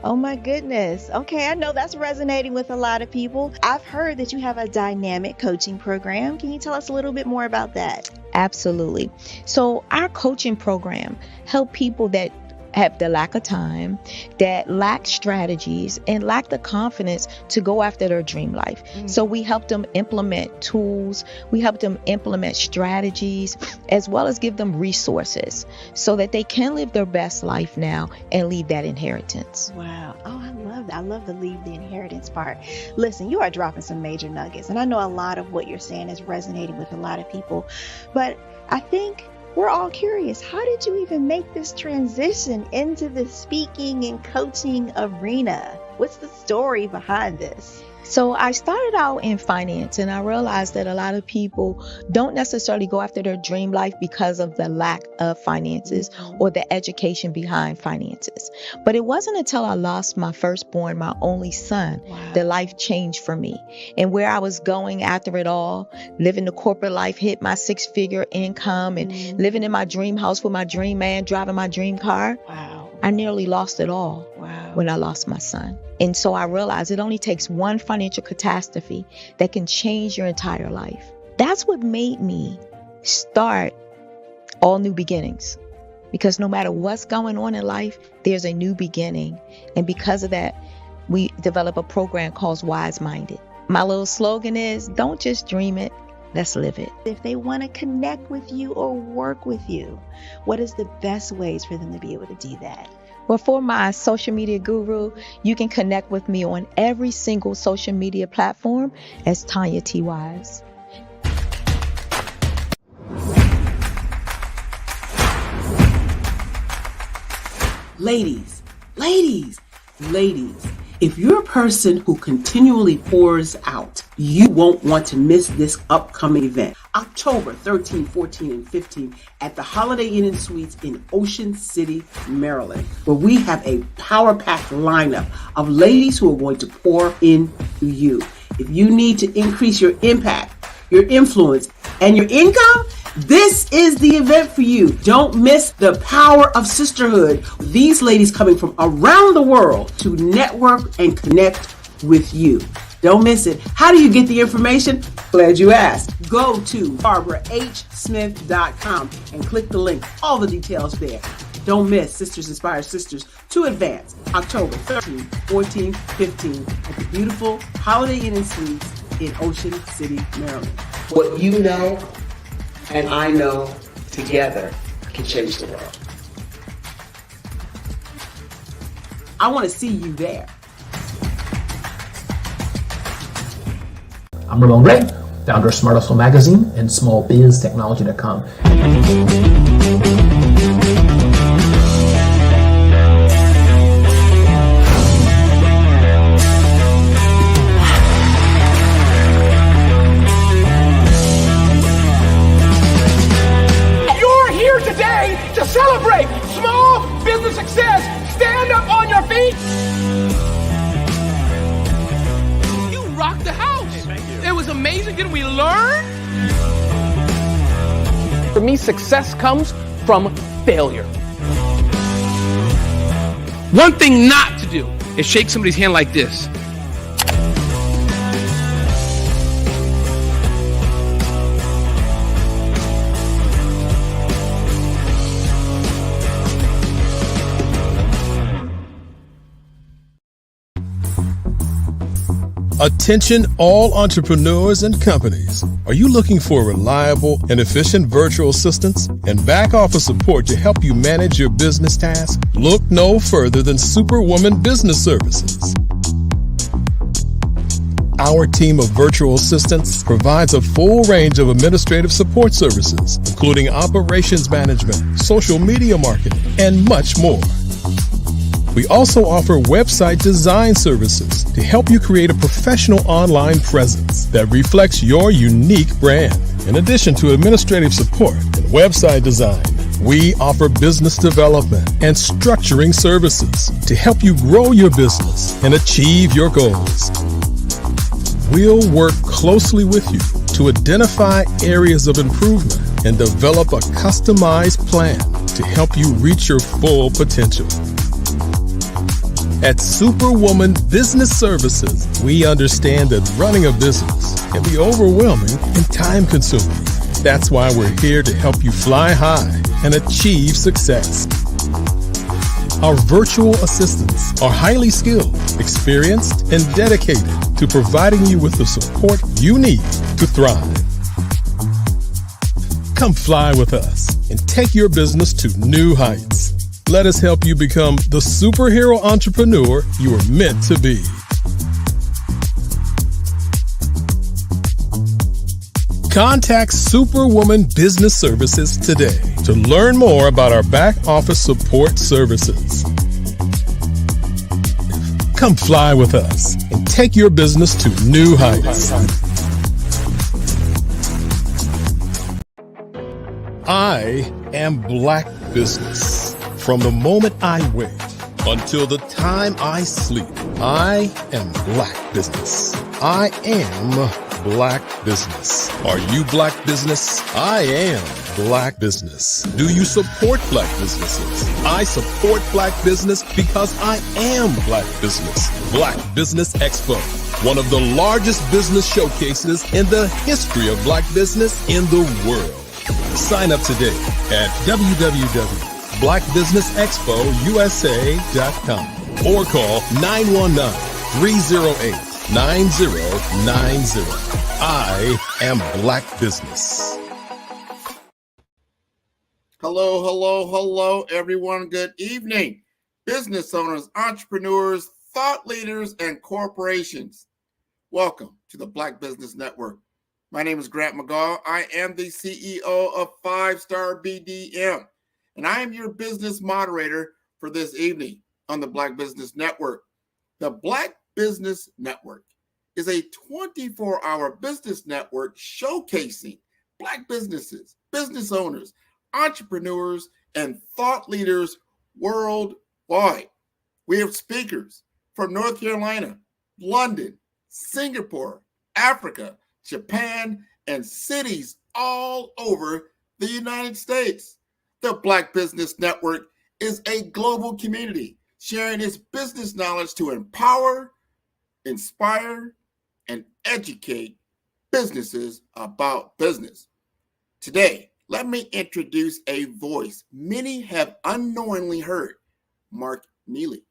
Speaker 21: Oh my goodness. Okay, I know that's resonating with a lot of people. I've heard that you have a dynamic coaching program. Can you tell us a little bit more about that?
Speaker 22: Absolutely. So our coaching program help people that have the lack of time, that lack strategies, and lack the confidence to go after their dream life. So we help them implement tools, we help them implement strategies, as well as give them resources so that they can live their best life now and leave that inheritance.
Speaker 21: Wow. Oh, I love that. I love the leave the inheritance part. Listen, you are dropping some major nuggets, and I know a lot of what you're saying is resonating with a lot of people, but I think we're all curious. How did you even make this transition into the speaking and coaching arena? What's the story behind this?
Speaker 22: So I started out in finance, and I realized that a lot of people don't necessarily go after their dream life because of the lack of finances or the education behind finances. But it wasn't until I lost my firstborn, my only son, that life changed for me. And where I was going after it all, living the corporate life, hit my 6-figure income, and living in my dream house with my dream man, driving my dream car. I nearly lost it all when I lost my son. And so I realized it only takes one financial catastrophe that can change your entire life. That's what made me start All New Beginnings. Because no matter what's going on in life, there's a new beginning. And because of that, we develop a program called Wise Minded. My little slogan is, don't just dream it, let's live it.
Speaker 21: If they want to connect with you or work with you, what is the best ways for them to be able to do that?
Speaker 22: Well, for my social media guru, you can connect with me on every single social media platform as Tanya T. Wise.
Speaker 12: Ladies, if you're a person who continually pours out, you won't want to miss this upcoming event. October 13, 14, and 15 at the Holiday Inn and Suites in Ocean City, Maryland, where we have a power-packed lineup of ladies who are going to pour into you. If you need to increase your impact, your influence, and your income, this is the event for you. Don't miss the power of sisterhood. These ladies coming from around the world to network and connect with you. Don't miss it. How do you get the information? Glad you asked. Go to barbarahsmith.com and click the link. All the details there. Don't miss Sisters Inspire Sisters to Advance, October 13, 14, 15 at the beautiful Holiday Inn and Suites in Ocean City, Maryland. What you know and I know together can change the world. I want to see you there.
Speaker 1: I'm Ramon Ray, founder of Smart Hustle Magazine and smallbiztechnology.com.
Speaker 8: You're here today to celebrate small business success. Stand up on your feet. You rocked the house. It was amazing. Didn't we learn? For me, success comes from failure. One thing not to do is shake somebody's hand like this.
Speaker 5: Attention all entrepreneurs and companies. Are you looking for reliable and efficient virtual assistants and back office support to help you manage your business tasks? Look no further than Superwoman Business Services. Our team of virtual assistants provides a full range of administrative support services, including operations management, social media marketing, and much more. We also offer website design services to help you create a professional online presence that reflects your unique brand. In addition to administrative support and website design, we offer business development and structuring services to help you grow your business and achieve your goals. We'll work closely with you to identify areas of improvement and develop a customized plan to help you reach your full potential. At Superwoman Business Services, we understand that running a business can be overwhelming and time-consuming. That's why we're here to help you fly high and achieve success. Our virtual assistants are highly skilled, experienced, and dedicated to providing you with the support you need to thrive. Come fly with us and take your business to new heights. Let us help you become the superhero entrepreneur you are meant to be. Contact Superwoman Business Services today to learn more about our back office support services. Come fly with us and take your business to new heights. I am Black Business. From the moment I wake until the time I sleep, I am Black Business. I am Black Business. Are you Black Business? I am Black Business. Do you support Black businesses? I support Black business because I am Black Business. Black Business Expo, one of the largest business showcases in the history of Black business in the world. Sign up today at www.blackbusinessexpousa.com or call 919-308-9090. I am Black Business.
Speaker 14: Hello, hello, hello, everyone. Good evening. Business owners, entrepreneurs, thought leaders, and corporations. Welcome to the Black Business Network. My name is Grant McGaw. I am the CEO of 5-Star BDM, and I am your business moderator for this evening on the Black Business Network. The Black Business Network is a 24-hour business network showcasing Black businesses, business owners, entrepreneurs, and thought leaders worldwide. We have speakers from North Carolina, London, Singapore, Africa, Japan, and cities all over the United States. The Black Business Network is a global community sharing its business knowledge to empower, inspire, and educate businesses about business. Today, let me introduce a voice many have unknowingly heard, Mark Neely.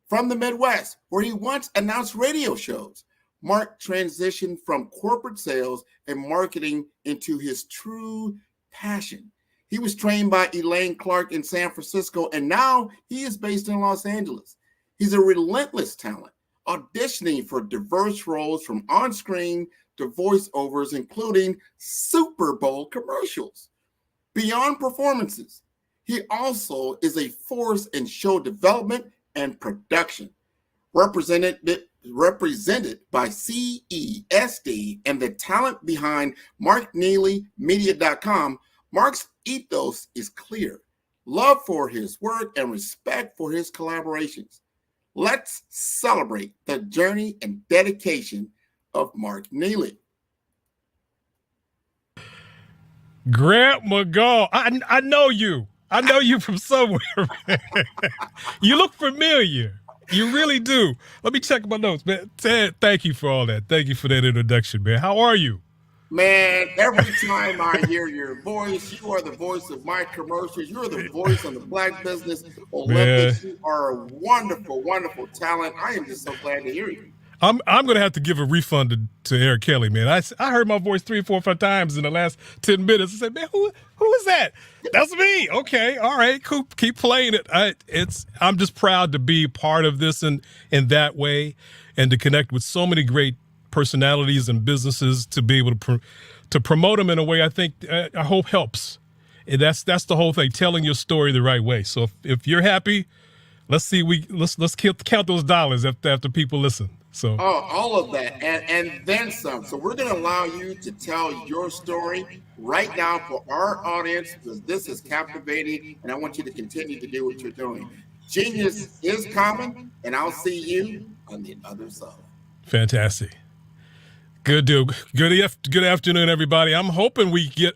Speaker 14: From the Midwest, where he once announced radio shows, Mark transitioned from corporate sales and marketing into his true passion. He was trained by Elaine Clark in San Francisco, and now he is based in Los Angeles. He's a relentless talent, auditioning for diverse roles from on-screen to voiceovers, including Super Bowl commercials. Beyond performances, he also is a force in show development and production, represented by CESD and the talent behind MarkNeelyMedia.com. Mark's ethos is clear: love for his work and respect for his collaborations. Let's celebrate the journey and dedication of Mark Neely.
Speaker 5: Grant McGaw, I know you. I know you from somewhere. You look familiar. You really do. Let me check my notes, man. Ted, thank you for all that. Thank you for that introduction, man. How are you?
Speaker 14: Man, every time I hear your voice, you are the voice of my commercials. You're the voice of the Black Business Olympics. Man. You are a wonderful, wonderful talent. I am just so glad to hear you.
Speaker 5: I'm going to have to give a refund to Eric Kelly, man. I heard my voice 3, 4, 5 times in the last 10 minutes. I said, man, who is that? That's me. Okay, all right, cool. Keep playing it. I'm just proud to be part of this in that way, and to connect with so many great personalities and businesses, to be able to promote them in a way I think I hope helps. And that's the whole thing, telling your story the right way. So if you're happy, let's count those dollars after people listen. So
Speaker 14: all of that and then some. So we're going to allow you to tell your story right now for our audience, because this is captivating, and I want you to continue to do what you're doing. Genius is common, and I'll see you on the other side.
Speaker 5: Fantastic. Good deal. Good afternoon, everybody. I'm hoping we get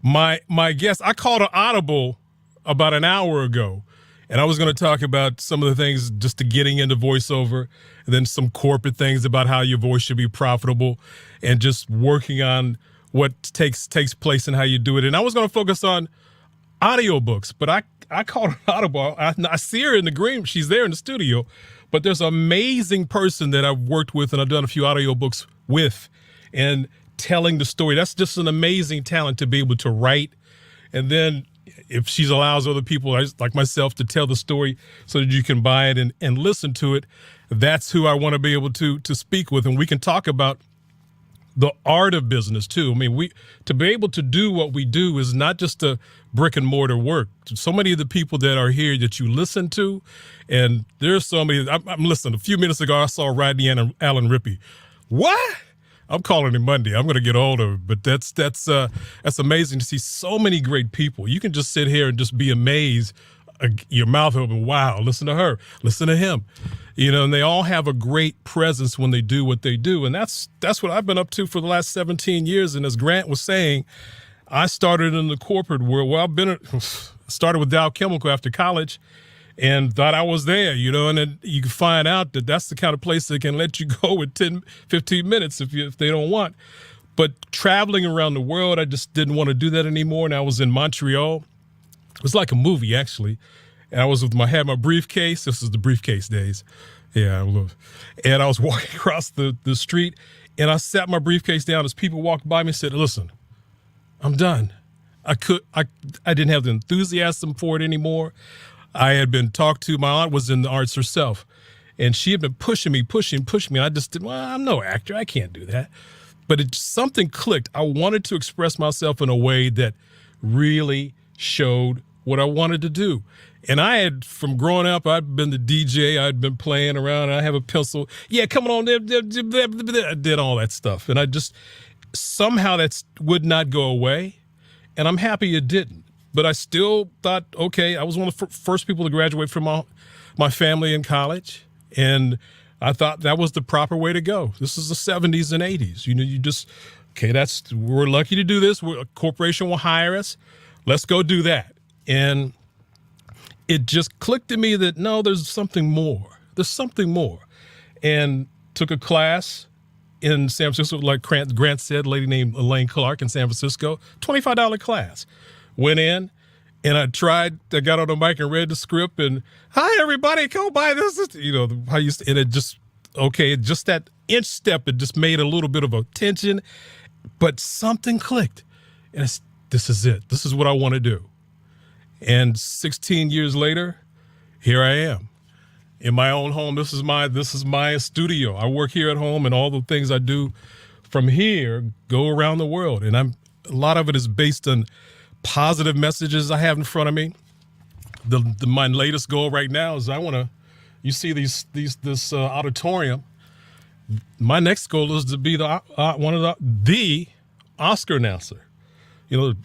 Speaker 5: my guest. I called an audible about an hour ago, and I was going to talk about some of the things just to getting into voiceover, and then some corporate things about how your voice should be profitable, and just working on what takes place and how you do it. And I was going to focus on audiobooks, but I I called an audible. I see her in the green. She's there in the studio. But there's an amazing person that I've worked with and I've done a few audiobooks with and telling the story. That's just an amazing talent to be able to write. And then if she allows other people like myself to tell the story so that you can buy it and listen to it, that's who I want to be able to speak with. And we can talk about the art of business too. I mean, to be able to do what we do is not just a brick and mortar work. So many of the people that are here that you listen to, and there's so many. I'm listening. A few minutes ago, I saw Rodney and Alan Rippey. What? I'm calling him Monday. I'm going to get older, but that's amazing to see so many great people. You can just sit here and just be amazed. Your mouth open. Wow, listen to her, listen to him, and they all have a great presence when they do what they do. And that's what I've been up to for the last 17 years. And as Grant was saying, I started in the corporate world. Well, started with Dow Chemical after college and thought I was there, and then you can find out that that's the kind of place that can let you go in 10, 15 minutes if they don't want. But traveling around the world, I just didn't want to do that anymore. And I was in Montreal. It was like a movie, actually. And I was had my briefcase. This is the briefcase days. Yeah, and I was walking across the street, and I sat my briefcase down as people walked by me and said, listen, I'm done. I didn't have the enthusiasm for it anymore. I had been talked to. My aunt was in the arts herself, and she had been pushing me. And I just did, I'm no actor. I can't do that. But something clicked. I wanted to express myself in a way that really showed what I wanted to do. And I had, from growing up, I'd been the DJ, I'd been playing around, and I have a pencil. Yeah, come on, I did all that stuff. And I just, somehow that would not go away. And I'm happy it didn't. But I still thought, okay, I was one of the first people to graduate from my family in college. And I thought that was the proper way to go. This is the 70s and 80s. You just, okay, we're lucky to do this. A corporation will hire us. Let's go do that. And it just clicked to me that, no, there's something more. There's something more. And took a class in San Francisco, like Grant said, a lady named Elaine Clark in San Francisco, $25 class. Went in and I got on the mic and read the script and, hi, everybody, go buy this. And it just, just that inch step, it just made a little bit of a tension, but something clicked. And this is it. This is what I want to do. And 16 years later, here I am in my own home. This is my studio. I work here at home, and all the things I do from here go around the world. And a lot of it is based on positive messages I have in front of me. My latest goal right now is you see this auditorium. My next goal is to be one of the Oscar announcer.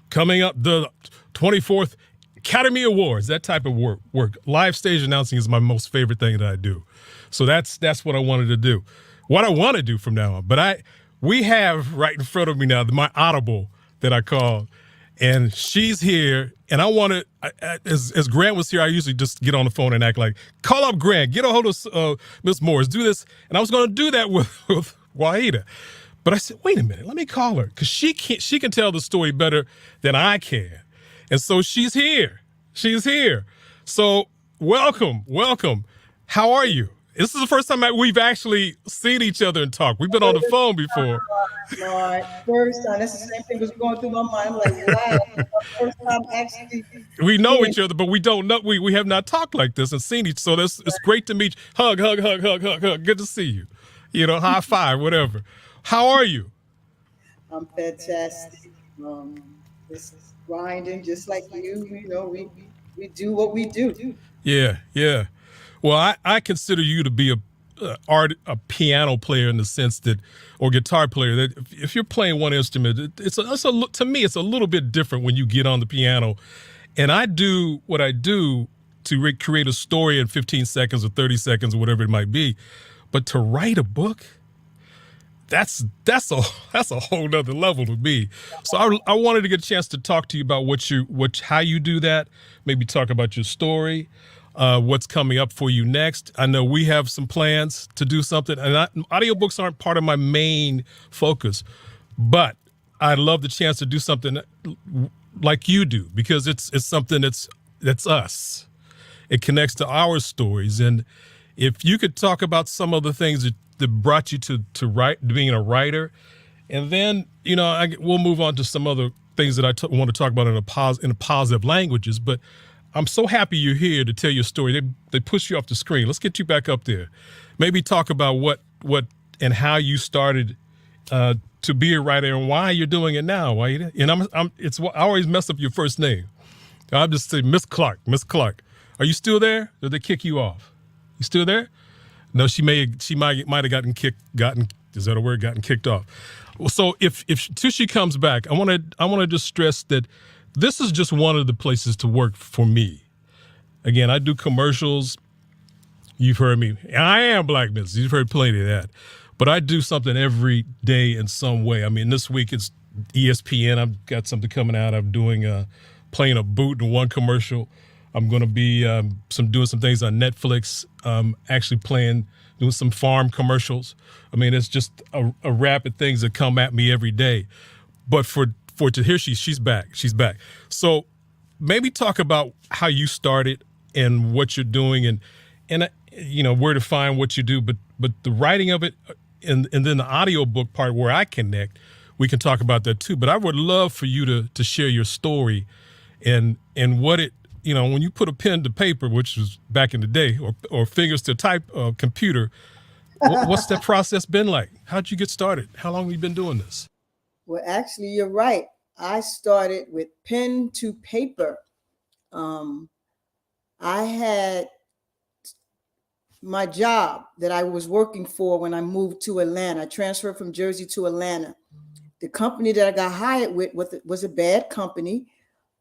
Speaker 5: Coming up, the 24th Academy Awards, that type of work. Live stage announcing is my most favorite thing that I do. So that's what I wanted to do. What I want to do from now on. But we have right in front of me now my Audible that I call, and she's here. And I want to, as Grant was here, I usually just get on the phone and act like, call up Grant, get a hold of Miss Morris, do this. And I was going to do that with Wahida. But I said, wait a minute, let me call her, because she can tell the story better than I can. And so she's here. She's here. So welcome. How are you? This is the first time we've actually seen each other and talked. We've been on the phone before.
Speaker 13: Lord, first time. That's the same thing was going through my mind. I'm like, wow, first time actually.
Speaker 5: We know each other, but we don't know. We have not talked like this and seen each. So it's great to meet you. Hug. Good to see you. High five, whatever. How are you?
Speaker 13: I'm fantastic. This is grinding just like you. We do what we do.
Speaker 5: Yeah. Well, I consider you to be a piano player in the sense that, or guitar player, that if you're playing one instrument, to me, it's a little bit different when you get on the piano. And I do what I do to create a story in 15 seconds or 30 seconds or whatever it might be. But to write a book, that's a whole nother level to me. So I wanted to get a chance to talk to you about how you do that. Maybe talk about your story, what's coming up for you next. I know we have some plans to do something, and audiobooks aren't part of my main focus, but I'd love the chance to do something like you do, because it's something that's that's us. It connects to our stories. And if you could talk about some of the things that brought you to being a writer, and then, we'll move on to some other things that I want to talk about in positive languages. But I'm so happy you're here to tell your story. They push you off the screen. Let's get you back up there. Maybe talk about what and how you started to be a writer and why you're doing it now. I always mess up your first name. I'll just say Miss Clark. Miss Clark, are you still there? Did they kick you off? You still there? No, she might have gotten kicked off. Well, so if till she comes back, I want to just stress that this is just one of the places to work for me. Again, I do commercials. You've heard me. I am Black Business. You've heard plenty of that. But I do something every day in some way. I mean, this week it's ESPN. I've got something coming out. I'm doing playing a boot in one commercial. I'm going to be doing some things on Netflix. Actually doing some farm commercials. I mean, it's just a rapid things that come at me every day. But for to hear she's back. She's back. So maybe talk about how you started and what you're doing and where to find what you do. But the writing of it and then the audio book part where I connect, we can talk about that too. But I would love for you to share your story and what it, when you put a pen to paper, which was back in the day, or fingers to type computer, what's that process been like? How'd you get started? How long have you been doing this?
Speaker 13: Well, actually, you're right. I started with pen to paper. I had my job that I was working for when I moved to Atlanta. I transferred from Jersey to Atlanta. The company that I got hired with was a bad company.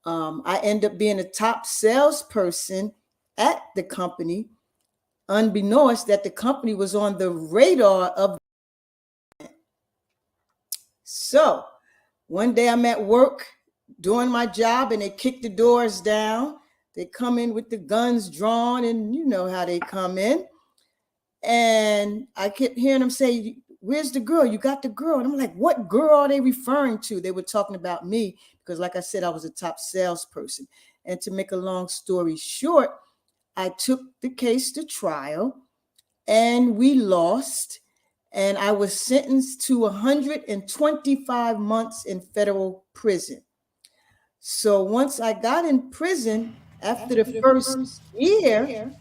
Speaker 13: I ended up being a top salesperson at the company, unbeknownst that the company was on the radar of. So one day I'm at work doing my job and they kick the doors down. They come in with the guns drawn and you know how they come in. And I kept hearing them say, "Where's the girl? You got the girl." And I'm like, what girl are they referring to? They were talking about me because, like I said, I was a top salesperson. And to make a long story short, I took the case to trial and we lost. And I was sentenced to 125 months in federal prison. So once I got in prison, after the first year,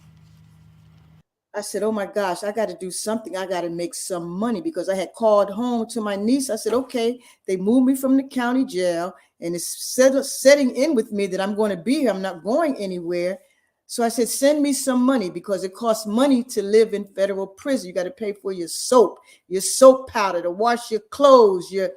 Speaker 13: I said, oh my gosh, I got to do something. I got to make some money because I had called home to my niece. I said, okay, they moved me from the county jail and it's setting in with me that I'm going to be here. I'm not going anywhere. So I said, send me some money because it costs money to live in federal prison. You got to pay for your soap powder, to wash your clothes. You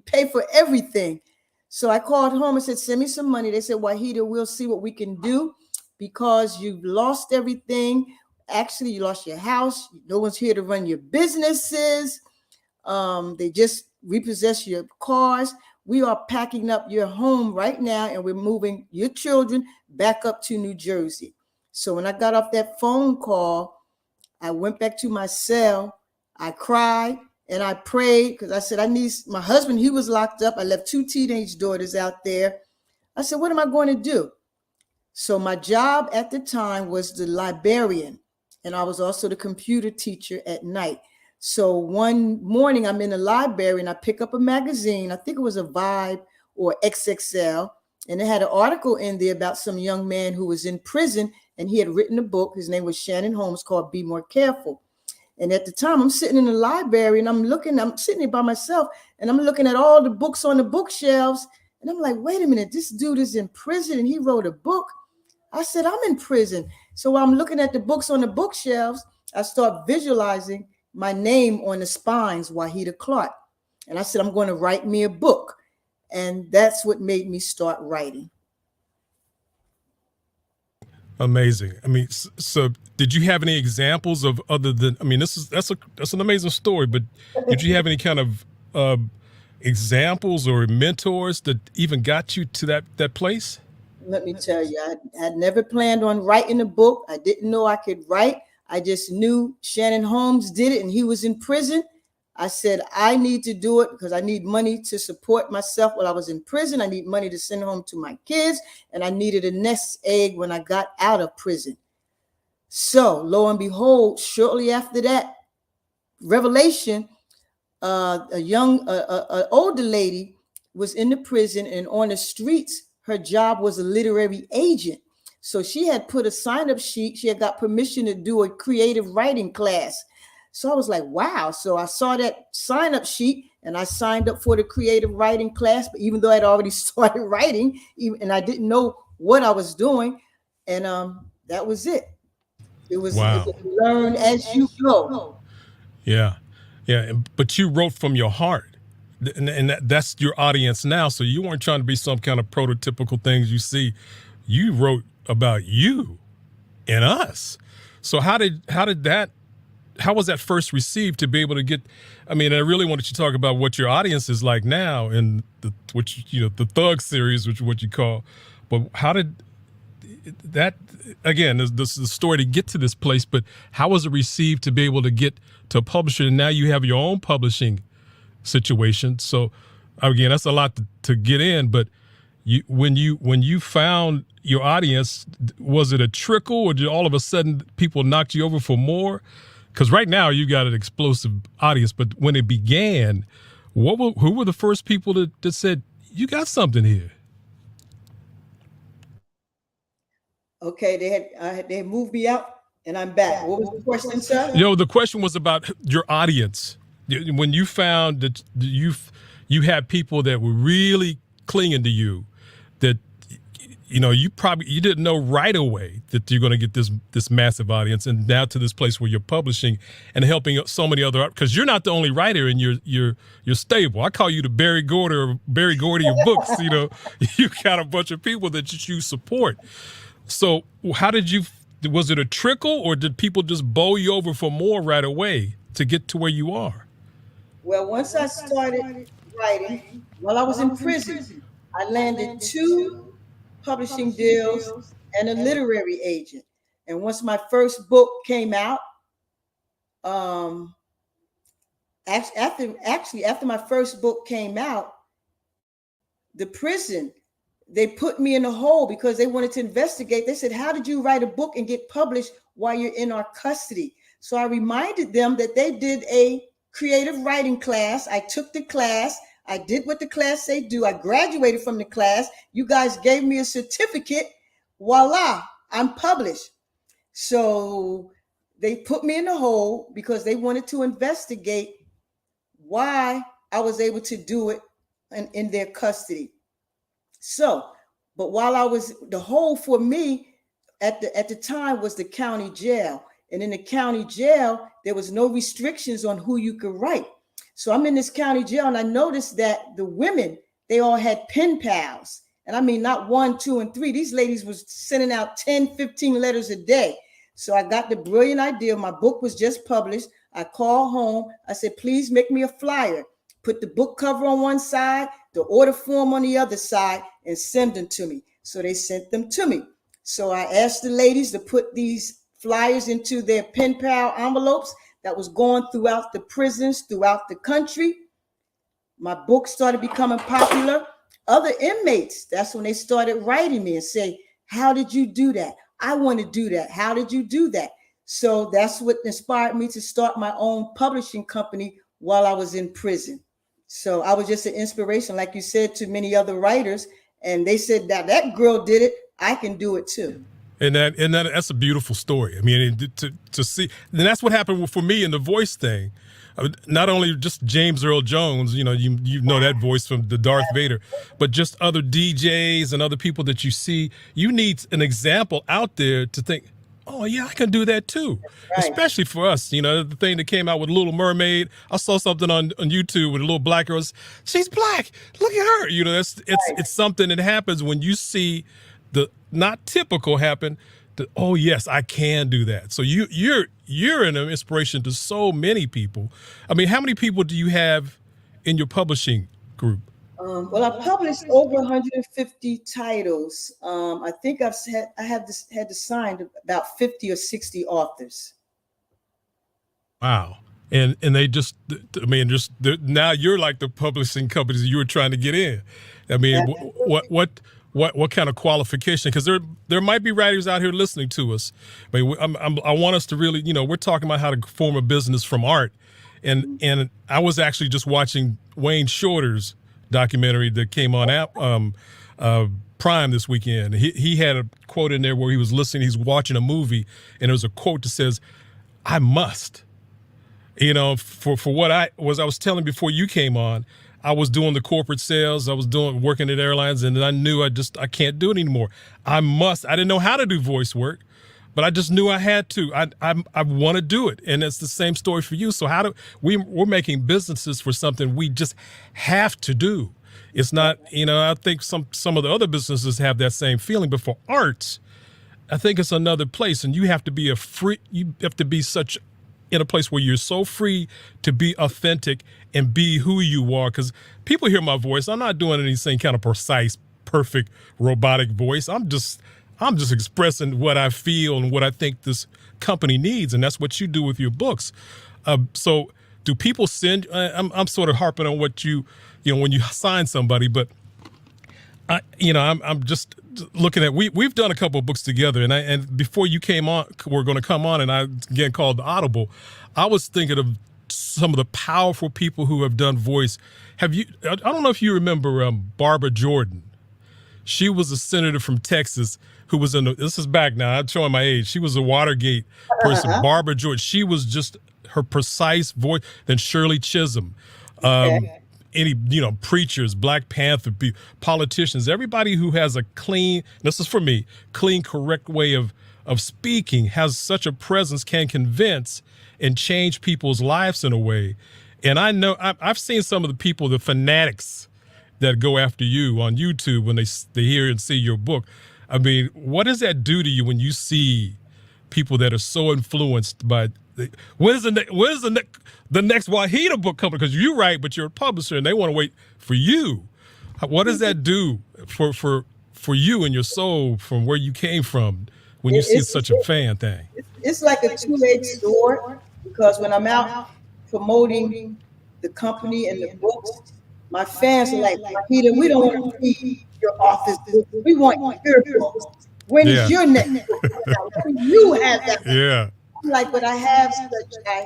Speaker 13: pay for everything. So I called home and said, send me some money. They said, Wahida, we'll see what we can do because you've lost everything. Actually, you lost your house. No one's here to run your businesses. They just repossess your cars. We are packing up your home right now and we're moving your children back up to New Jersey. So when I got off that phone call, I went back to my cell. I cried and I prayed because I said, I need my husband. He was locked up. I left 2 teenage daughters out there. I said, what am I going to do? So my job at the time was the librarian. And I was also the computer teacher at night. So one morning I'm in the library and I pick up a magazine. I think it was a Vibe or XXL. And it had an article in there about some young man who was in prison and he had written a book. His name was Shannon Holmes, called Be More Careful. And at the time I'm sitting in the library and I'm sitting there by myself and I'm looking at all the books on the bookshelves. And I'm like, wait a minute, this dude is in prison and he wrote a book. I said, I'm in prison. So while I'm looking at the books on the bookshelves, I start visualizing my name on the spines, Wahida Clark. And I said, I'm going to write me a book. And that's what made me start writing.
Speaker 5: Amazing. I mean, so did you have any examples of other than, I mean, that's an amazing story, but did you have any kind of examples or mentors that even got you to that place?
Speaker 13: Let me tell you, I had never planned on writing a book. I didn't know I could write. I just knew Shannon Holmes did it and he was in prison. I said, I need to do it because I need money to support myself while I was in prison. I need money to send home to my kids, and I needed a nest egg when I got out of prison. So lo and behold, shortly after that revelation, an older lady was in the prison, and on the streets, her job was a literary agent. So she had put a sign-up sheet. She had got permission to do a creative writing class. So I was like, wow. So I saw that sign-up sheet and I signed up for the creative writing class, but even though I'd already started writing, and I didn't know what I was doing. And that was it. It was learn as you go.
Speaker 5: Yeah. Yeah. But you wrote from your heart. And that's your audience now. So you weren't trying to be some kind of prototypical things you see. You wrote about you and us. So how was that first received to be able to get? I mean, I really wanted you to talk about what your audience is like now and the Thug series, which is what you call. But how did that, again, this is the story to get to this place, but how was it received to be able to get to a publisher? And now you have your own publishing situation. So again, that's a lot to get in, but when you found your audience, was it a trickle, or did all of a sudden people knocked you over for more? Because right now you got an explosive audience, but when it began, who were the first people that said, you got something here?
Speaker 13: Okay, they had moved me out and I'm back. What was the question, sir?
Speaker 5: The question was about your audience. When you found that you had people that were really clinging to you, that you didn't know right away that you're going to get this massive audience, and now to this place where you're publishing and helping so many other, because you're not the only writer in your stable. I call you the Barry Gordy of books. You got a bunch of people that you support. So how was it a trickle, or did people just bowl you over for more right away to get to where you are?
Speaker 13: Well, once I started writing, while I was in prison, I landed 2 publishing deals and a literary agent. And once my first book came out, after my first book came out, the prison, they put me in a hole because they wanted to investigate. They said, how did you write a book and get published while you're in our custody? So I reminded them that they did a creative writing class. I took the class. I did what the class say do. I graduated from the class. You guys gave me a certificate. Voila, I'm published. So they put me in a hole because they wanted to investigate why I was able to do it in their custody. So, but while I was, the hole for me at the time was the county jail. And in the county jail, there was no restrictions on who you could write. So I'm in this county jail and I noticed that the women, they all had pen pals. And I mean, not 1, 2, and 3. These ladies was sending out 10, 15 letters a day. So I got the brilliant idea. My book was just published. I called home. I said, please make me a flyer. Put the book cover on one side, the order form on the other side, and send them to me. So they sent them to me. So I asked the ladies to put these flyers into their pen pal envelopes that was going throughout the prisons, throughout the country. My book started becoming popular. Other inmates, that's when they started writing me and say, how did you do that? I want to do that. How did you do that? So that's what inspired me to start my own publishing company while I was in prison. So I was just an inspiration, like you said, to many other writers. And they said that girl did it. I can do it too.
Speaker 5: And that's a beautiful story. I mean, to see, and that's what happened for me in the voice thing. Not only just James Earl Jones, you know that voice from the Darth Vader, but just other DJs and other people that you see. You need an example out there to think, oh yeah, I can do that too. Right. Especially for us, the thing that came out with Little Mermaid. I saw something on YouTube with a little black girl. She's black. Look at her. It's something that happens when you see the not typical happen. Oh yes, I can do that. So you're an inspiration to so many people. I mean, how many people do you have in your publishing group?
Speaker 13: Well, I published over 150 titles. I think I had to sign about 50 or 60 authors.
Speaker 5: Wow. and they just, I mean, just now you're like the publishing companies you were trying to get in. I mean, what kind of qualification? Because there might be writers out here listening to us. I mean, I want us to really, we're talking about how to form a business from art, and I was actually just watching Wayne Shorter's documentary that came on Prime this weekend. He had a quote in there where he was listening, he's watching a movie, and there's a quote that says, "I must." For what I was telling before you came on, I was doing the corporate sales, I was working at airlines, and I knew I can't do it anymore. I didn't know how to do voice work, but I just knew I had to. I want to do it, and it's the same story for you. So we're making businesses for something we just have to do. It's not, I think some of the other businesses have that same feeling, but for arts, I think it's another place, and you have to be in a place where you're so free to be authentic and be who you are. Because people hear my voice. I'm not doing anything kind of precise, perfect, robotic voice. I'm just expressing what I feel and what I think this company needs, and that's what you do with your books. So do people send? I'm sort of harping on what when you sign somebody, but I'm just looking at, we've done a couple of books together, and before you came on, we're going to come on, and I again called the Audible. I was thinking of some of the powerful people who have done voice. I don't know if you remember Barbara Jordan. She was a senator from Texas who was this is back now, I'm showing my age. She was a Watergate person. Barbara Jordan. She was just her precise voice. Then Shirley Chisholm. Any preachers, Black Panther, politicians, everybody who has a clean, this is for me, clean, correct way of speaking, has such a presence, can convince and change people's lives in a way. And I know I've seen some of the people, the fanatics that go after you on YouTube when they hear and see your book. I mean, what does that do to you when you see people that are so influenced by? When's the next Wahida book coming? Because you write, but you're a publisher, and they want to wait for you. What does that do for you and your soul from where you came from when you see such a fan thing?
Speaker 13: It's like a two-edged sword, because when I'm out promoting the company and the books, my fans are like, "Wahida, we don't want to read your author's book. We want your book. When is your next book? When you have that book?"
Speaker 5: Yeah.
Speaker 13: But I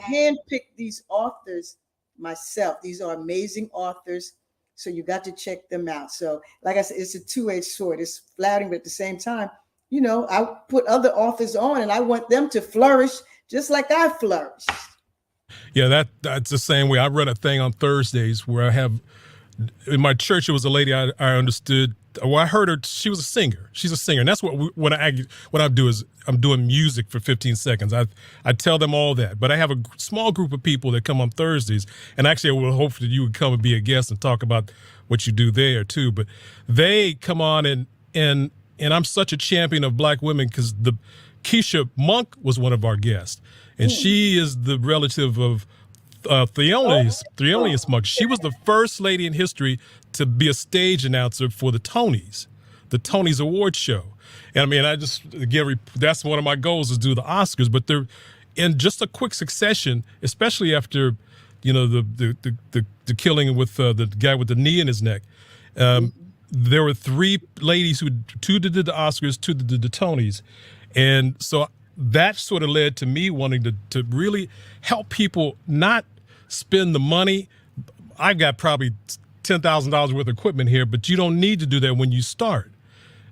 Speaker 13: handpicked these authors myself. These are amazing authors. So you got to check them out. So like I said, it's a two-edged sword. It's flattering, but at the same time, I put other authors on and I want them to flourish just like I flourished.
Speaker 5: Yeah, that's the same way. I run a thing on Thursdays where I have, in my church, it was a lady I understood. Well, I heard her. She was a singer. She's a singer, and that's what I do is I'm doing music for 15 seconds. I tell them all that, but I have a small group of people that come on Thursdays, and actually, I will hope that you would come and be a guest and talk about what you do there too. But they come on, and I'm such a champion of Black women because the Keisha Monk was one of our guests, and she is the relative of Theolius Monk. She was the first lady in history to be a stage announcer for the Tonys Award show. And I mean, that's one of my goals is do the Oscars, but they're in just a quick succession, especially after, the killing with the guy with the knee in his neck. There were three ladies two did the Oscars, two did the Tonys. And so that sort of led to me wanting to really help people not spend the money. I've got probably $10,000 worth of equipment here, but you don't need to do that when you start.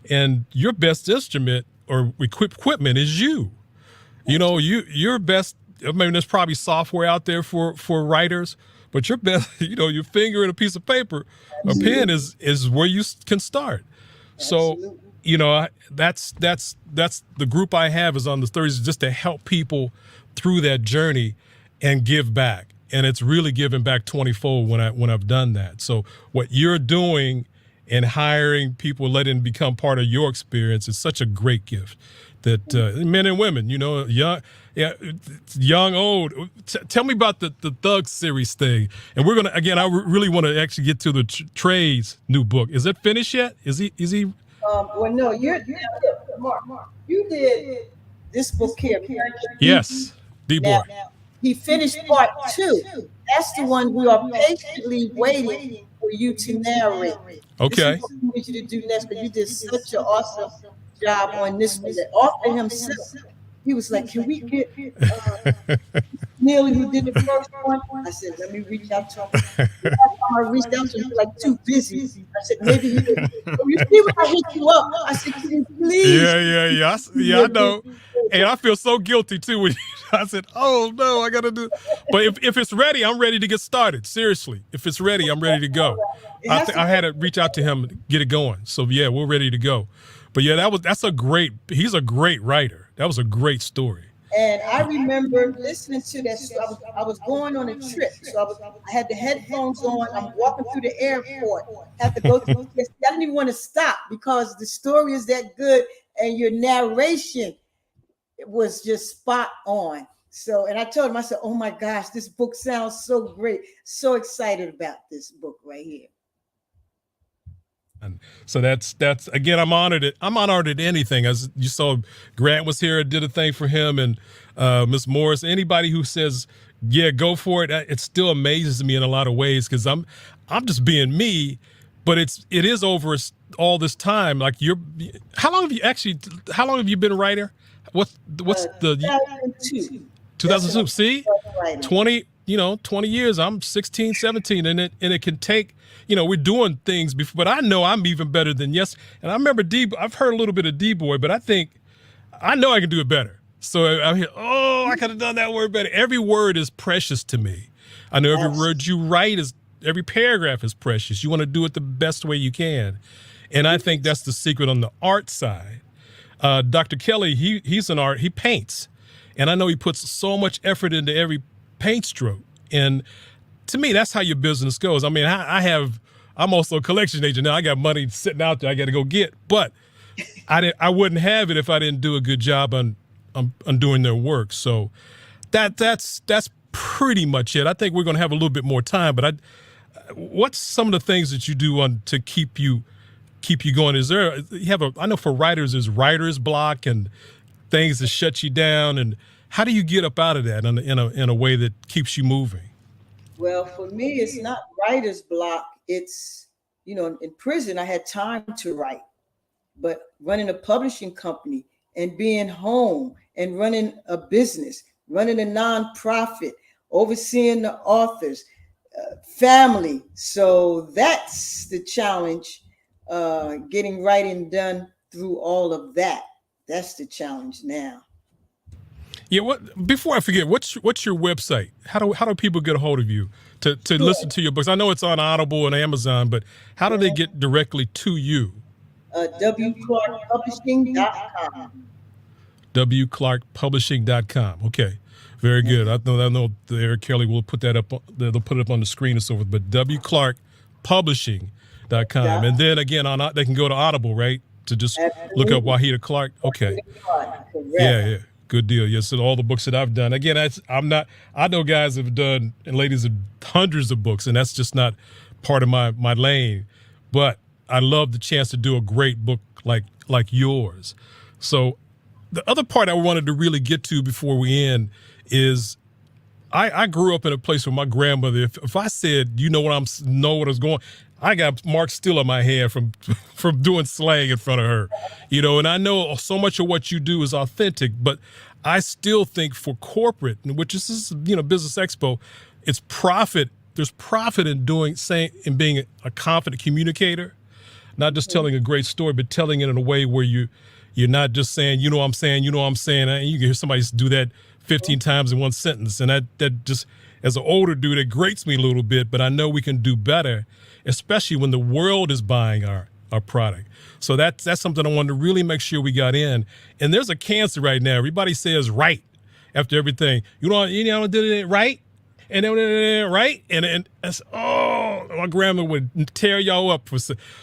Speaker 5: And your best instrument or equipment is you. Your best, I mean, there's probably software out there for writers, but your best, your finger and a piece of paper, a pen is where you can start. So, that's the group I have is on the Thursdays just to help people through that journey and give back. And it's really giving back 20-fold when I've done that. So what you're doing and hiring people, letting them become part of your experience is such a great gift that men and women, young, old. Tell me about the Thug series thing. And we're going to, again, I really want to actually get to the Trey's new book. Is it finished yet? Is he?
Speaker 13: Well, no, Mark, you did this book here.
Speaker 5: Yes, D-Boy.
Speaker 13: He finished part 2. That's the one we are patiently waiting for you to narrate. This is
Speaker 5: Okay.
Speaker 13: what we need you to do next, because you did such an awesome job on this one. The author himself, he was like, can we get Neil, who did the first one? I said, let me reach out to him. The last time I reached out to him, he was like too busy. I said, maybe he would. Oh, you see when I hit you up? I said, can you please?
Speaker 5: Yeah, I know. And I feel so guilty too when I said, oh no, I gotta do. But if it's ready, I'm ready to get started. Seriously, if it's ready, I'm ready to go. I had to reach out to him and get it going. So yeah, we're ready to go. But yeah, he's a great writer. That was a great story.
Speaker 13: And I remember listening to that. So I was going on a trip. So I had the headphones on. I'm walking through the airport. Have to go through. I didn't even want to stop because the story is that good and your narration was just spot on. So, and I told him, I said, oh my gosh, this book sounds so great. So excited about this book right here.
Speaker 5: And so that's again, I'm honored at anything. As you saw, Grant was here, did a thing for him, and Miss Morris. Anybody who says, yeah, go for it, it still amazes me in a lot of ways, because I'm just being me, but it is over all this time. Like how long have you been a writer? What's the 2002? See, 20 years. I'm 16, 17, and it can take. We're doing things before, but I know I'm even better than yes. And I remember I've heard a little bit of D-Boy, but I know I can do it better. So I'm here, I could have done that word better. Every word is precious to me. I know every word you write every paragraph is precious. You want to do it the best way you can. And I think that's the secret on the art side. Dr. Kelly, he's an art, he paints. And I know he puts so much effort into every paint stroke. And to me, that's how your business goes. I mean, I'm also a collection agent now. I got money sitting out there I got to go get, but I wouldn't have it if I didn't do a good job on doing their work. So that's pretty much it. I think we're going to have a little bit more time, but what's some of the things that you do to keep you going? I know for writers, there's writer's block and things that shut you down. And how do you get up out of that in a way that keeps you moving?
Speaker 13: Well, for me, it's not writer's block. It's, in prison, I had time to write, but running a publishing company and being home and running a business, running a nonprofit, overseeing the authors, family. So that's the challenge, getting writing done through all of that. That's the challenge now.
Speaker 5: Yeah. Before I forget, what's your website? How do people get a hold of you to listen to your books? I know it's on Audible and Amazon, but how do they get directly to you?
Speaker 13: wclarkpublishing.com.
Speaker 5: wclarkpublishing.com. Okay, very good. I know Eric Kelly will put that up. They'll put it up on the screen and so forth. But wclarkpublishing.com, and then again they can go to Audible, right? To just look up Wahida Clark. Okay. Yeah. Good deal. Yes, so all the books that I've done. Again, I know guys have done, and ladies have hundreds of books, and that's just not part of my lane. But I love the chance to do a great book like yours. So the other part I wanted to really get to before we end is I grew up in a place where my grandmother, if I said, know what I was going, I got marks still on my head from doing slang in front of her, and I know so much of what you do is authentic, but I still think for corporate, which is, Business Expo, it's profit. There's profit in being a confident communicator, not just telling a great story, but telling it in a way where you're not just saying, what I'm saying, and you can hear somebody do that 15 times in one sentence. And that just, as an older dude, it grates me a little bit, but I know we can do better, especially when the world is buying our product. So that's something I wanted to really make sure we got in. And there's a cancer right now. Everybody says right after everything. Did it right? And then right? And my grandma would tear y'all up.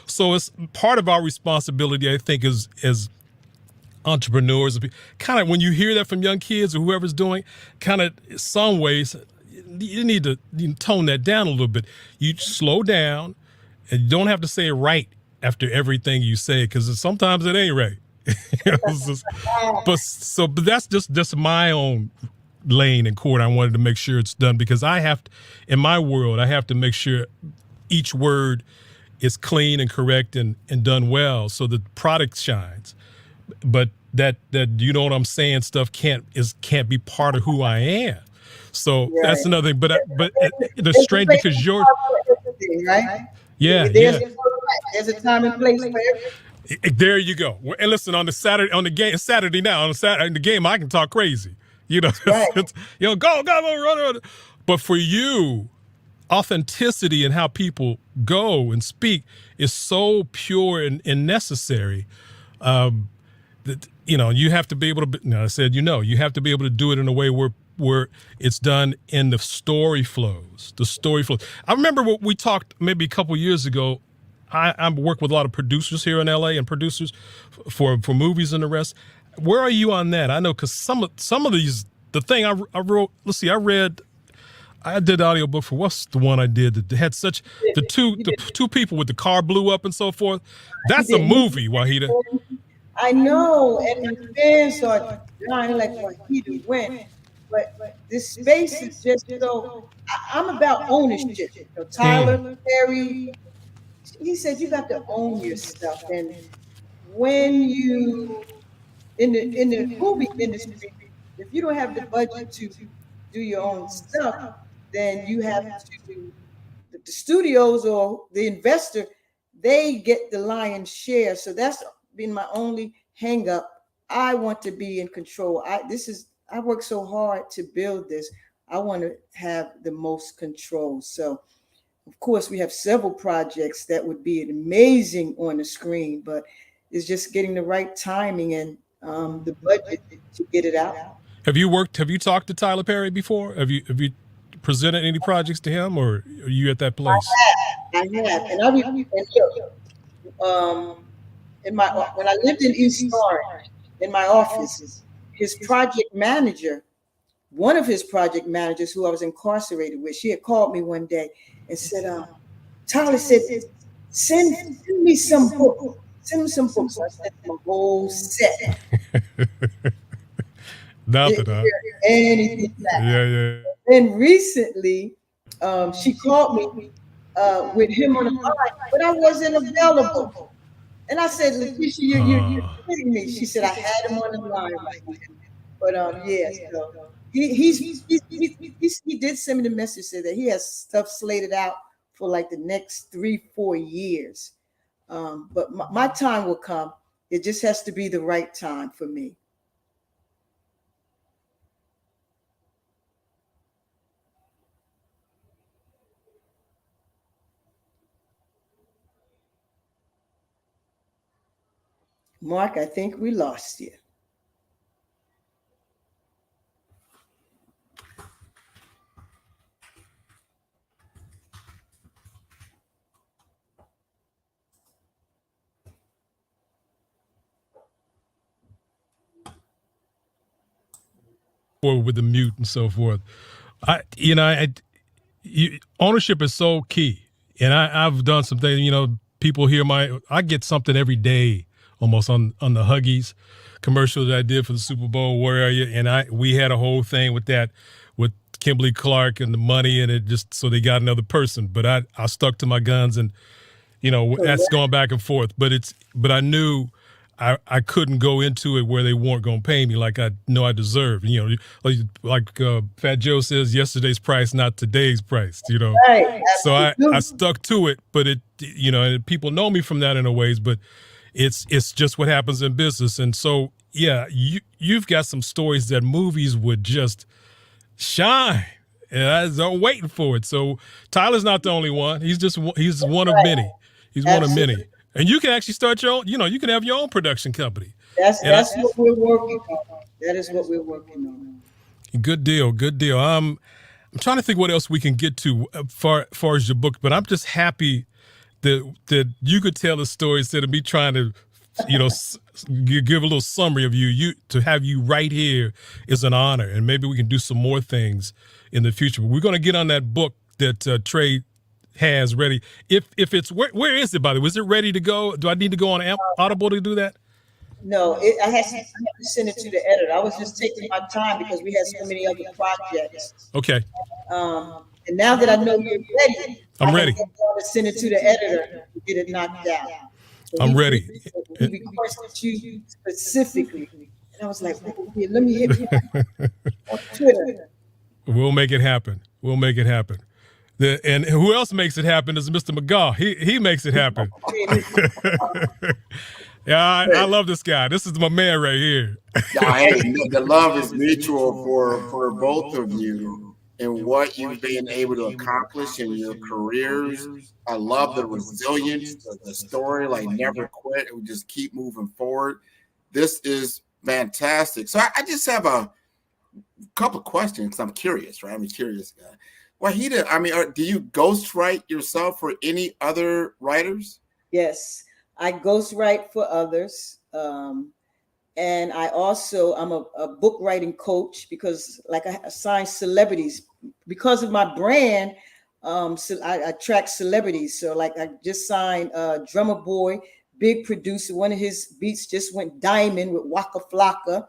Speaker 5: So it's part of our responsibility, I think, as entrepreneurs, kind of when you hear that from young kids or whoever's doing, kind of some ways, you need to tone that down a little bit. You slow down, and you don't have to say it right after everything you say, because sometimes it ain't right. But that's just my own lane in court. I wanted to make sure it's done because in my world, I have to make sure each word is clean and correct and done well so the product shines. But that you know what I'm saying, stuff can't be part of who I am. So that's another thing. But the strange because yours,
Speaker 13: right?
Speaker 5: Yeah,
Speaker 13: There's a time and place for everything.
Speaker 5: There you go. And listen, on the Saturday now, on the game, I can talk crazy. You know, go, run. But for you, authenticity and how people go and speak is so pure and necessary. That you have to be able to. I said, you have to be able to do it in a way where it's done in the story flows. The story flows. I remember what we talked maybe a couple years ago. I work with a lot of producers here in LA and producers for movies and the rest. Where are you on that? I know because some of these, the thing I wrote. Let's see, I did the audiobook for what's the one I did that had such the two people with the car blew up and so forth. That's a movie, Wahida.
Speaker 13: I know, and the fans are dying like Wahida went. But this space is just so. I'm about ownership. Tyler Perry. He said you got to own your stuff, and when you in the movie industry, if you don't have the budget to do your own stuff, then you have to the studios or the investor, they get the lion's share. So that's been my only hang up. I want to be in control. I work so hard to build this. I want to have the most control. So of course, we have several projects that would be amazing on the screen, but it's just getting the right timing and the budget to get it out.
Speaker 5: Have you talked to Tyler Perry before? Have you presented any projects to him, or are you at that place?
Speaker 13: I have. And when I lived in East Orange, in my office, his project manager, one of his project managers who I was incarcerated with, she had called me one day and said, Tyler said, send me some books. Send me some books. I sent him a whole set.
Speaker 5: Nothing, huh?
Speaker 13: Anything back.
Speaker 5: Yeah.
Speaker 13: And recently, she called me with him on the line, but I wasn't available. And I said, Letitia, you're kidding me. She said, I had him on the line right now. But so he did send me the message, said that he has stuff slated out for like the next 3-4 years. But my time will come. It just has to be the right time for me. Mark, I think we lost you.
Speaker 5: Or with the mute and so forth. Ownership is so key. And I've done some things, people hear I get something every day almost on the Huggies commercial that I did for the Super Bowl. Where are you? And we had a whole thing with that, with Kimberly Clark and the money, and it just, so they got another person. But I stuck to my guns, and, that's going back and forth. But I knew I couldn't go into it where they weren't going to pay me like I know I deserved. Like Fat Joe says, yesterday's price, not today's price.
Speaker 13: Right.
Speaker 5: So I stuck to it, but and people know me from that in a ways. But it's just what happens in business. And so you've got some stories that movies would just shine, and I'm waiting for it. So Tyler's not the only one. He's one of many. He's one of many. And you can actually start your own, you can have your own production company.
Speaker 13: That's what we're working on. That is what we're working on.
Speaker 5: Good deal. I'm trying to think what else we can get to far as your book, but I'm just happy that you could tell the story instead of me trying to, give a little summary of you. To have you right here is an honor, and maybe we can do some more things in the future. But we're going to get on that book that Trey has ready. If it's where is it, by the way? Is it ready to go? Do I need to go on Audible to do that?
Speaker 13: No, I had to send it to the editor. I was just taking my time because we had so many other projects.
Speaker 5: Okay.
Speaker 13: And now that I know you're ready,
Speaker 5: I'm ready.
Speaker 13: I can send it to the editor to get it knocked out. So
Speaker 5: I'm ready.
Speaker 13: He requested you specifically. And I was like, oh, yeah, let me hit you on Twitter.
Speaker 5: We'll make it happen. We'll make it happen. And who else makes it happen is Mr. McGaw. He makes it happen. Yeah, I love this guy. This is my man right here.
Speaker 14: Hey, the love is mutual for both of you and what you've been able to accomplish in your careers. I love the resilience, the story, like never quit. We just keep moving forward. This is fantastic. So I just have a couple of questions. I'm curious, right? I'm a curious guy. Wahida, I mean, do you ghostwrite yourself for any other writers?
Speaker 13: Yes, I ghostwrite for others. And I'm a book writing coach because like I assign celebrities because of my brand. So I attract celebrities. So like I just signed Drummer Boy, big producer. One of his beats just went diamond with Waka Flocka.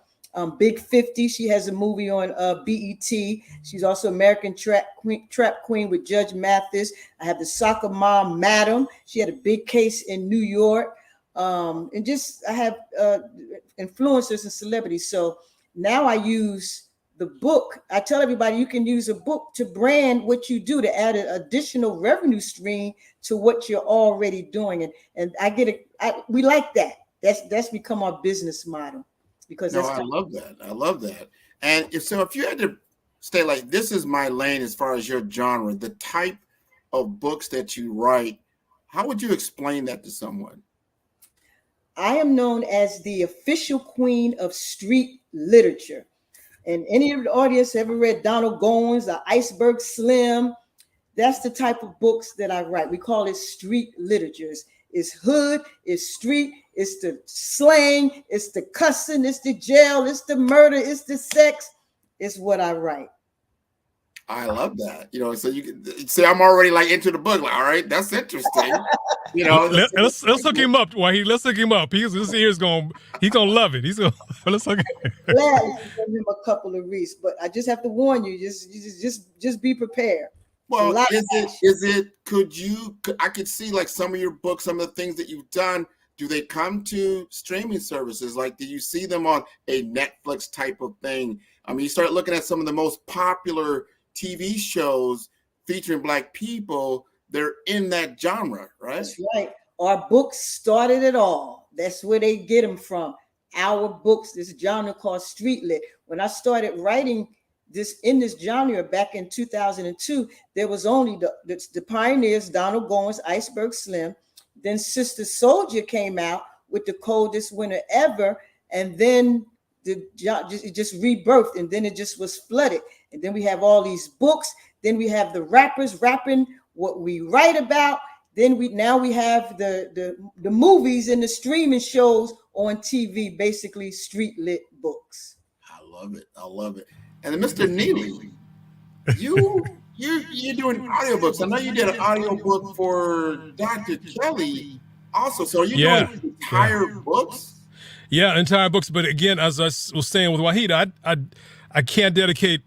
Speaker 13: Big 50, she has a movie on BET. She's also American Trap Queen with Judge Mathis. I have the soccer mom, Madam. She had a big case in New York. And just I have influencers and celebrities. So now I use the book. I tell everybody you can use a book to brand what you do, to add an additional revenue stream to what you're already doing. And we like that. That's become our business model. Because
Speaker 14: I love that. I love that. And if you had to say like, this is my lane as far as your genre, the type of books that you write, how would you explain that to someone?
Speaker 13: I am known as the official queen of street literature. And any of the audience ever read Donald Goins, The Iceberg Slim? That's the type of books that I write. We call it street literature. It's hood, it's street, it's the slang, it's the cussing, it's the jail, it's the murder, it's the sex. It's what I write.
Speaker 14: I love that. So you can say I'm already like into the book. Like, all right, that's interesting.
Speaker 5: Let's hook him up. Let's hook him up. He's gonna love it. Let's hook him.
Speaker 13: Gladly give him a couple of reads, but I just have to warn you. Just be prepared.
Speaker 14: Well, I could see like some of your books, some of the things that you've done, do they come to streaming services? Like, do you see them on a Netflix type of thing? I mean, you start looking at some of the most popular TV shows featuring Black people, they're in that genre, right?
Speaker 13: That's right. Our books started it all. That's where they get them from. Our books, this genre called street lit. When I started writing in this genre back in 2002, there was only the pioneers, Donald Goins, Iceberg Slim. Then Sister Soldier came out with The Coldest Winter Ever, and then it just rebirthed, and then it just was flooded. And then we have all these books. Then we have the rappers rapping what we write about. Then we have the movies and the streaming shows on TV, basically street lit books.
Speaker 14: I love it. I love it. And then Mr. Neely, you're doing audiobooks. I know you did an audiobook for Dr. Kelly also. So are you doing entire books?
Speaker 5: Yeah, entire books. But again, as I was saying with Wahida, I can't dedicate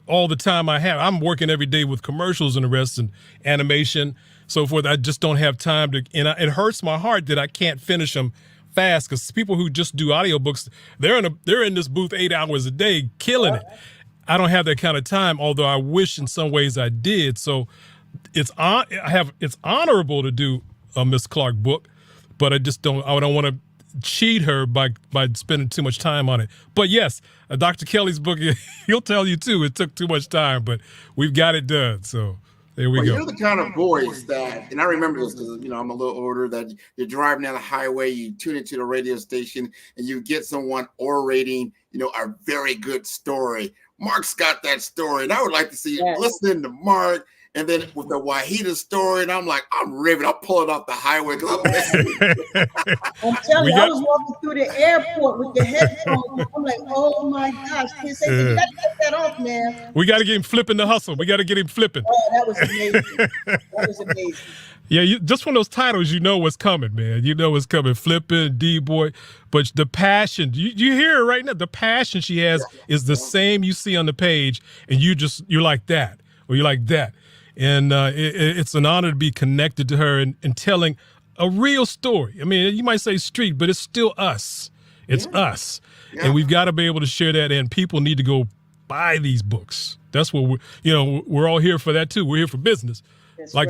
Speaker 5: all the time I have. I'm working every day with commercials and the rest and animation, so forth. I just don't have time to, and it hurts my heart that I can't finish them fast, because people who just do audiobooks, they're in this booth 8 hours a day, killing it. I don't have that kind of time, although I wish in some ways I did. So it's honorable to do a Miss Clark book, but I don't want to cheat her by spending too much time on it. But yes, Dr. Kelly's book, he'll tell you too, it took too much time, but we've got it done. So there we go.
Speaker 14: You're the kind of voice that, and I remember this because I'm a little older, that you're driving down the highway, you tune into the radio station, and you get someone orating, a very good story. Mark's got that story, and I would like to see listening to Mark And then with the Wahida story, and I'm like, I'm riveted. I'm pulling off the highway because I'm listening.
Speaker 13: I'm telling you, I was walking through the airport with the headphones. I'm like, oh my gosh, can't say you got to take that off, man.
Speaker 5: We got to get him flipping the hustle. We got to get him flipping.
Speaker 13: Oh, that was amazing. That was amazing.
Speaker 5: Yeah, just from those titles, you know what's coming, man. You know what's coming. Flipping, D-Boy. But the passion, you hear it right now. The passion she has is the same you see on the page, and you're like that, or you're like that. And it's an honor to be connected to her and telling a real story. I mean, you might say street, but it's still us. It's us. Yeah. And we've got to be able to share that, and people need to go buy these books. That's what we're all here for that too. We're here for business. That's like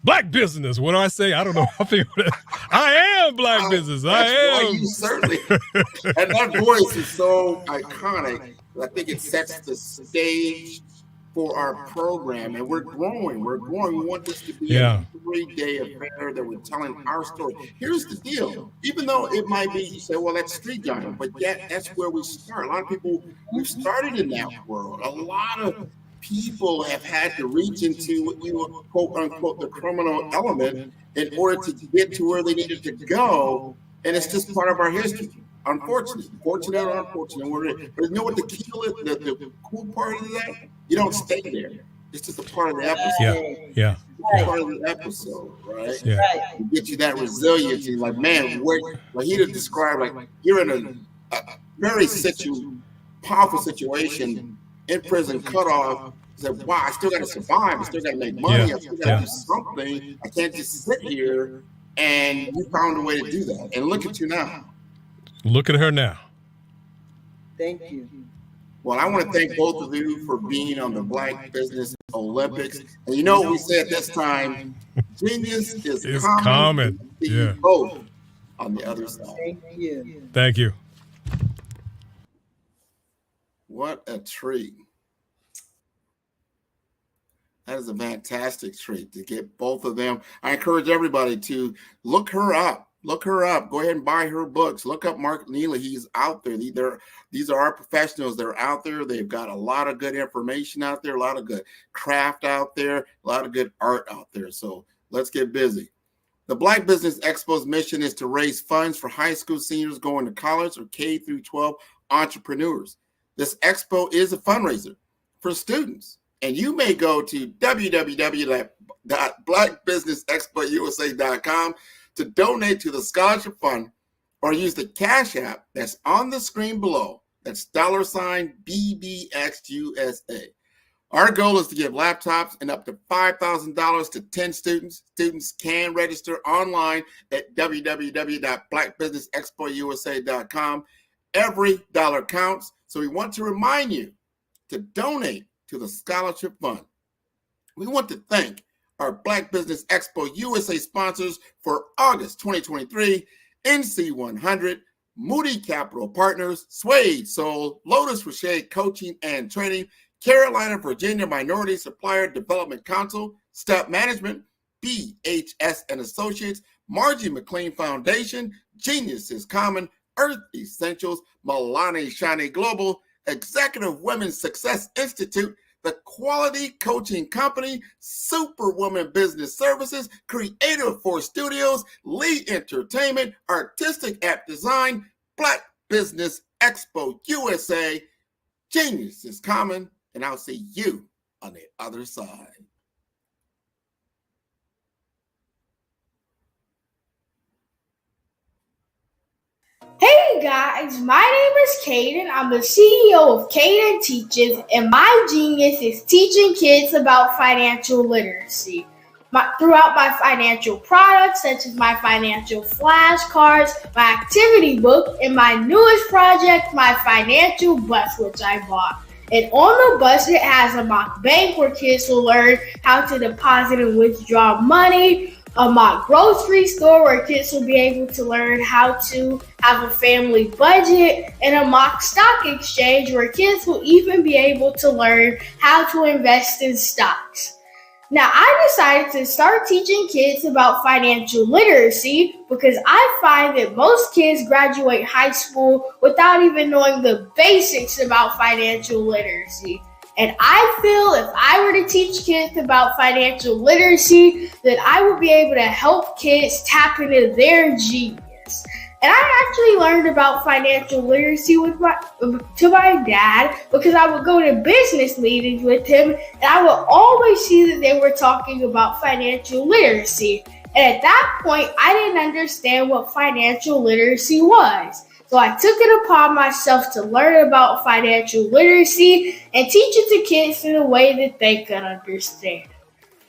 Speaker 5: Black business. What do I say? I don't know. I am Black business. I am.
Speaker 14: You certainly. And that voice is so iconic. I think it sets the stage for our program, and we're growing. We want this to be a 3-day affair that we're telling our story. Here's the deal. Even though it might be, you say, well, that's street genre, but that's where we start. A lot of people, we've started in that world. A lot of people have had to reach into what we would quote unquote the criminal element in order to get to where they needed to go, and it's just part of our history. Unfortunately, fortunate or unfortunate, but you know what the cool part of that? You don't stay there. It's just a part of the episode.
Speaker 5: Yeah.
Speaker 14: Part of the episode, right?
Speaker 5: Yeah.
Speaker 14: To get you that resiliency, like man, like he described, like you're in a very powerful situation. In prison, cut off. Said, wow, I still got to survive. I still got to make money. I still got to do something. I can't just sit here. And you found a way to do that. And look at you now.
Speaker 5: Look at her now.
Speaker 13: Thank you.
Speaker 14: Well, I want to thank both of you for being on the Black Business Olympics. And you know what we said this time? Genius is common.
Speaker 5: Yeah.
Speaker 14: Both on the other side.
Speaker 13: Thank you.
Speaker 5: Thank you.
Speaker 14: What a treat. That is a fantastic treat to get both of them. I encourage everybody to look her up. Look her up. Go ahead and buy her books. Look up Mark Neely. He's out there. These are our professionals. They're out there. They've got a lot of good information out there, a lot of good craft out there, a lot of good art out there. So let's get busy. The Black Business Expo's mission is to raise funds for high school seniors going to college or K through 12 entrepreneurs. This expo is a fundraiser for students, and you may go to www.blackbusinessexpousa.com to donate to the scholarship fund, or use the Cash App that's on the screen below. That's $BBXUSA. Our goal is to give laptops and up to $5,000 to 10 students. Students can register online at www.blackbusinessexpousa.com. Every dollar counts. So we want to remind you to donate to the scholarship fund. We want to thank our Black Business Expo USA sponsors for August 2023, NC100, Moody Capital Partners, Suede Soul, Lotus Rocher Coaching and Training, Carolina, Virginia Minority Supplier Development Council, Step Management, BHS and Associates, Margie McLean Foundation, Genius is Common, Earth Essentials, Milani Shani Global, Executive Women's Success Institute, The Quality Coaching Company, Superwoman Business Services, Creative Force Studios, Lee Entertainment, Artistic App Design, Black Business Expo USA. Genius is Common, and I'll see you on the other side.
Speaker 2: Hey guys, my name is Caden. I'm the CEO of Caden Teaches, and my genius is teaching kids about financial literacy. Throughout my financial products, such as my financial flashcards, my activity book, and my newest project, my financial bus, which I bought. And on the bus, it has a mock bank where kids will learn how to deposit and withdraw money, a mock grocery store where kids will be able to learn how to have a family budget, and a mock stock exchange where kids will even be able to learn how to invest in stocks. Now, I decided to start teaching kids about financial literacy because I find that most kids graduate high school without even knowing the basics about financial literacy. And I feel if I were to teach kids about financial literacy, that I would be able to help kids tap into their genius. And I actually learned about financial literacy to my dad because I would go to business meetings with him and I would always see that they were talking about financial literacy. And at that point, I didn't understand what financial literacy was. So I took it upon myself to learn about financial literacy and teach it to kids in a way that they could understand.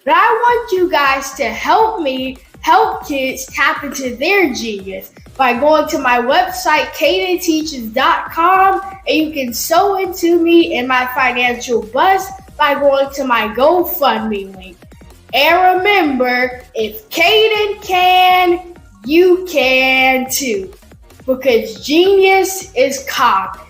Speaker 2: But I want you guys to help me help kids tap into their genius by going to my website, cadenteaches.com, and you can sew into me in my financial bust by going to my GoFundMe link. And remember, if Caden can, you can too, because genius is common.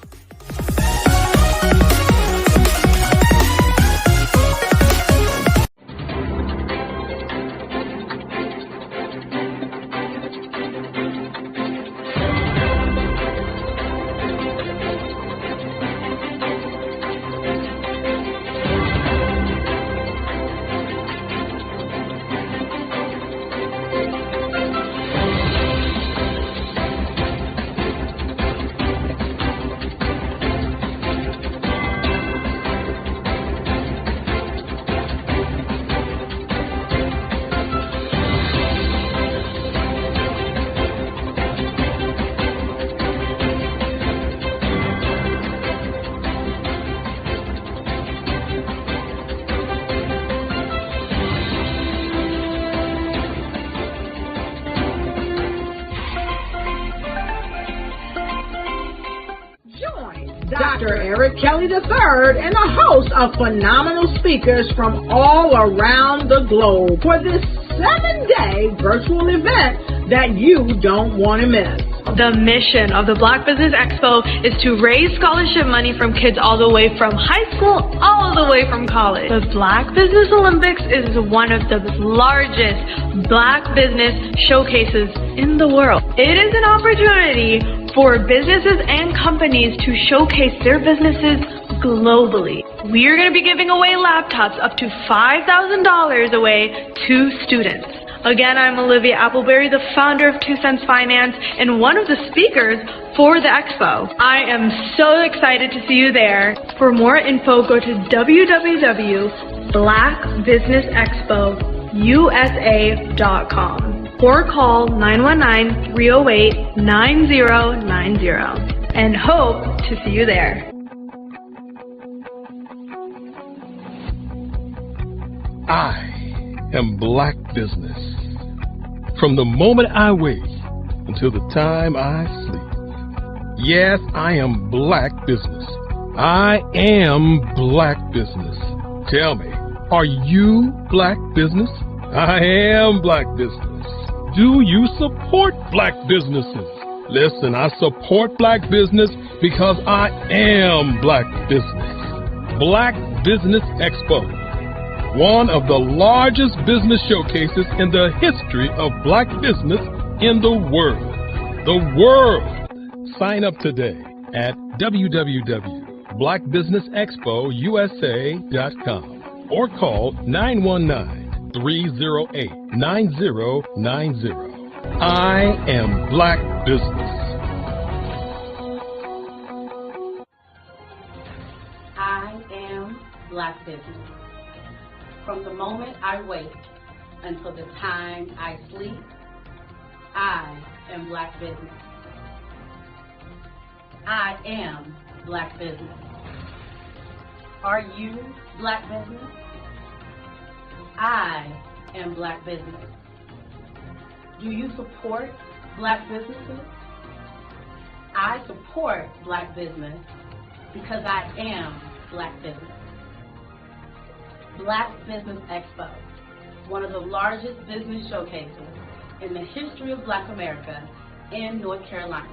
Speaker 3: Dr. Eric Kelly III and a host of phenomenal speakers from all around the globe for this 7-day virtual event that you don't want to miss.
Speaker 4: The mission of the Black Business Expo is to raise scholarship money from kids all the way from high school, all the way from college. The Black Business Olympics is one of the largest Black business showcases in the world. It is an opportunity for businesses and companies to showcase their businesses globally. We are going to be giving away laptops up to $5,000 away to students. Again, I'm Olivia Appleberry, the founder of 2 Cents Finance and one of the speakers for the expo. I am so excited to see you there. For more info, go to www.blackbusinessexpousa.com or call 919-308-9090 and hope to see you there.
Speaker 5: I am Black Business. From the moment I wake until the time I sleep. Yes, I am Black Business. I am Black Business. Tell me, are you Black Business? I am Black Business. Do you support Black businesses? Listen, I support Black business because I am Black Business. Black Business Expo, one of the largest business showcases in the history of Black business in the world. The world! Sign up today at www.blackbusinessexpousa.com or call 919-308-9090. I am Black Business.
Speaker 6: I am Black Business. From the moment I wake until the time I sleep, I am Black Business. I am Black Business. Are you Black Business? I am Black Business. Do you support Black businesses? I support Black business because I am Black Business. Black Business Expo, one of the largest business showcases in the history of Black America in North Carolina.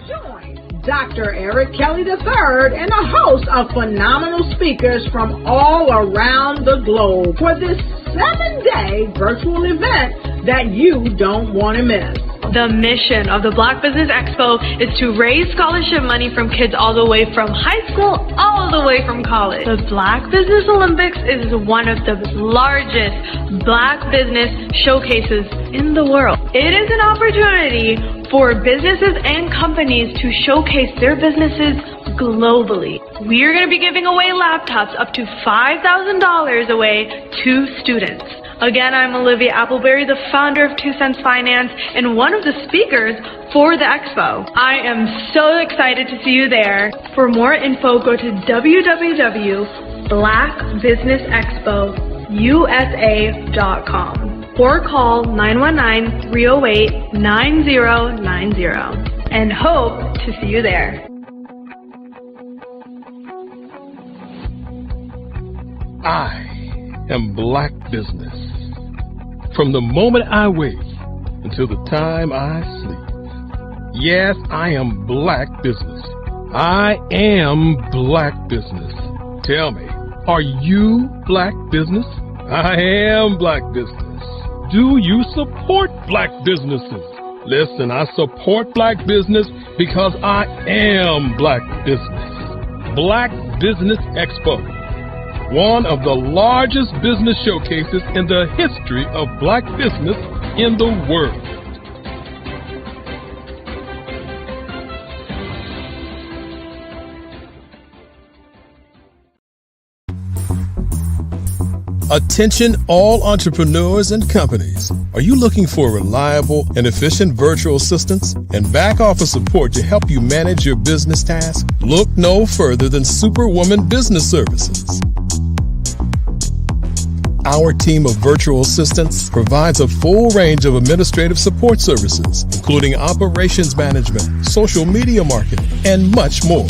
Speaker 3: Join Dr. Eric Kelly III and a host of phenomenal speakers from all around the globe for this 7-day virtual event that you don't want to miss.
Speaker 4: The mission of the Black Business Expo is to raise scholarship money from kids all the way from high school, all the way from college. The Black Business Olympics is one of the largest Black business showcases in the world. It is an opportunity for businesses and companies to showcase their businesses globally. We are going to be giving away laptops up to $5,000 away to students. Again, I'm Olivia Appleberry, the founder of 2 Cents Finance and one of the speakers for the expo. I am so excited to see you there. For more info, go to www.blackbusinessexpousa.com or call 919-308-9090 and hope to see you there.
Speaker 5: I am Black Business. From the moment I wake until the time I sleep. Yes, I am Black Business. I am Black Business. Tell me, are you Black Business? I am Black Business. Do you support Black businesses? Listen, I support Black business because I am Black Business. Black Business Expo, one of the largest business showcases in the history of Black business in the world. Attention all entrepreneurs and companies. Are you looking for reliable and efficient virtual assistants and back office support to help you manage your business tasks? Look no further than Superwoman Business Services. Our team of virtual assistants provides a full range of administrative support services, including operations management, social media marketing, and much more.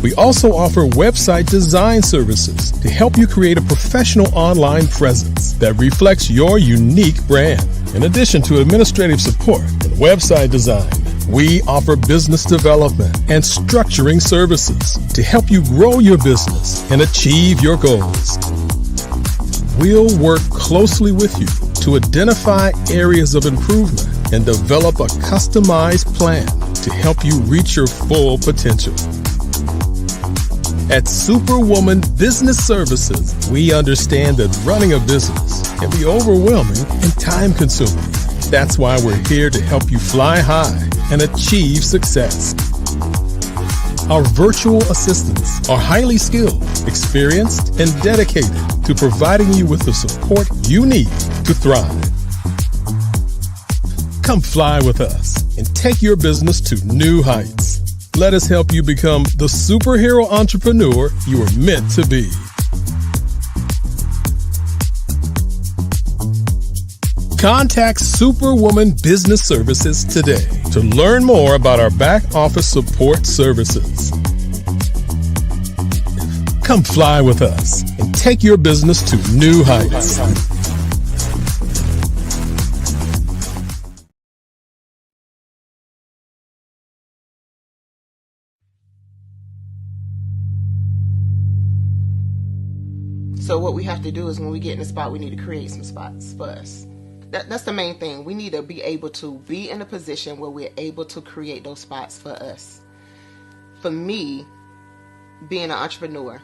Speaker 5: We also offer website design services to help you create a professional online presence that reflects your unique brand. In addition to administrative support and website design, we offer business development and structuring services to help you grow your business and achieve your goals. We'll work closely with you to identify areas of improvement and develop a customized plan to help you reach your full potential. At Superwoman Business Services, we understand that running a business can be overwhelming and time-consuming. That's why we're here to help you fly high and achieve success. Our virtual assistants are highly skilled, experienced, and dedicated to providing you with the support you need to thrive. Come fly with us and take your business to new heights. Let us help you become the superhero entrepreneur you are meant to be. Contact Superwoman Business Services today to learn more about our back office support services. Come fly with us and take your business to new heights.
Speaker 9: So what we have to do is when we get in the spot, we need to create some spots for us. That's the main thing. We need to be able to be in a position where we're able to create those spots for us. For me, being an entrepreneur,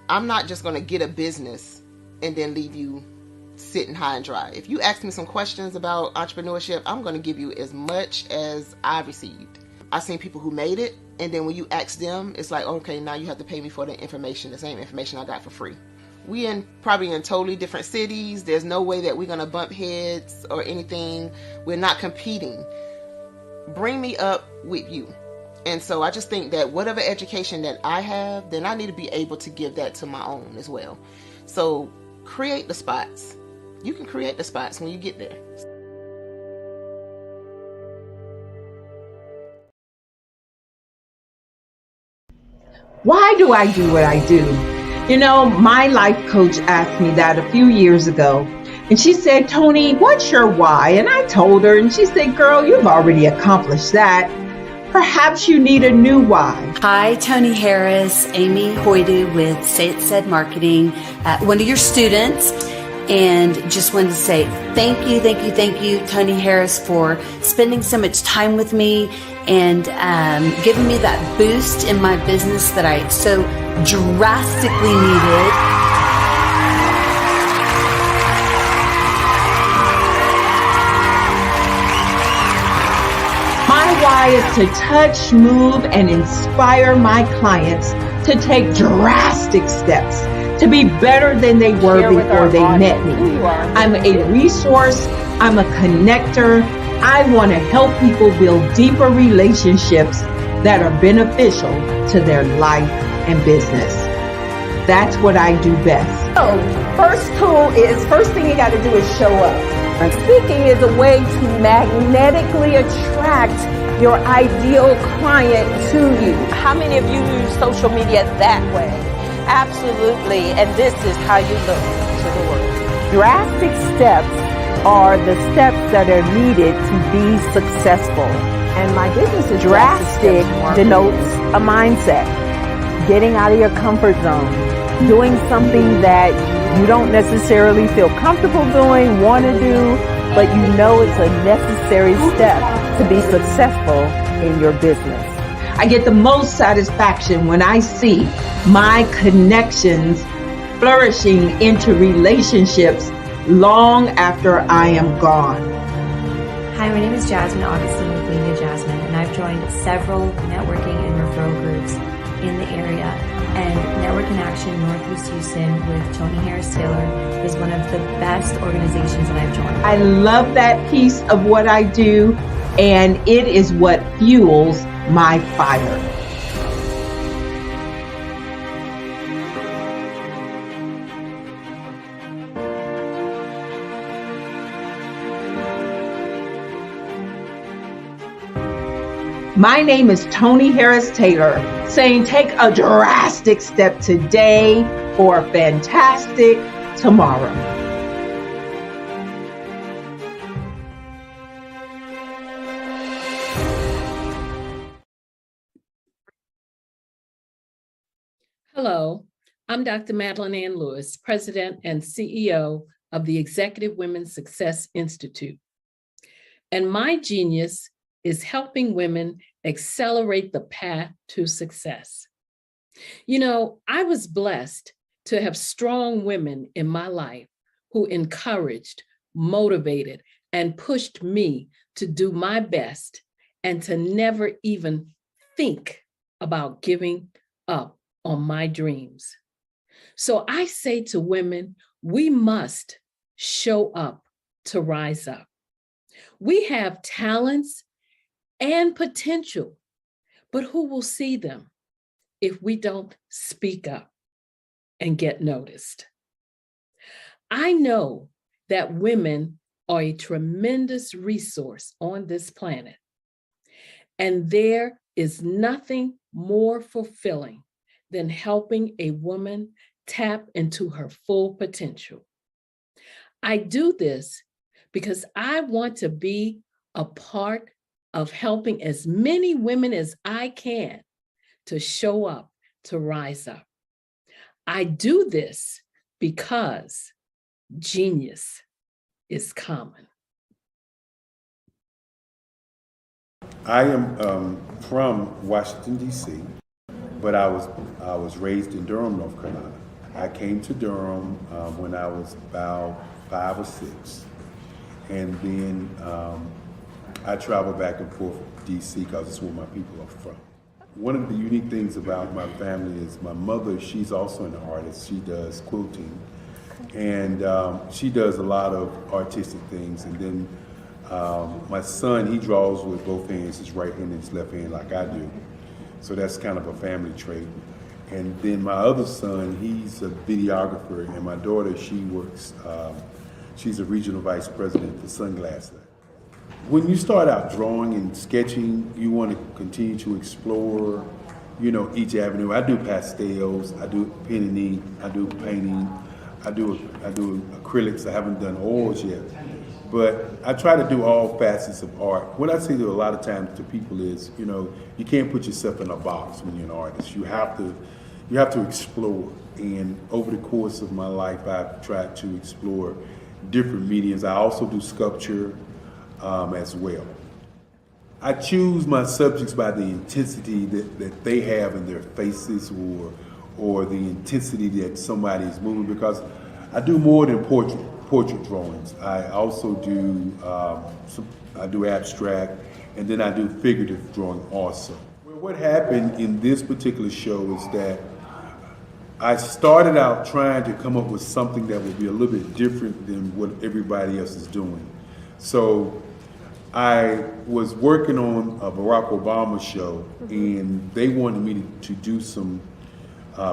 Speaker 9: I'm not just going to get a business and then leave you sitting high and dry. If you ask me some questions about entrepreneurship, I'm going to give you as much as I received. I've seen people who made it, and then when you ask them, it's like, okay, now you have to pay me for the information, the same information I got for free. We probably in totally different cities. There's no way that we're going to bump heads or anything. We're not competing. Bring me up with you. And so I just think that whatever education that I have, then I need to be able to give that to my own as well. So create the spots. You can create the spots when you get there.
Speaker 15: Why do I do what I do? You know, my life coach asked me that a few years ago. And she said, Tony, what's your why? And I told her, and she said, girl, you've already accomplished that. Perhaps you need a new why.
Speaker 23: Hi, Tony Harris, Amy Hoydu with Say It Said Marketing, one of your students.
Speaker 10: and just wanted to say thank you, Tony Harris, for spending so much time with me and giving me that boost in my business that I so drastically needed.
Speaker 15: My why is to touch, move, and inspire my clients to take drastic steps to be better than they were before they met me. I'm a resource. I'm a connector. I want to help people build deeper relationships that are beneficial to their life and business. That's what I do best.
Speaker 11: So, first thing you got to do is show up. And speaking is a way to magnetically attract your ideal client to you. How many of you use social media that way? Absolutely, and this is how you look to the world. Drastic steps are the steps that are needed to be successful. And my business is drastic denotes a mindset. Getting out of your comfort zone. Doing something that you don't necessarily feel comfortable doing, want to do, but you know it's a necessary step to be successful in your business.
Speaker 15: I get the most satisfaction when I see my connections flourishing into relationships long after I am gone.
Speaker 23: Hi, my name is Jasmine Augustine with Media Jasmine, and I've joined several networking and referral groups in the area. And Network in Action Northeast Houston with Tony Harris Taylor is one of the best organizations that I've joined.
Speaker 15: I love that piece of what I do, and it is what fuels my fire. My name is Tony Harris Taylor, saying take a drastic step today for a fantastic tomorrow.
Speaker 16: Hello, I'm Dr. Madeline Ann Lewis, President and CEO of the Executive Women's Success Institute. And my genius is helping women accelerate the path to success. You know, I was blessed to have strong women in my life who encouraged, motivated, and pushed me to do my best and to never even think about giving up on my dreams. So I say to women, we must show up to rise up. We have talents and potential, but who will see them if we don't speak up and get noticed? I know that women are a tremendous resource on this planet, and there is nothing more fulfilling than helping a woman tap into her full potential. I do this because I want to be a part of helping as many women as I can to show up, to rise up. I do this because genius is common.
Speaker 24: I am from Washington, D.C., but I was raised in Durham, North Carolina. I came to Durham when I was about 5 or 6, and then I travel back and forth to D.C. because it's where my people are from. One of the unique things about my family is my mother, she's also an artist. She does quilting, and she does a lot of artistic things. And then my son, he draws with both hands, his right hand and his left hand like I do. So that's kind of a family trait. And then my other son, he's a videographer, and my daughter, she works, she's a regional vice president for Sunglass Lab. When you start out drawing and sketching, you want to continue to explore, you know, each avenue. I do pastels, I do pen and ink, I do painting, I do acrylics. I haven't done oils yet, but I try to do all facets of art. What I say to a lot of times to people is, you know, you can't put yourself in a box when you're an artist. You have to, you have to explore. And over the course of my life, I've tried to explore different mediums. I also do sculpture as well. I choose my subjects by the intensity that they have in their faces, or the intensity that somebody is moving, because I do more than portrait drawings. I also do I do abstract, and then I do figurative drawing also. Well, what happened in this particular show is that I started out trying to come up with something that would be a little bit different than what everybody else is doing. So I was working on a Barack Obama show, and they wanted me to do some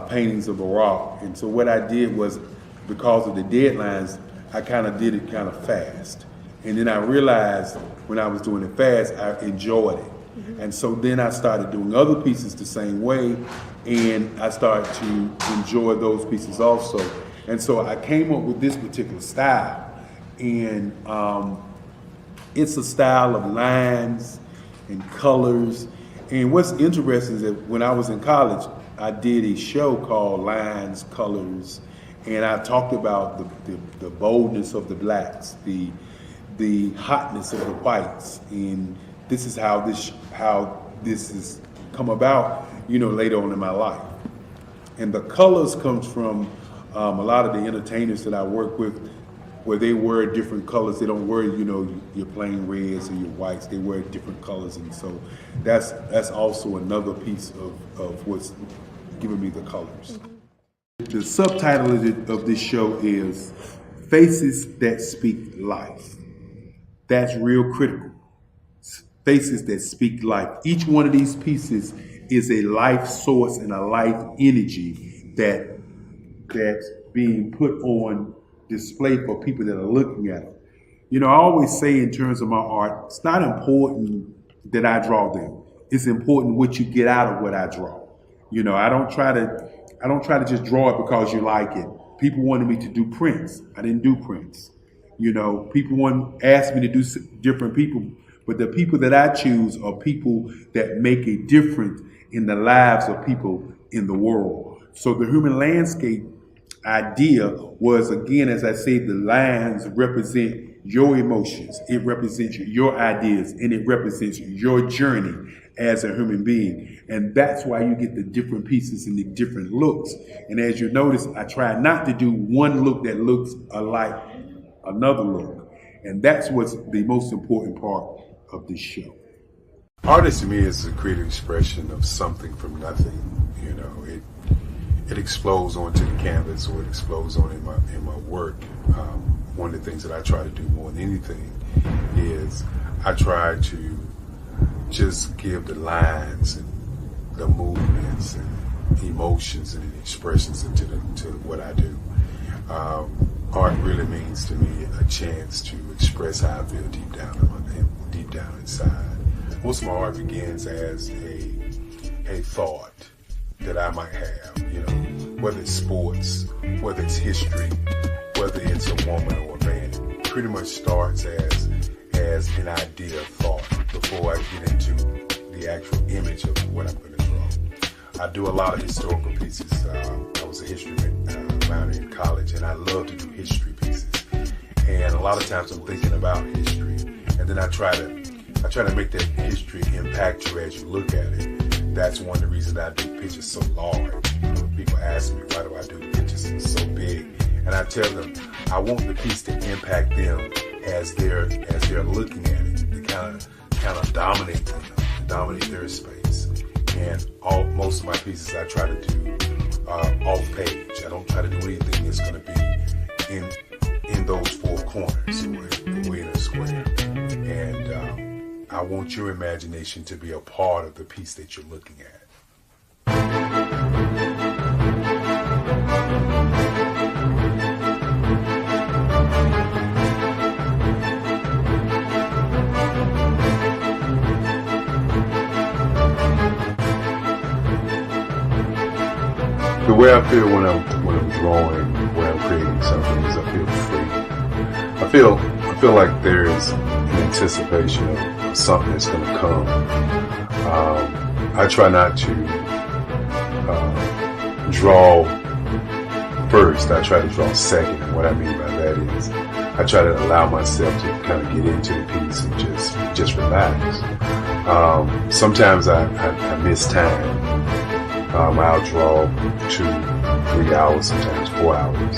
Speaker 24: paintings of Barack. And so what I did was, because of the deadlines, I kind of did it kind of fast. And then I realized when I was doing it fast, I enjoyed it. And so then I started doing other pieces the same way, and I started to enjoy those pieces also. And so I came up with this particular style. And it's a style of lines and colors. And what's interesting is that when I was in college, I did a show called Lines, Colors, and I talked about the boldness of the blacks, the hotness of the whites, and this is how this has come about, later on in my life. And the colors comes from a lot of the entertainers that I work with, where they wear different colors. They don't wear, your plain reds or your whites. They wear different colors, and so that's also another piece of what's giving me the colors. The subtitle of this show is Faces That Speak Life. That's real critical. Faces that speak life. Each one of these pieces is a life source and a life energy that's being put on display for people that are looking at them. I always say in terms of my art, it's not important that I draw them. It's important what you get out of what I draw. I don't try to just draw it because you like it. People wanted me to do prints. I didn't do prints. People asked me to do different people, but the people that I choose are people that make a difference in the lives of people in the world. So the human landscape idea was, again, as I say, the lines represent your emotions, it represents your ideas, and it represents your journey as a human being. And that's why you get the different pieces and the different looks. And as you notice, I try not to do one look that looks alike another look. And that's what's the most important part of this show. Artist to me is a creative expression of something from nothing. It explodes onto the canvas, or it explodes on in my work. One of the things that I try to do more than anything is I try to just give the lines and the movements and emotions and expressions into what I do. Art really means to me a chance to express how I feel deep down inside. Most of my art begins as a thought that I might have, whether it's sports, whether it's history, whether it's a woman or a man. It pretty much starts as an idea of thought before I get into the actual image of what I'm going to draw. I do a lot of historical pieces. I was a history minor in college, and I love to do history pieces. And a lot of times I'm thinking about history, and then I try to make that history impact you as you look at it. That's one of the reasons I do pictures so large. People ask me, why do I do pictures so big? And I tell them, I want the piece to impact them as they're looking at it, to kind of dominate them, to dominate their space. And most of my pieces I try to do off page. I don't try to do anything that's going to be in those four corners, or in a square. And I want your imagination to be a part of the piece that you're looking at. The way I feel when I'm drawing, when I'm creating something, is I feel free. I feel like there's an anticipation of something that's going to come. I try not to draw first, I try to draw second. And what I mean by that is I try to allow myself to kind of get into the piece and just relax. Sometimes I miss time. I'll draw 2, 3 hours, sometimes 4 hours.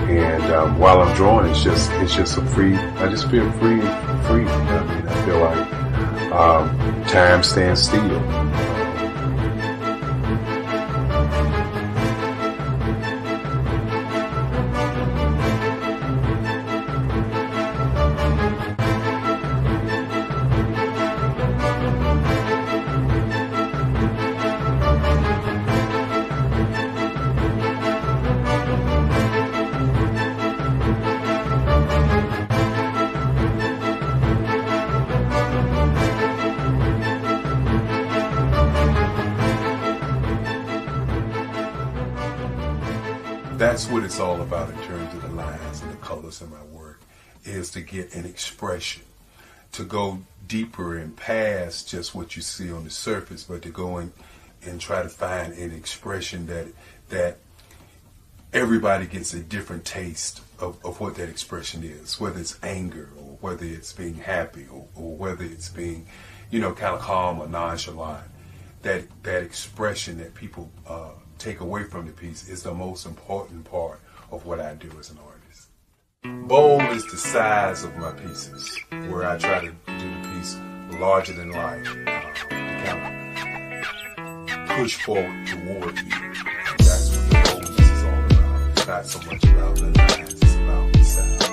Speaker 24: And while I'm drawing, it's just a free. I just feel free. I mean, I feel like time stands still. That's what it's all about in terms of the lines and the colors in my work, is to get an expression, to go deeper and past just what you see on the surface, but to go in and try to find an expression that everybody gets a different taste of what that expression is, whether it's anger or whether it's being happy or whether it's being, kind of calm or nonchalant. That expression that people take away from the piece is the most important part of what I do as an artist. Bold is the size of my pieces, where I try to do the piece larger than life, to kind of push forward toward you. That's what the boldness is all about. It's not so much about the lines, it's about the size.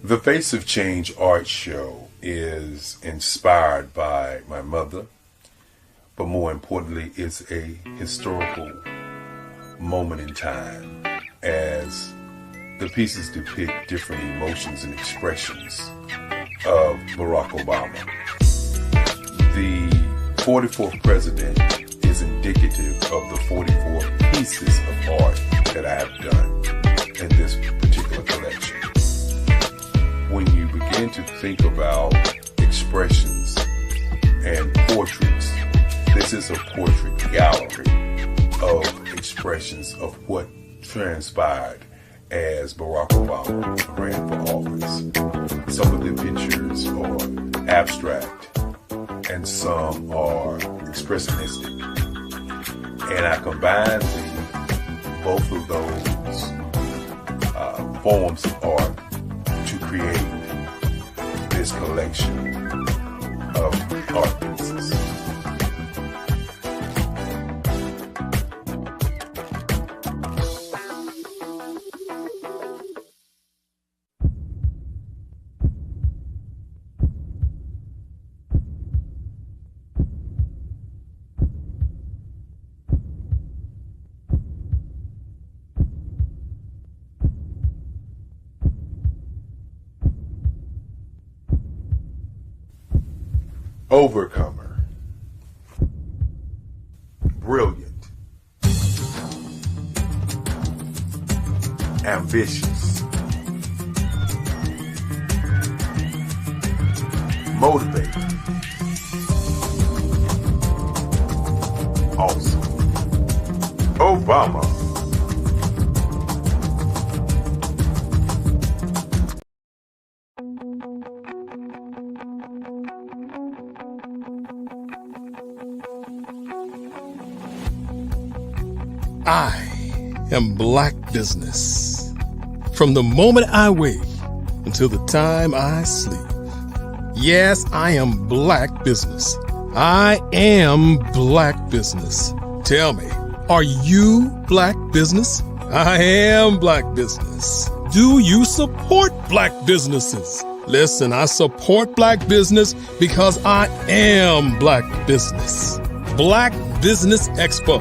Speaker 24: The Face of Change art show is inspired by my mother, but more importantly, it's a historical moment in time as the pieces depict different emotions and expressions of Barack Obama. The 44th president is indicative of the 44 pieces of art that I have done in this particular collection. When you begin to think about expressions and portraits, this is a portrait gallery of expressions of what transpired as Barack Obama ran for office. Some of the pictures are abstract and some are expressionistic. And I combined both of those forms of art to create this collection of art pieces. Overcomer, brilliant, ambitious, motivated, awesome. Obama.
Speaker 5: I am Black Business. From the moment I wake until the time I sleep. Yes, I am Black Business. I am Black Business. Tell me, are you Black Business? I am Black Business. Do you support Black businesses? Listen, I support Black business because I am Black Business. Black Business Expo,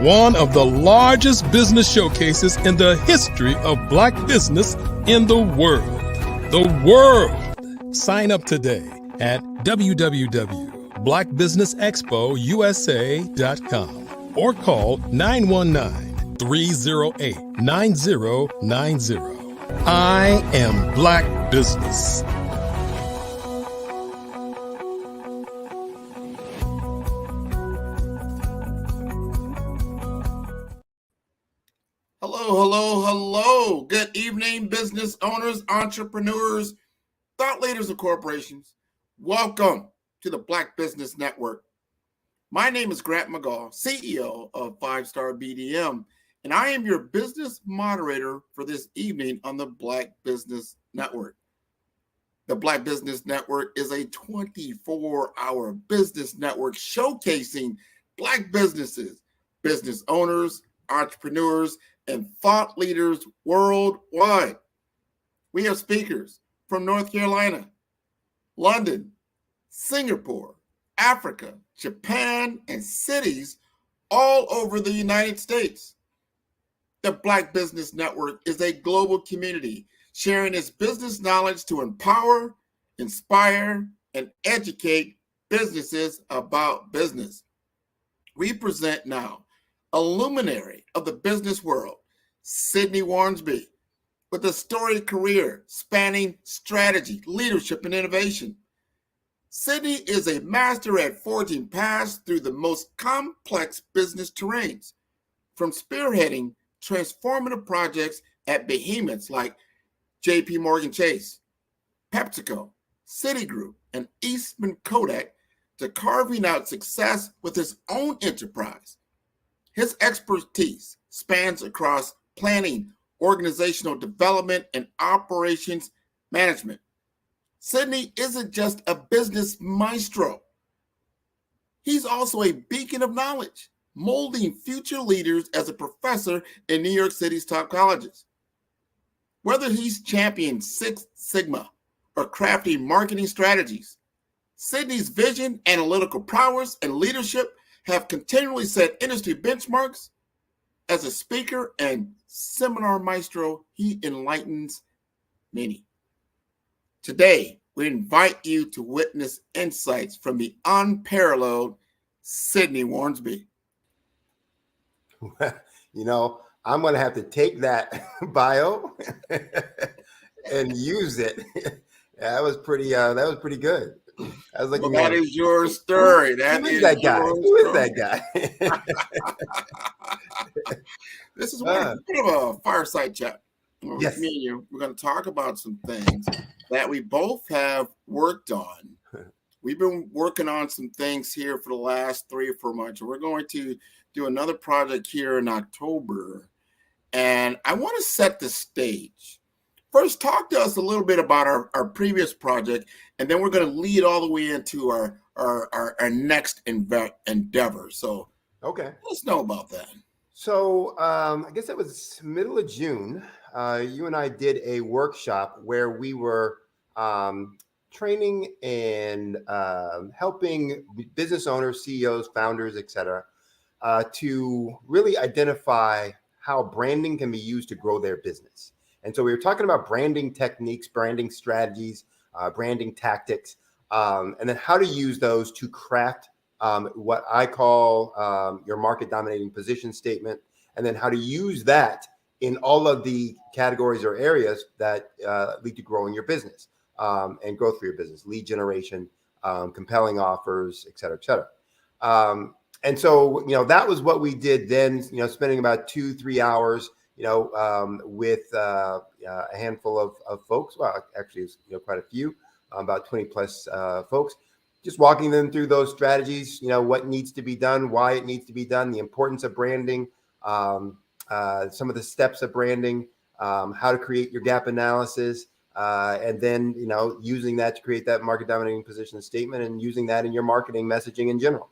Speaker 5: one of the largest business showcases in the history of Black business in the world. The world! Sign up today at www.blackbusiness.com. blackbusinessexpousa.com or call 919-308-9090. I am Black Business.
Speaker 14: Hello. Good evening, business owners, entrepreneurs, thought leaders, and corporations. Welcome to the Black Business Network. My name is Grant McGaw, CEO of 5-Star BDM, and I am your business moderator for this evening on the Black Business Network. The Black Business Network is a 24-hour business network showcasing Black businesses, business owners, entrepreneurs, and thought leaders worldwide. We have speakers from North Carolina, London, Singapore, Africa, Japan, and cities all over the United States. The Black Business Network is a global community sharing its business knowledge to empower, inspire, and educate businesses about business. We present now a luminary of the business world, Sydney Warnsby, with a storied career spanning strategy, leadership, and innovation. Sydney is a master at forging paths through the most complex business terrains, from spearheading transformative projects at behemoths like JP Morgan Chase, PepsiCo, Citigroup, and Eastman Kodak to carving out success with his own enterprise. His expertise spans across planning, organizational development, and operations management. Sydney isn't just a business maestro. He's also a beacon of knowledge, molding future leaders as a professor in New York City's top colleges. Whether he's championing Six Sigma or crafting marketing strategies, Sydney's vision, analytical prowess, and leadership have continually set industry benchmarks. As a speaker and seminar maestro, he enlightens many. Today, we invite you to witness insights from the unparalleled Sydney Warnsby.
Speaker 7: You know, I'm going to have to take that bio and use it. That was pretty good. I was looking.
Speaker 14: Well, that is your story.
Speaker 7: Who is that guy? Who is that guy?
Speaker 14: This is one of a fireside chat.
Speaker 7: Yes.
Speaker 14: Me and you, we're going to talk about some things that we both have worked on. We've been working on some things here for the last 3 or 4 months. We're going to do another project here in October. And I want to set the stage. First, talk to us a little bit about our previous project, and then we're going to lead all the way into our next endeavor. So,
Speaker 7: okay,
Speaker 14: let's know about that.
Speaker 7: So, I guess it was middle of June. You and I did a workshop where we were training and helping business owners, CEOs, founders, etc., to really identify how branding can be used to grow their business. And so we were talking about branding techniques, branding strategies, branding tactics, and then how to use those to craft what I call your market dominating position statement, and then how to use that in all of the categories or areas that lead to growing your business and growth for your business, lead generation, compelling offers, et cetera, et cetera. And so, that was what we did then, spending about 2-3 hours, with a handful of folks. Well, actually, it's, quite a few, about 20 plus folks, just walking them through those strategies, what needs to be done, why it needs to be done, the importance of branding, some of the steps of branding, how to create your gap analysis, and then, using that to create that market dominating position statement and using that in your marketing messaging in general.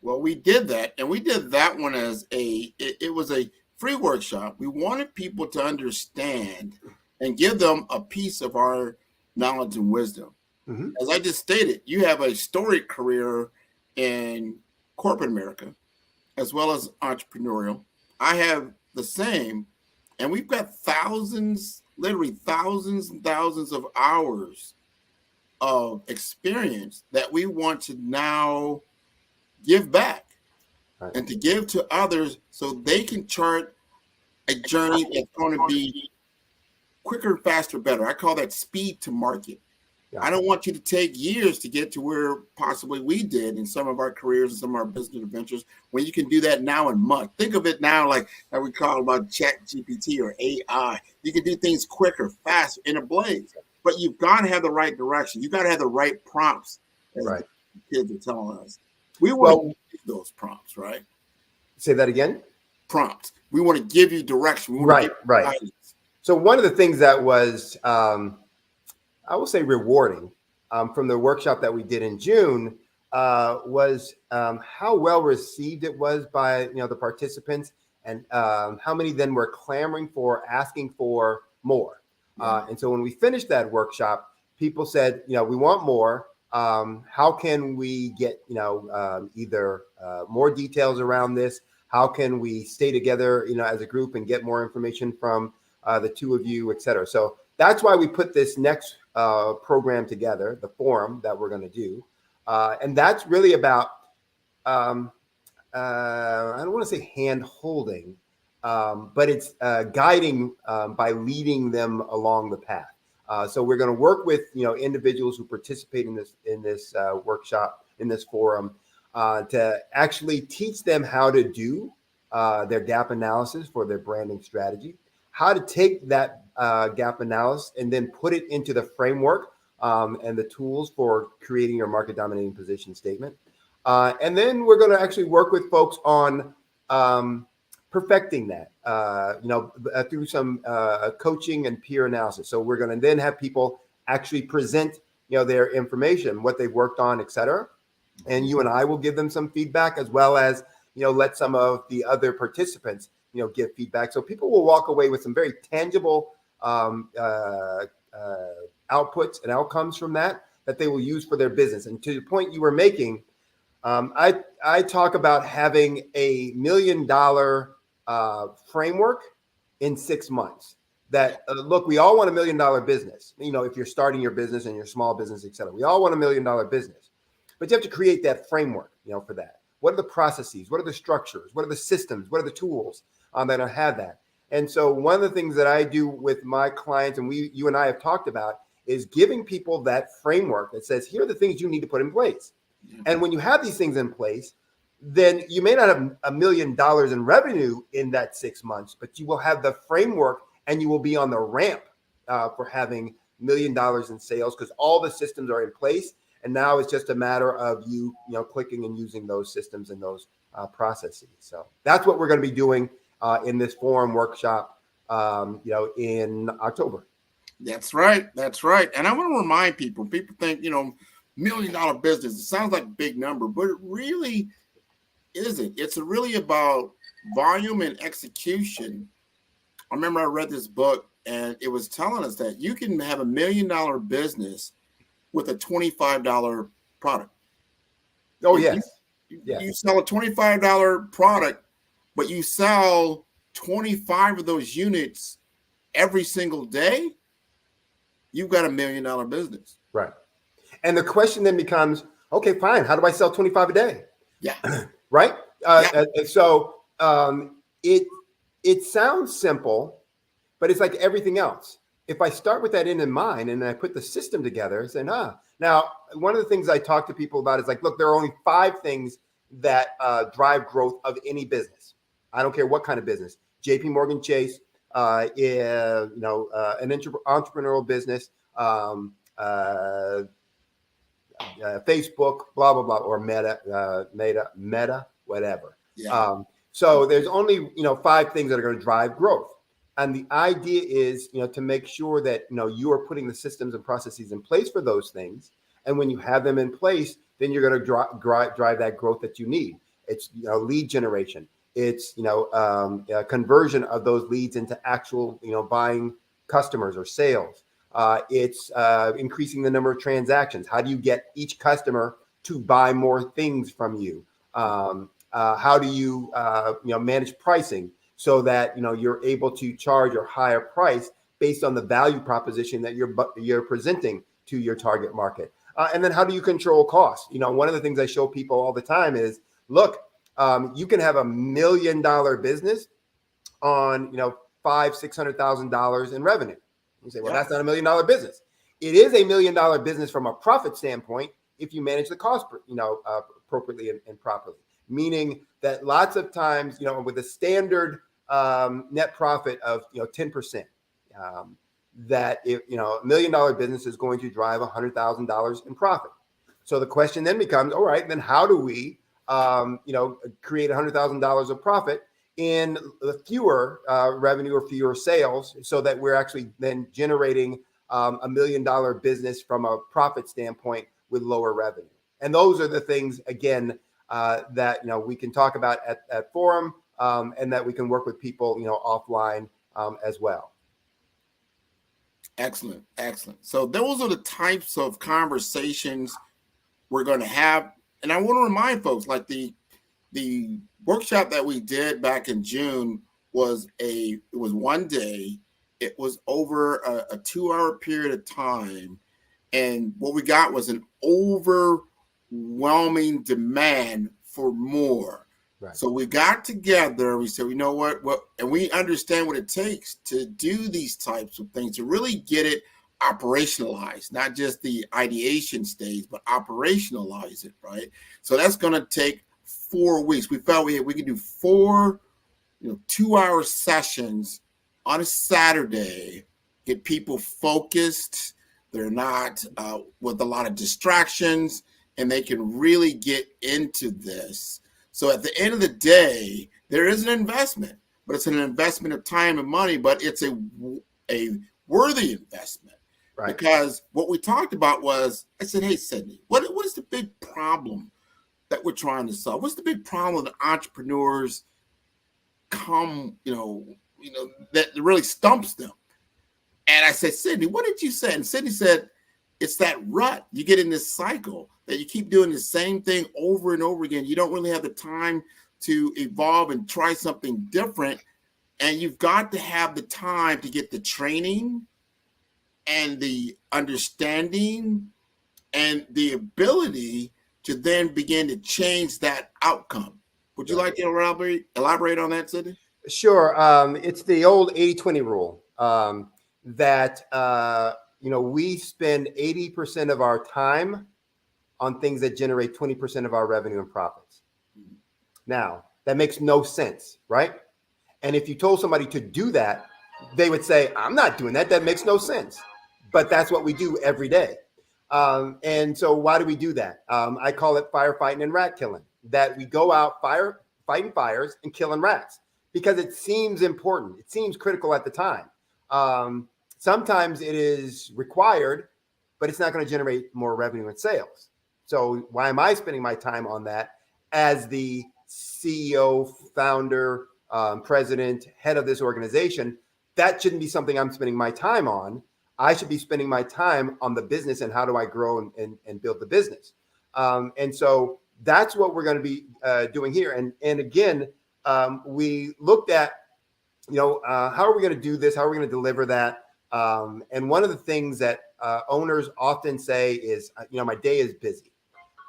Speaker 14: Well, we did that, and we did that one as it was a free workshop. We wanted people to understand and give them a piece of our knowledge and wisdom. Mm-hmm. As I just stated, you have a storied career in corporate America, as well as entrepreneurial. I have the same, and we've got thousands, literally thousands and thousands of hours of experience that we want to now give back and to give to others so they can chart a journey that's going to be quicker, faster, better. I call that speed to market. I don't want you to take years to get to where possibly we did in some of our careers and some of our business adventures, when you can do that now in months. Think of it now like that we call about Chat GPT or AI. You can do things quicker, faster, in a blaze. But you've got to have the right direction. You've got to have the right prompts, as the kids are telling us. We want to give those prompts, right?
Speaker 7: Say that again?
Speaker 14: Prompts. We want to give you direction. We want to give you guidance.
Speaker 7: So one of the things that was, I will say, rewarding from the workshop that we did in June was how well received it was by the participants, and how many then were clamoring for, asking for more. And so when we finished that workshop, people said, we want more. How can we get either more details around this? How can we stay together as a group and get more information from the two of you, et cetera? So that's why we put this next program together, the forum that we're going to do. And that's really about, I don't want to say hand holding, but it's guiding by leading them along the path. So we're going to work with individuals who participate in this workshop, in this forum, to actually teach them how to do their gap analysis for their branding strategy, how to take that gap analysis and then put it into the framework and the tools for creating your market dominating position statement. And then we're going to actually work with folks on perfecting that, through some coaching and peer analysis. So we're going to then have people actually present, their information, what they've worked on, et cetera. And you and I will give them some feedback, as well as, let some of the other participants, give feedback. So people will walk away with some very tangible outputs and outcomes from that they will use for their business. And to the point you were making, I talk about having a $1 million framework in 6 months. That look, we all want $1 million business. If you're starting your business and your small business, et cetera, we all want $1 million business, but you have to create that framework, for that. What are the processes? What are the structures? What are the systems? What are the tools that have that? And so one of the things that I do with my clients, and you and I have talked about, is giving people that framework that says, here are the things you need to put in place. And when you have these things in place, then you may not have $1 million in revenue in that 6 months, but you will have the framework and you will be on the ramp for having $1 million in sales, because all the systems are in place. And now it's just a matter of you clicking and using those systems and those processes. So that's what we're going to be doing in this forum workshop, in October.
Speaker 14: That's right. That's right. And I want to remind people think, $1 million business, it sounds like a big number, but it really isn't. It's really about volume and execution. I remember I read this book and it was telling us that you can have $1 million business with a $25 product.
Speaker 7: Oh, yes.
Speaker 14: You sell a $25 product, but you sell 25 of those units every single day, you've got $1 million business.
Speaker 7: Right. And the question then becomes, okay, fine. How do I sell 25 a day?
Speaker 14: Yeah.
Speaker 7: Right. So it sounds simple, but it's like everything else. If I start with that end in mind and I put the system together, saying, now one of the things I talk to people about is like, look, there are only 5 things that drive growth of any business. I don't care what kind of business. JP Morgan Chase, an entrepreneurial business, Facebook, blah, blah, blah, or Meta, whatever.
Speaker 14: Yeah.
Speaker 7: So there's only, 5 things that are going to drive growth. And the idea is, to make sure that, you are putting the systems and processes in place for those things. And when you have them in place, then you're going to drive that growth that you need. It's, lead generation. It's, conversion of those leads into actual, buying customers or sales. It's increasing the number of transactions. How do you get each customer to buy more things from you? How do you, manage pricing so that, you're able to charge a higher price based on the value proposition that you're presenting to your target market. And then how do you control costs? One of the things I show people all the time is, look, you can have $1 million business on, $500,000-$600,000 in revenue. You say, well, that's not $1 million business. It is $1 million business from a profit standpoint if you manage the cost, appropriately and properly. Meaning that lots of times, with a standard net profit of 10%, that if $1 million business is going to drive $100,000 in profit. So the question then becomes, all right, then how do we create $100,000 of profit in fewer revenue or fewer sales, so that we're actually then generating $1 million business from a profit standpoint with lower revenue. And those are the things, again, that we can talk about at Forum, and that we can work with people offline as well.
Speaker 14: Excellent. So those are the types of conversations we're going to have. And I want to remind folks, like the workshop that we did back in June was one day. It was over a 2-hour period of time. And what we got was an overwhelming demand for more. Right. So we got together, we said, you know what, and we understand what it takes to do these types of things, to really get it operationalized, not just the ideation stage, but operationalize it, right? So that's going to take 4 weeks. We felt we could do 4 2-hour sessions on a Saturday, get people focused. They're not with a lot of distractions, and they can really get into this. So at the end of the day, there is an investment, but it's an investment of time and money, but it's a worthy investment. Right. Because what we talked about was, I said, hey, Sydney, what is the big problem that we're trying to solve? What's the big problem that entrepreneurs that really stumps them? And I said, Sydney, what did you say? And Sydney said, it's that rut. You get in this cycle that you keep doing the same thing over and over again. You don't really have the time to evolve and try something different. And you've got to have the time to get the training and the understanding and the ability to then begin to change that outcome. Would you like to elaborate on that, Sydney?
Speaker 7: Sure. It's the old 80-20 rule, that we spend 80% of our time on things that generate 20% of our revenue and profits. Now, that makes no sense, right? And if you told somebody to do that, they would say, I'm not doing that. That makes no sense. But that's what we do every day. And so why do we do that? I call it firefighting and rat killing, that we go out fighting fires and killing rats, because it seems important. It seems critical at the time. Sometimes it is required, but it's not going to generate more revenue and sales. So why am I spending my time on that as the CEO, founder, president, head of this organization? That shouldn't be something I'm spending my time on. I should be spending my time on the business and how do I grow and build the business. And so that's what we're going to be doing here. And again, we looked at, how are we going to do this? How are we going to deliver that? And one of the things that owners often say is, my day is busy.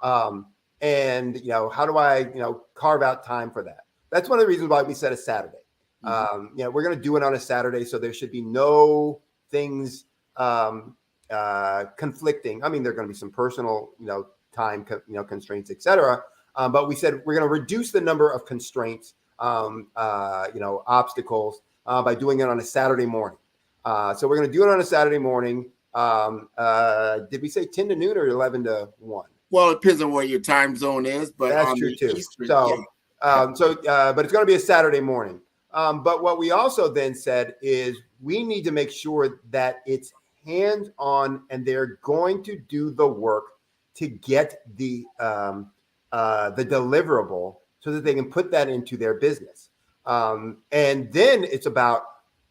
Speaker 7: And, how do I, carve out time for that? That's one of the reasons why we set a Saturday. We're going to do it on a Saturday, so there should be no things conflicting. I mean, there are going to be some personal, time, constraints, et cetera. But we said we're going to reduce the number of constraints, obstacles by doing it on a Saturday morning. So we're going to do it on a Saturday morning. Did we say 10 to noon or 11 to 1?
Speaker 14: Well, it depends on where your time zone is, but
Speaker 7: that's true too. Eastern, but it's going to be a Saturday morning. But what we also then said is we need to make sure that it's hands-on, and they're going to do the work to get the deliverable so that they can put that into their business. And then it's about,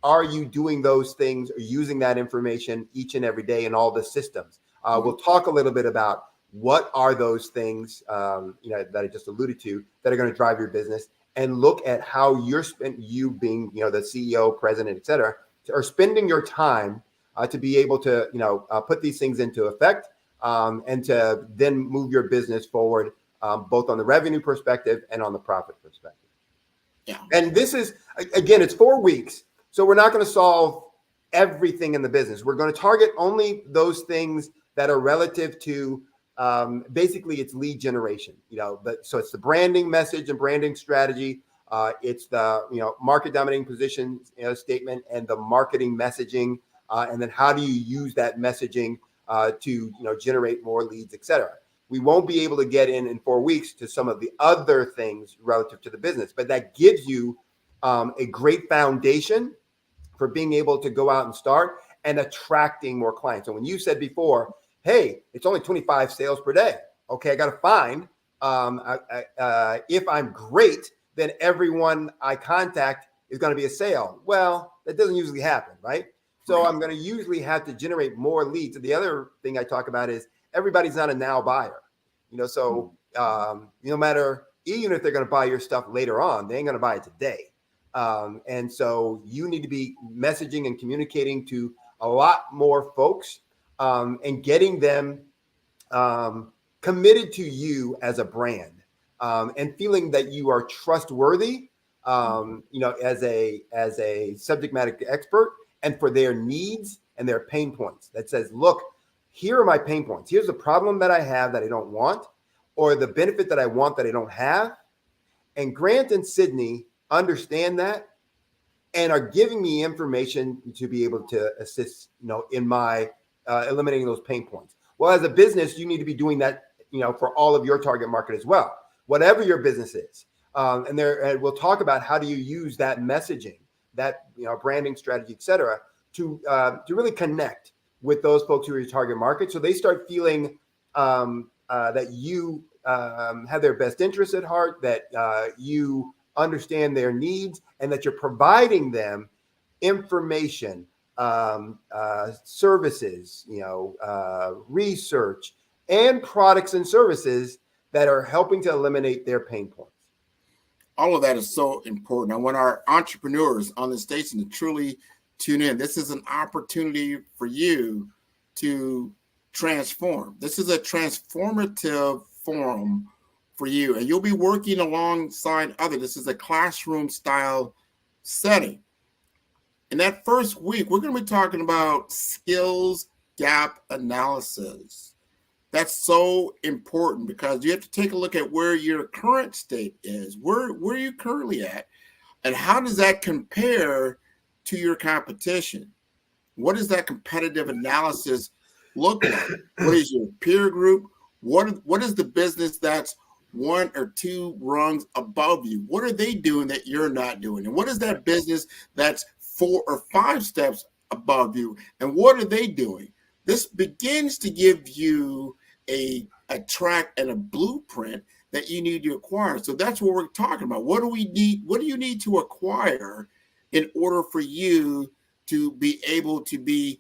Speaker 7: are you doing those things or using that information each and every day in all the systems? We'll talk a little bit about what are those things, that I just alluded to, that are going to drive your business, and look at how you being, the CEO, president, et cetera, are spending your time to be able to, put these things into effect and to then move your business forward, both on the revenue perspective and on the profit perspective.
Speaker 14: Yeah.
Speaker 7: And this is, again, it's 4 weeks. So we're not going to solve everything in the business. We're going to target only those things that are relative to basically it's lead generation, so it's the branding message and branding strategy. It's the, market dominating position statement and the marketing messaging. And then how do you use that messaging to, generate more leads, et cetera. We won't be able to get in 4 weeks to some of the other things relative to the business, but that gives you a great foundation for being able to go out and start and attracting more clients. And when you said before, hey, it's only 25 sales per day. Okay, I got to find, if I'm great, then everyone I contact is going to be a sale. Well, that doesn't usually happen, right? So I'm going to usually have to generate more leads. And the other thing I talk about is everybody's not a now buyer, so no matter, even if they're going to buy your stuff later on, they ain't going to buy it today. And so you need to be messaging and communicating to a lot more folks and getting them committed to you as a brand and feeling that you are trustworthy, as a subject matter expert and for their needs and their pain points that says, look, here are my pain points. Here's the problem that I have that I don't want, or the benefit that I want that I don't have. And Grant and Sydney understand that and are giving me information to be able to assist, in my eliminating those pain points. Well, as a business, you need to be doing that, for all of your target market as well, whatever your business is. And we'll talk about how do you use that messaging, that, branding strategy, et cetera, to really connect with those folks who are your target market. So they start feeling that you have their best interests at heart, that you understand their needs, and that you're providing them information, services, research, and products and services that are helping to eliminate their pain points.
Speaker 14: All of that is so important. I want our entrepreneurs on the station to truly tune in. This is an opportunity for you to transform. This is a transformative forum for you, and you'll be working alongside others. This is a classroom style setting. In that first week, we're going to be talking about skills gap analysis. That's so important because you have to take a look at where your current state is, where are you currently at, and how does that compare to your competition? What does that competitive analysis look like? What is your peer group? What is the business that's 1 or 2 rungs above you? What are they doing that you're not doing? And what is that business that's 4 or 5 steps above you? And what are they doing? This begins to give you a track and a blueprint that you need to acquire. So that's what we're talking about. What do we need? What do you need to acquire in order for you to be able to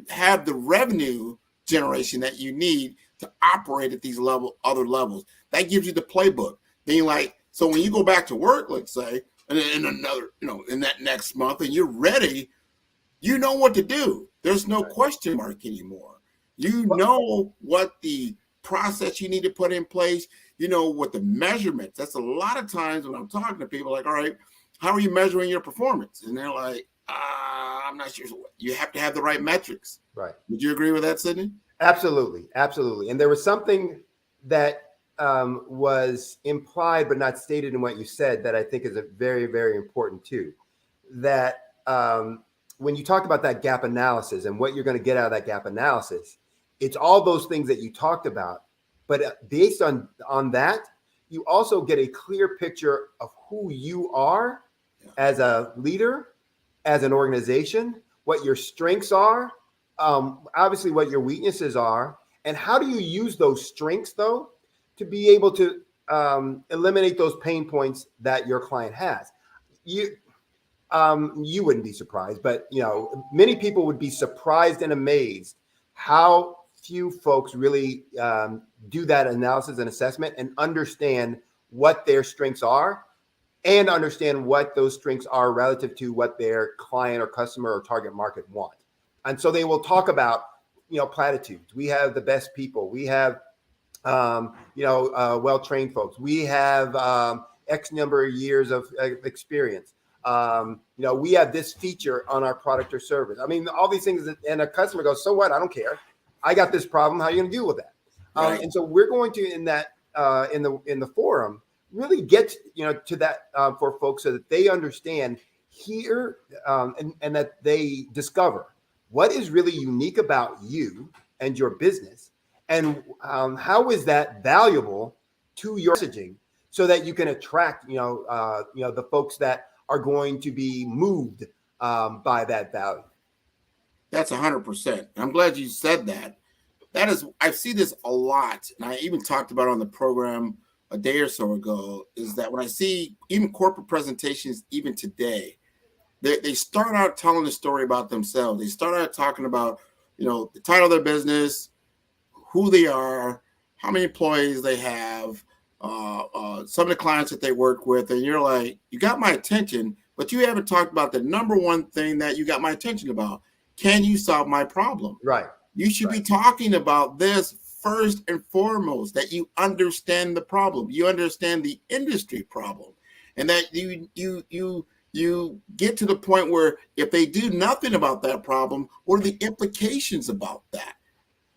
Speaker 14: have the revenue generation that you need to operate at these other levels? That gives you the playbook. Then so when you go back to work, let's say, and in another, in that next month, and you're ready, you know what to do. There's no question mark anymore. You know what the process you need to put in place. You know what the measurements. That's a lot of times when I'm talking to people, like, all right, how are you measuring your performance? And they're like, I'm not sure. You have to have the right metrics.
Speaker 7: Right.
Speaker 14: Would you agree with that, Sydney?
Speaker 7: Absolutely. Absolutely. And there was something that was implied but not stated in what you said that I think is a very, very important too. That when you talked about that gap analysis and what you're going to get out of that gap analysis, it's all those things that you talked about. But based on that, you also get a clear picture of who you are as a leader, as an organization, what your strengths are, obviously what your weaknesses are, and how do you use those strengths, though, to be able to eliminate those pain points that your client has. You wouldn't be surprised, but many people would be surprised and amazed how few folks really do that analysis and assessment and understand what their strengths are and understand what those strengths are relative to what their client or customer or target market want. And so they will talk about, platitudes. We have the best people. We have, well-trained folks. We have X number of years of experience. We have this feature on our product or service. I mean, all these things, and a customer goes, so what? I don't care. I got this problem. How are you going to deal with that?
Speaker 14: Right.
Speaker 7: And so we're going to, in the forum, really get, to that for folks so that they understand here and that they discover what is really unique about you and your business, and how is that valuable to your messaging, so that you can attract, the folks that are going to be moved by that value.
Speaker 14: That's 100%. I'm glad you said that. I see this a lot, and I even talked about it on the program a day or so ago, is that when I see even corporate presentations, even today, they start out telling the story about themselves. They start out talking about, the title of their business, who they are, how many employees they have, some of the clients that they work with, and you're like, you got my attention, but you haven't talked about the number one thing that you got my attention about. Can you solve my problem?
Speaker 7: Right.
Speaker 14: You should be talking about this first and foremost, that you understand the problem, you understand the industry problem, and that you get to the point where if they do nothing about that problem, what are the implications about that?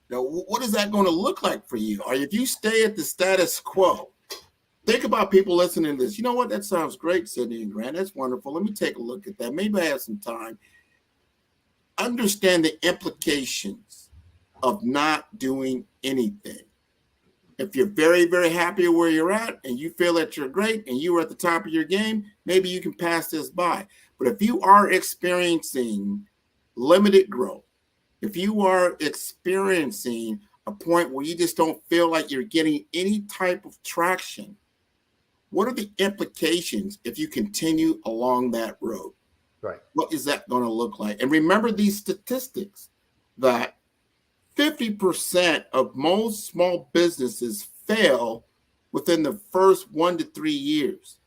Speaker 14: What is that going to look like for you? Or if you stay at the status quo, think about people listening to this. You know what? That sounds great, Sydney and Grant. That's wonderful. Let me take a look at that. Maybe I have some time. Understand the implications of not doing anything. If you're very, very happy where you're at and you feel that you're great and you are at the top of your game, maybe you can pass this by. But if you are experiencing limited growth, if you are experiencing a point where you just don't feel like you're getting any type of traction, what are the implications if you continue along that road?
Speaker 7: Right.
Speaker 14: What is that going to look like? And remember these statistics that 50% of most small businesses fail within the first 1 to 3 years.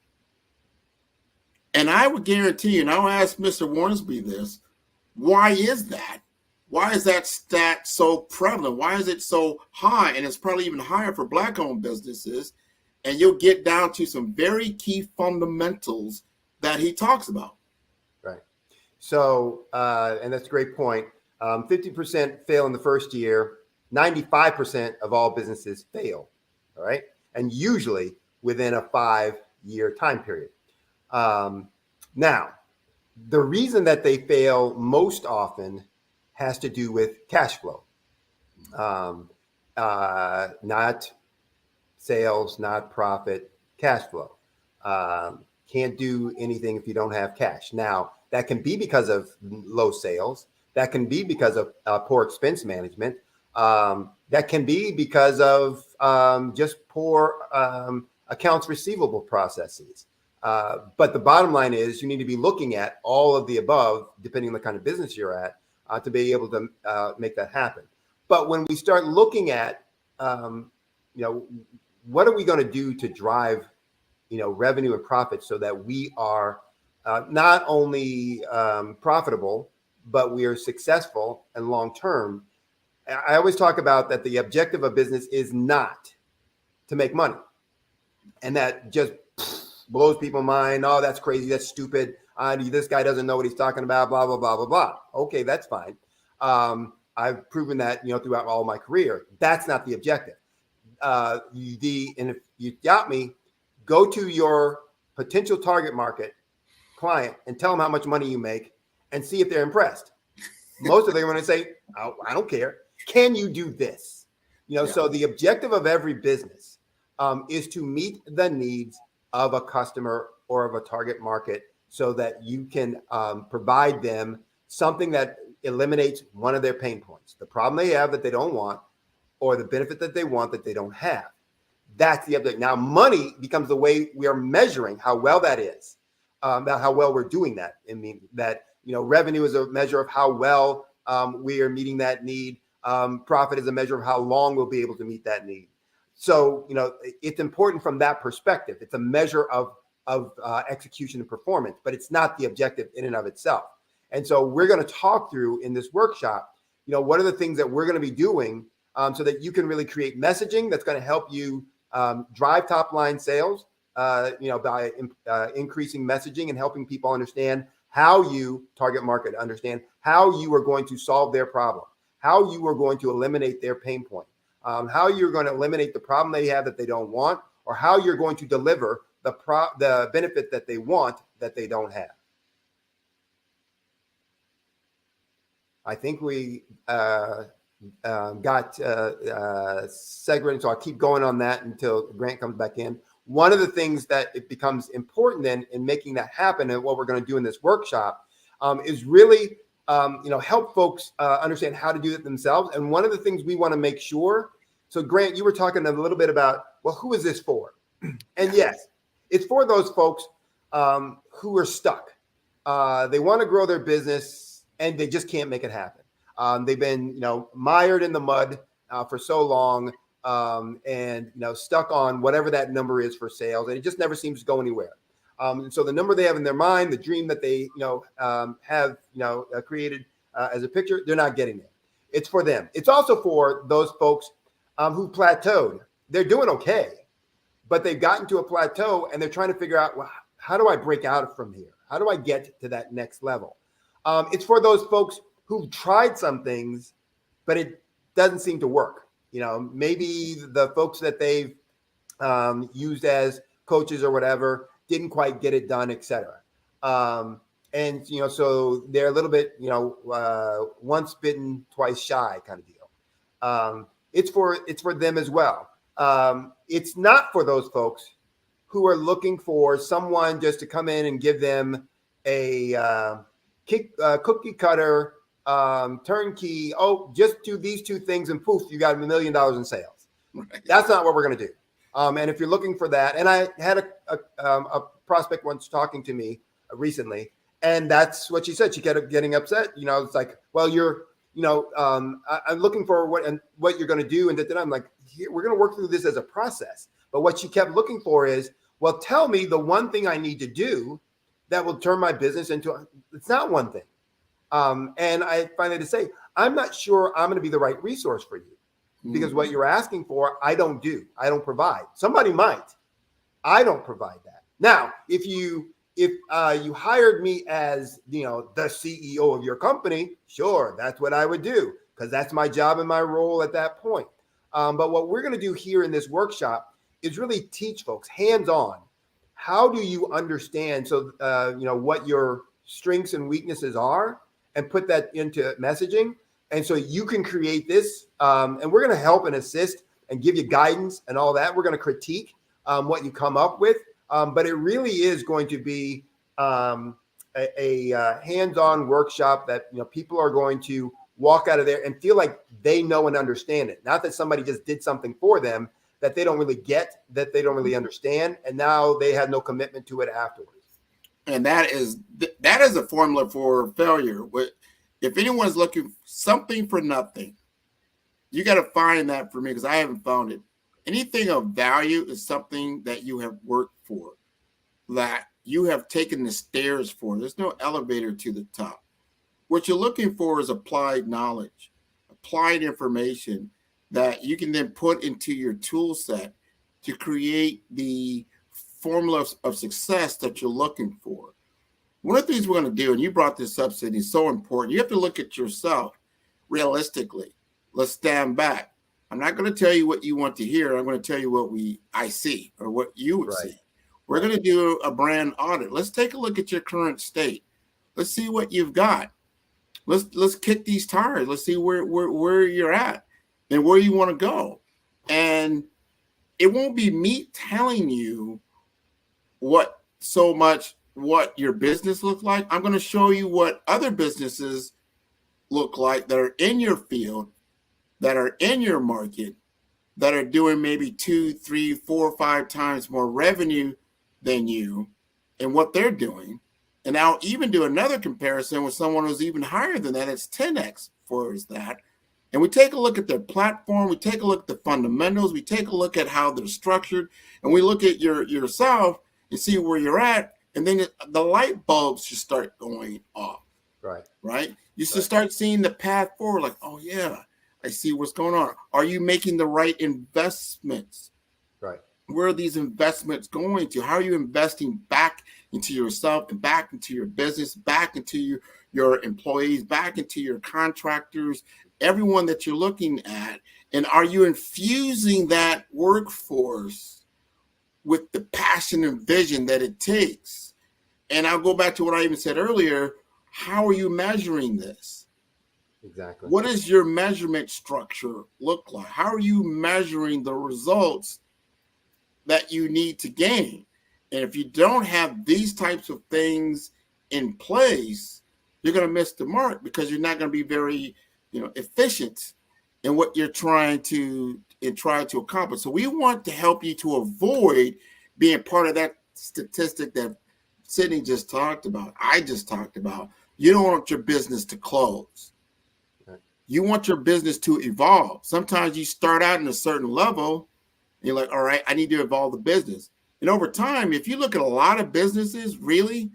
Speaker 14: And I would guarantee you, and I'll ask Mr. Warnsby this, why is that? Why is that stat so prevalent? Why is it so high? And it's probably even higher for Black-owned businesses. And you'll get down to some very key fundamentals that he talks about.
Speaker 7: Right. So, and that's a great point. 50% fail in the first year. 95% of all businesses fail. All right. And usually within a 5-year time period. Now, the reason that they fail most often has to do with cash flow, not sales, not profit, cash flow. Can't do anything if you don't have cash. Now, that can be because of low sales. That can be because of poor expense management. That can be because of just poor accounts receivable processes. But the bottom line is you need to be looking at all of the above, depending on the kind of business you're at, to be able to make that happen. But when we start looking at, what are we going to do to drive, revenue and profit so that we are not only profitable, but we are successful and long-term. I always talk about that the objective of business is not to make money. And that just blows people's mind. Oh, that's crazy. That's stupid. This guy doesn't know what he's talking about, blah, blah, blah, blah, blah. Okay, that's fine. I've proven that, throughout all my career. That's not the objective. And if you doubt me, go to your potential target market client and tell them how much money you make and see if they're impressed. Most of them are going to say, oh, I don't care. Can you do this? So the objective of every business is to meet the needs of a customer or of a target market so that you can provide them something that eliminates one of their pain points, the problem they have that they don't want, or the benefit that they want that they don't have. That's the object. Now, money becomes the way we are measuring how well that is, how well we're doing that. I mean, that, revenue is a measure of how well we are meeting that need. Profit is a measure of how long we'll be able to meet that need. So, it's important from that perspective. It's a measure of execution and performance, but it's not the objective in and of itself. And so we're going to talk through in this workshop, what are the things that we're going to be doing so that you can really create messaging that's going to help you drive top line sales, by increasing messaging and helping people understand how you target market, understand how you are going to solve their problem, how you are going to eliminate their pain point, how you're going to eliminate the problem they have that they don't want, or how you're going to deliver the benefit that they want that they don't have. I think we got segmented, so I'll keep going on that until Grant comes back in. One of the things that it becomes important then in making that happen, and what we're going to do in this workshop, is really help folks understand how to do it themselves. And one of the things we want to make sure. So Grant, you were talking a little bit about, well, who is this for? And yes, it's for those folks who are stuck. They want to grow their business and they just can't make it happen. They've been, mired in the mud for so long, and stuck on whatever that number is for sales, and it just never seems to go anywhere. And so the number they have in their mind, the dream that they have created as a picture, they're not getting it. It's for them. It's also for those folks who plateaued. They're doing okay, but they've gotten to a plateau and they're trying to figure out, well, how do I break out from here? How do I get to that next level? It's for those folks who've tried some things, but it doesn't seem to work. Maybe the folks that they've used as coaches or whatever didn't quite get it done, et cetera. And, so they're a little bit, once bitten, twice shy kind of deal. It's for them as well. It's not for those folks who are looking for someone just to come in and give them a cookie cutter, turnkey. Oh, just do these two things and poof, you got $1 million in sales. Right. That's not what we're going to do. And if you're looking for that, and I had a prospect once talking to me recently, and that's what she said. She kept getting upset. It's like, well, I'm looking for what you're going to do. And then I'm like, here, we're going to work through this as a process. But what she kept looking for is, well, tell me the one thing I need to do that will turn my business into, it's not one thing. And I finally had to say, I'm not sure I'm going to be the right resource for you, because what you're asking for, I don't provide. Somebody might. I don't provide that. Now, if you hired me as, the CEO of your company, sure, that's what I would do, because that's my job and my role at that point. But what we're going to do here in this workshop is really teach folks hands-on. How do you understand what your strengths and weaknesses are, and put that into messaging? And so you can create this, and we're going to help and assist and give you guidance and all that. We're going to critique what you come up with, but it really is going to be a hands-on workshop that people are going to walk out of there and feel like they know and understand it. Not that somebody just did something for them that they don't really get, that they don't really understand, and now they have no commitment to it afterwards.
Speaker 14: And that is a formula for failure. If anyone's looking something for nothing, you got to find that for me, because I haven't found it. Anything of value is something that you have worked for, that you have taken the stairs for. There's no elevator to the top. What you're looking for is applied knowledge, applied information that you can then put into your tool set to create the formula of success that you're looking for. One of the things we're going to do, and you brought this up, Sydney, is so important. You have to look at yourself realistically. Let's stand back. I'm not going to tell you what you want to hear. I'm going to tell you what I see, or what you would see. We're going to do a brand audit. Let's take a look at your current state. Let's see what you've got. Let's kick these tires. Let's see where you're at and where you want to go. And it won't be me telling you what your business looks like. I'm going to show you what other businesses look like that are in your field, that are in your market, that are doing maybe 2, 3, 4, 5 times more revenue than you, and what they're doing. And I'll even do another comparison with someone who's even higher than that. It's 10x for that. And we take a look at their platform. We take a look at the fundamentals. We take a look at how they're structured. And we look at yourself and see where you're at. And then the light bulbs should start going off. Right? You should start seeing the path forward. Like, oh yeah, I see what's going on. Are you making the right investments?
Speaker 7: Right.
Speaker 14: Where are these investments going to? How are you investing back into yourself and back into your business, back into your employees, back into your contractors, everyone that you're looking at? And are you infusing that workforce with the passion and vision that it takes? And I'll go back to what I even said earlier. How are you measuring this?
Speaker 7: Exactly.
Speaker 14: What does your measurement structure look like? How are you measuring the results that you need to gain? And if you don't have these types of things in place, you're going to miss the mark because you're not going to be very, efficient in what you're trying to accomplish. So we want to help you to avoid being part of that statistic that Sydney just talked about. I just talked about. You don't want your business to close. You want your business to evolve. Sometimes you start out in a certain level and you're like, all right, I need to evolve the business. And over time, if you look at a lot of businesses really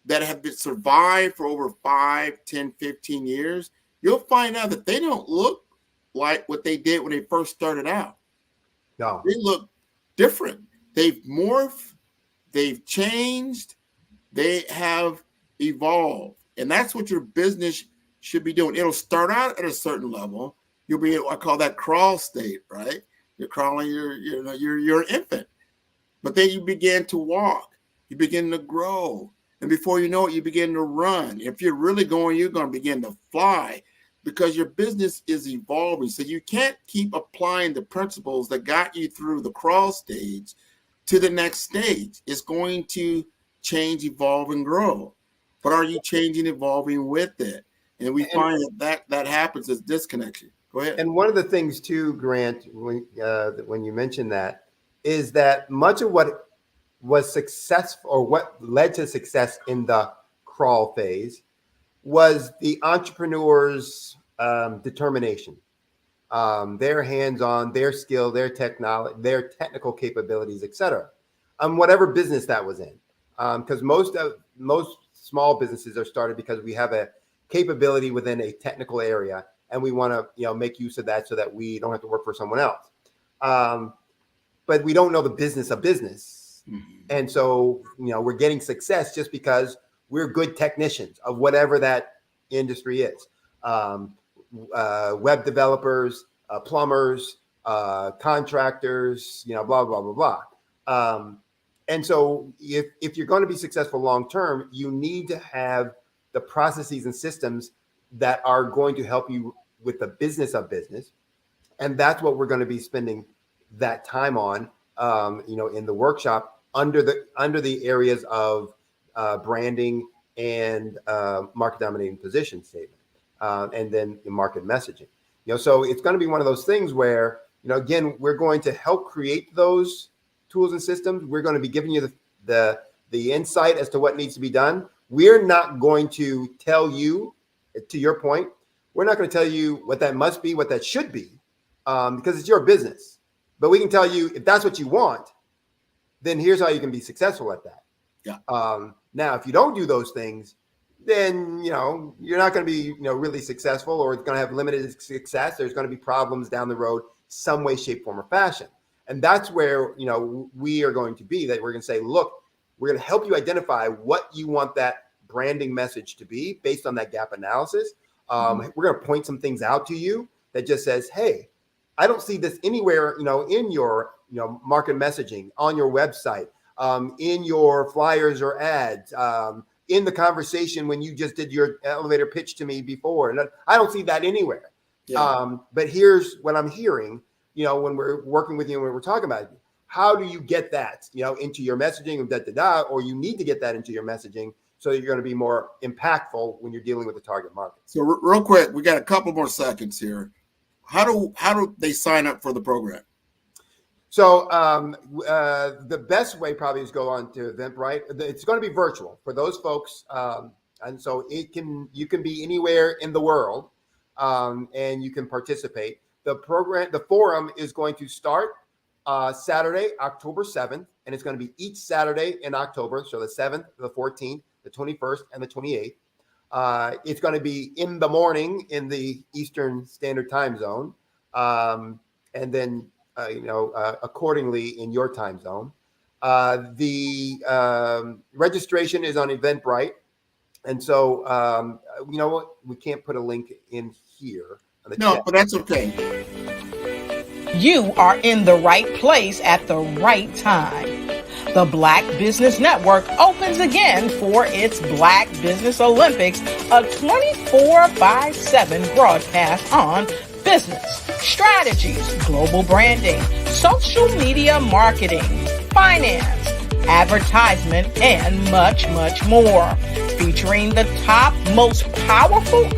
Speaker 14: that have been survived for over 5, 10, 15 years, you'll find out that they don't look like what they did when they first started out.
Speaker 7: No.
Speaker 14: They look different. They've morphed, they've changed, they have evolved. And that's what your business should be doing. It'll start out at a certain level. You'll be, I call that crawl state, right? You're crawling, you're an infant. But then you begin to walk, you begin to grow. And before you know it, you begin to run. If you're really going, you're going to begin to fly because your business is evolving. So you can't keep applying the principles that got you through the crawl stage to the next stage. It's going to change, evolve, and grow. But are you changing, evolving with it? And we find that happens as disconnection. Go ahead.
Speaker 7: And one of the things too, Grant, when you mentioned that, is that much of what was successful or what led to success in the crawl phase was the entrepreneur's determination, their hands-on, their skill, their technology, their technical capabilities, etc. Whatever business that was in, because most small businesses are started because we have a capability within a technical area, and we want to make use of that so that we don't have to work for someone else. But we don't know the business of business, and so we're getting success just because we're good technicians of whatever that industry is. Web developers, plumbers, contractors, blah blah blah blah. And so if you're going to be successful long term, you need to have the processes and systems that are going to help you with the business of business. And that's what we're going to be spending that time on, in the workshop under the areas of branding and market dominating position statement, and then market messaging. So it's going to be one of those things where, again, we're going to help create those tools and systems. We're going to be giving you the insight as to what needs to be done. We're not going to tell you, to your point, we're not going to tell you what that must be, what that should be, because it's your business. But we can tell you if that's what you want, then here's how you can be successful at that.
Speaker 14: Yeah.
Speaker 7: Now, if you don't do those things, then you're not going to be really successful, or it's going to have limited success. There's going to be problems down the road, some way, shape, form, or fashion. And that's where we are going to be. That we're going to say, look, we're going to help you identify what you want that branding message to be based on that gap analysis. We're going to point some things out to you that just says, hey, I don't see this anywhere, in your, market messaging, on your website, in your flyers or ads, in the conversation when you just did your elevator pitch to me before. And I don't see that anywhere.
Speaker 14: Yeah.
Speaker 7: But here's what I'm hearing, when we're working with you, when we're talking about it. How do you get that, into your messaging, or you need to get that into your messaging so that you're going to be more impactful when you're dealing with the target market.
Speaker 14: So real quick, we got a couple more seconds here. How do they sign up for the program?
Speaker 7: So the best way probably is go on to Eventbrite. It's going to be virtual for those folks, and so you can be anywhere in the world, and you can participate. The forum is going to start Saturday, October 7th, and it's going to be each Saturday in October. So the 7th, the 14th, the 21st, and the 28th. It's going to be in the morning in the Eastern Standard Time Zone, and then accordingly in your time zone. The registration is on Eventbrite, and so you know what? We can't put a link in here.
Speaker 8: No, but that's okay.
Speaker 17: You are in the right place at the right time. The Black Business Network opens again for its Black Business Olympics, a 24/7 broadcast on business, strategies, global branding, social media marketing, finance, advertisement, and much, much more. Featuring the top, most powerful